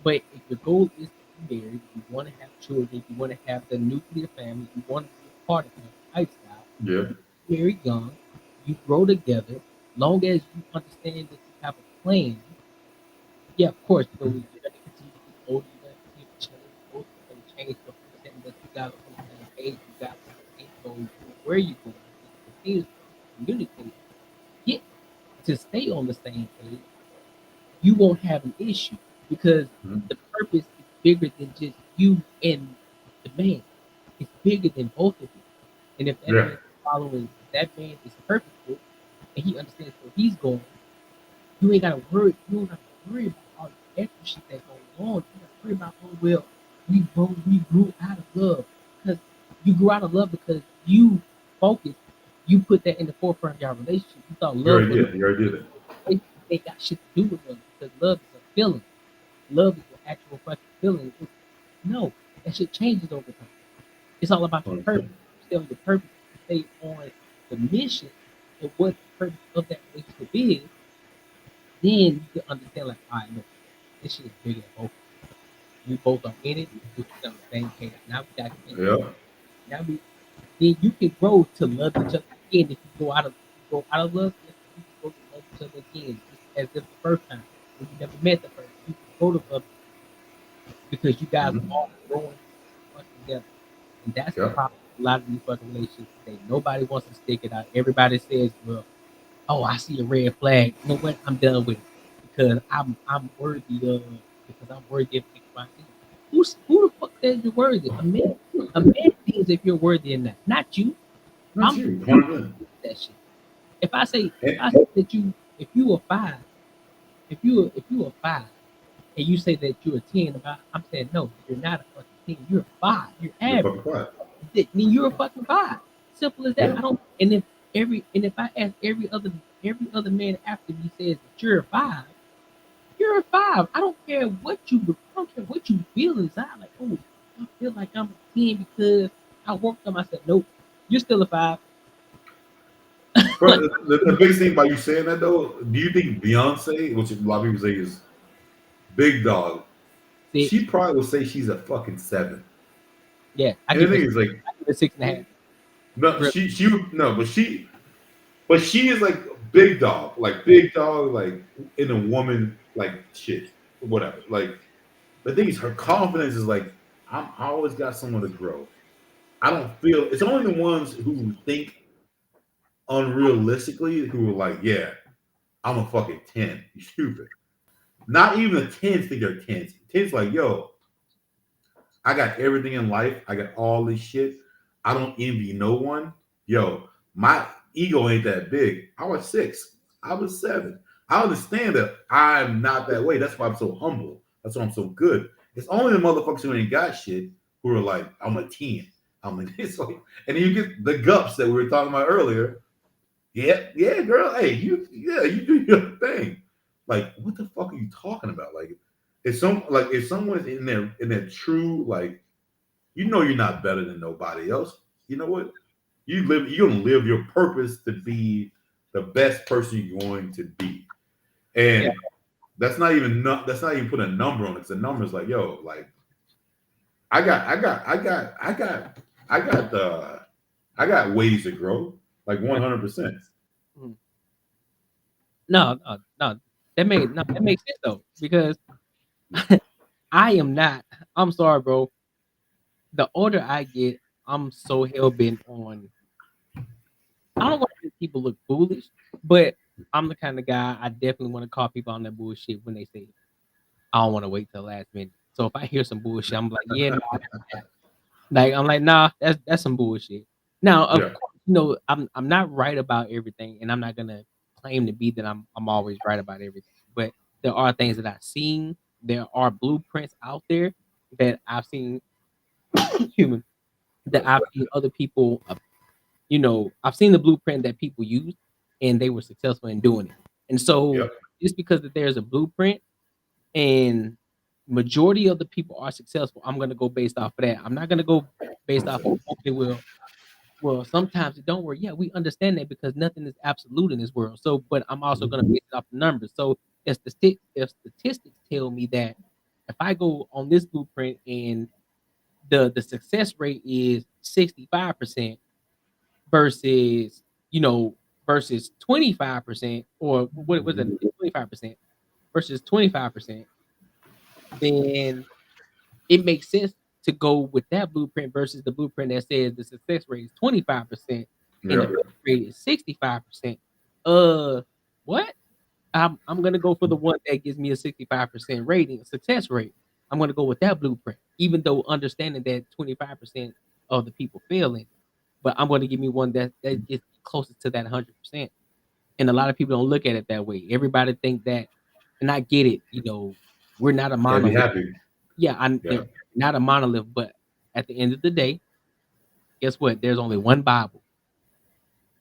But if your goal is to be married, you want to have children, you want to have the nuclear family, you want to be a part of that lifestyle, Yeah. very young, you grow together, long as you understand that you have a plan. Yeah, of course, you're gonna continue to get older, you're gonna continue to change, both are gonna change, but understanding that you got on the same page, you got on the same goal, you know where you're going, and continue to communicate, get to stay on the same page, you won't have an issue because Mhm. the purpose is bigger than just you and the man. It's bigger than both of you. And if that Yeah. man is following, if that man is purposeful and he understands where he's going, you ain't gotta worry. You don't have to worry about all the extra shit that's going on. You gotta worry about, oh well, we grew out of love because you grew out of love because you focused, you put that in the forefront of your relationship. You thought You love already was did. You already did it. it ain't got shit to do with love because love is a feeling. Love is the actual fucking feeling. No, that shit changes over time. It's all about the purpose. Stay on the purpose. Stay on the mission and what the purpose of that relationship is. Then you can understand, like, all right, look, this shit is bigger than both. We both are in it. We on the same page. Now we got to Yeah. now we then you can grow to love each other again if you go out of love. You can go to love each other again, just as if the first time when you never met the person. You can go to love because you guys are all growing together, and that's the Yeah. problem. With a lot of these fucking relationships today. Nobody wants to stick it out. Everybody says, "Well, oh, I see a red flag. You know what? I'm done with it because I'm worthy of because I'm worthy of X, Y, Z." Who the fuck says you're worthy? A man thinks if you're worthy or not you. Not I'm you. 100%. that shit. If I say that if you are five, if you are five, and you say that you're a 10, I'm saying no, you're not a fucking 10. You're a five. You're You're average. fucking quiet. I mean, you're a fucking five. Simple as that. Yeah. I don't. And if I ask every other man after me says that you're a five, you're a five. I don't care what you. I don't care what you feel inside. Like, oh, I feel like I'm a 10 because I worked on myself. Nope, you're still a five. Bro, the biggest thing about you saying that though, do you think Beyonce, which a lot of people say is big dog, she probably will say she's a fucking 7. Yeah, And the thing is like, I give it 6.5. no, but she is like big dog, like in a woman, like shit, whatever. Like the thing is, her confidence is like, I always got someone to grow. I don't feel it's only the ones who think unrealistically who are like, yeah, I'm a fucking 10. You stupid. Not even the 10s think they're 10s. 10s like, yo, I got everything in life. I got all this shit. I don't envy no one. Yo, my ego ain't that big. I was 6. I was 7. I understand that I'm not that way. That's why I'm so humble. That's why I'm so good. It's only the motherfuckers who ain't got shit who are like, I'm a 10. I'm a this. And then you get the gups that we were talking about earlier. Yeah, girl. Hey, you do your thing. Like, what the fuck are you talking about? Like, if someone's in their true, like, you know you're not better than nobody else. You know what? You're gonna live your purpose to be the best person you're going to be. And that's not even putting a number on it. Because the number is like, yo, like I got ways to grow, like 100%. No. That makes sense though because I am not. I'm sorry, bro. The older I get, I'm so hell bent on. I don't want to make people look foolish, but I'm the kind of guy I definitely want to call people on that bullshit when they say it. I don't want to wait till the last minute. So if I hear some bullshit, I'm like, yeah, nah, like I'm like, nah, that's some bullshit. Now, of course, I'm not right about everything, and I'm not gonna claim to be that I'm always right about everything. But there are things that I've seen. There are blueprints out there that I've seen human that I've seen other people. I've seen the blueprint that people use, and they were successful in doing it. And so, just because that there's a blueprint and majority of the people are successful, I'm gonna go based off of that. I'm not gonna go based off of okay, well, sometimes it don't work. Yeah, we understand that because nothing is absolute in this world. So, but I'm also gonna base it off the numbers. So, if statistics tell me that if I go on this blueprint and the success rate is 65% versus versus 25%, or what was it, 25% versus 25%, then it makes sense to go with that blueprint versus the blueprint that says the success rate is 25% and the failure rate is 65%. What? I'm gonna go for the one that gives me a 65% rating, success rate. I'm gonna go with that blueprint, even though understanding that 25% of the people failing, but I'm gonna give me one that gets closest to that 100%. And a lot of people don't look at it that way. Everybody think that, and I get it. We're not a Gotta be monolith. happy. Yeah, they're not a monolith, but at the end of the day, guess what? There's only one Bible.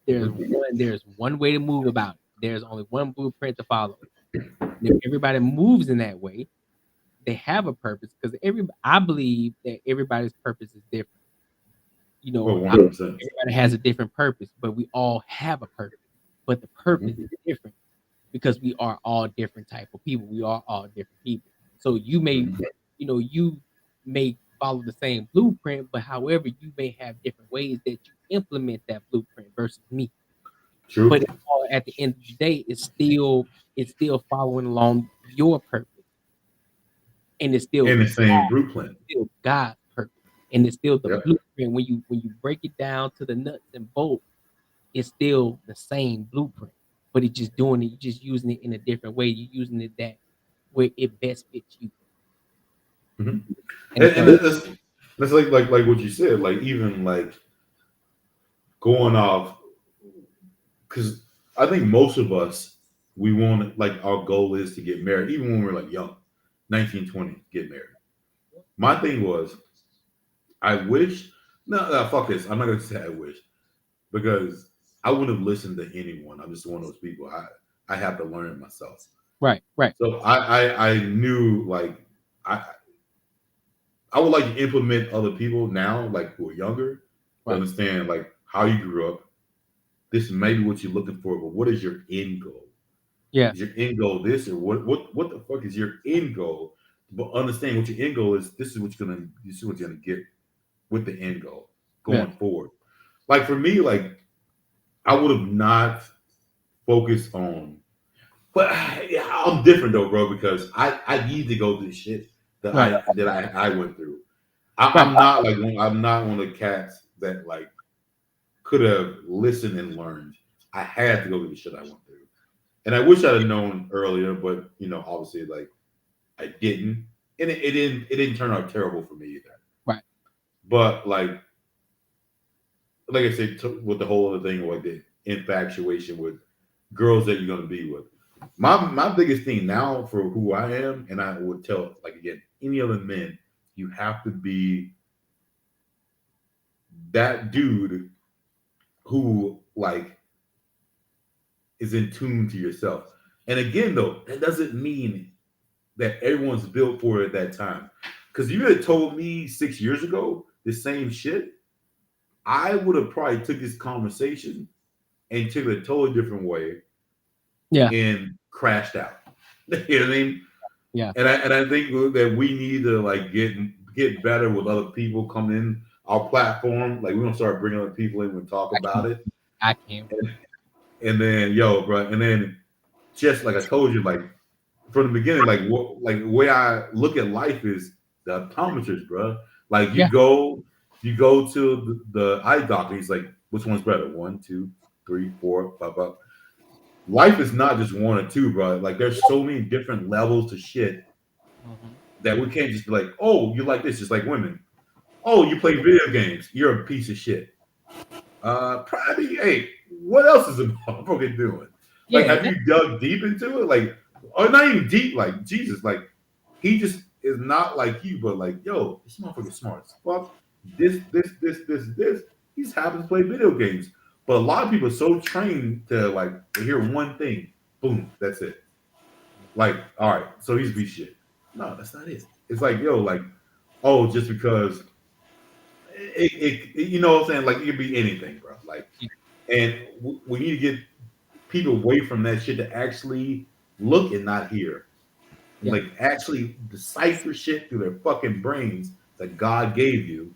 There's one way to move about it. There's only one blueprint to follow. And if everybody moves in that way, they have a purpose because I believe that everybody's purpose is different. Well, 100%. Everybody has a different purpose, but we all have a purpose. But the purpose is different because we are all different type of people. We are all different people. So you may, you may follow the same blueprint, but however, you may have different ways that you implement that blueprint versus me. True. But all, at the end of the day, it's still following along your purpose, and it's still in the same blueprint. Still God's purpose, and it's still the blueprint. When you break it down to the nuts and bolts, it's still the same blueprint, but it's just doing it. You're just using it in a different way. You're using it that where it best fits you. And that's like what you said. Like even like going off, because I think most of us we want like our goal is to get married, even when we're like young, 19, 20, get married. My thing was, I wish. No, fuck this. I'm not gonna say I wish because I wouldn't have listened to anyone. I'm just one of those people. I have to learn it myself. Right. So I knew like I would like to implement other people now, like who are younger, to understand like how you grew up. This is maybe what you're looking for, but what is your end goal? Yeah. Is your end goal this or what the fuck is your end goal? But understand what your end goal is. This is what you're gonna get with the end goal going forward. Like for me, like I would have not focused on, but I'm different though, bro, because I need to go through shit that I went through. I'm not one of the cats that like could have listened and learned. I had to go through the shit I went through, and I wish I'd have known earlier, but obviously, like I didn't, and it didn't turn out terrible for me either. Right. But like I said, with the whole other thing, like the infatuation with girls that you're gonna be with. My biggest thing now for who I am, and I would tell like again any other men, you have to be that dude who like is in tune to yourself. And again, though, that doesn't mean that everyone's built for it at that time. Because you had told me 6 years ago the same shit, I would have probably took this conversation and took it a totally different way. Yeah. And crashed out. You know what I mean? Yeah. And I think that we need to like get better with other people coming in our platform. Like we're gonna start bringing other people in and talk about it. I can't. And then bro, and then just like I told you, like from the beginning, like the way I look at life is the optometrist, bro. Like you go to the eye doctor. He's like, which one's better? 1, 2, 3, 4, 5, 5. Life is not just 1 or 2, bro. Like there's so many different levels to shit that we can't just be like, oh, you like this, just like women. Oh, you play video games. You're a piece of shit. Probably, hey, what else is a motherfucker doing? Like, have you dug deep into it? Like, or not even deep, like Jesus, like he just is not like you, but like, yo, this motherfucker's smart as fuck. This. He just happens to play video games. But a lot of people are so trained to like to hear one thing, boom, that's it. Like, all right, so he's be shit. No, that's not it. It's like, yo, like, oh, just because it you know what I'm saying? Like, it could be anything, bro. Like, and we need to get people away from that shit to actually look and not hear. Like, actually decipher shit through their fucking brains that God gave you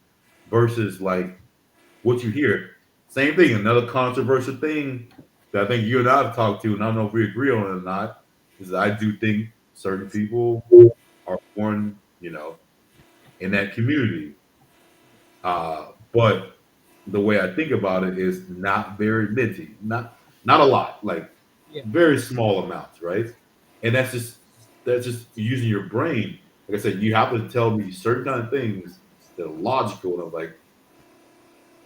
versus like what you hear. Same thing, another controversial thing that I think you and I have talked to, and I don't know if we agree on it or not, is that I do think certain people are born, in that community. But the way I think about it is not very minty, not a lot, like very small amounts, right? And that's just using your brain. Like I said, you have to tell me certain kind of things that are logical, and I'm like,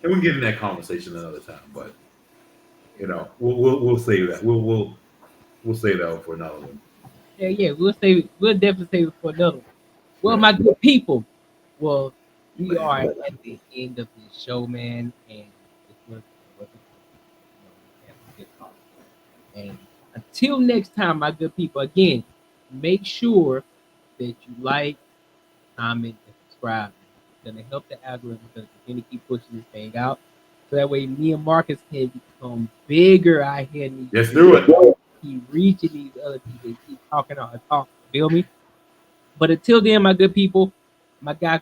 and we can get in that conversation another time, but we'll save that. We'll save that one for another one. Yeah, we'll definitely save it for another one. Well, my good people, we are at the end of the show, man, and and until next time, my good people, again, make sure that you like, comment, and subscribe. gonna help the algorithm to continue to keep pushing this thing out. So that way me and Marcus can become bigger out here in these Let's do it. keep reaching these other people, keep talking our talk, feel me? But until then, my good people, my guy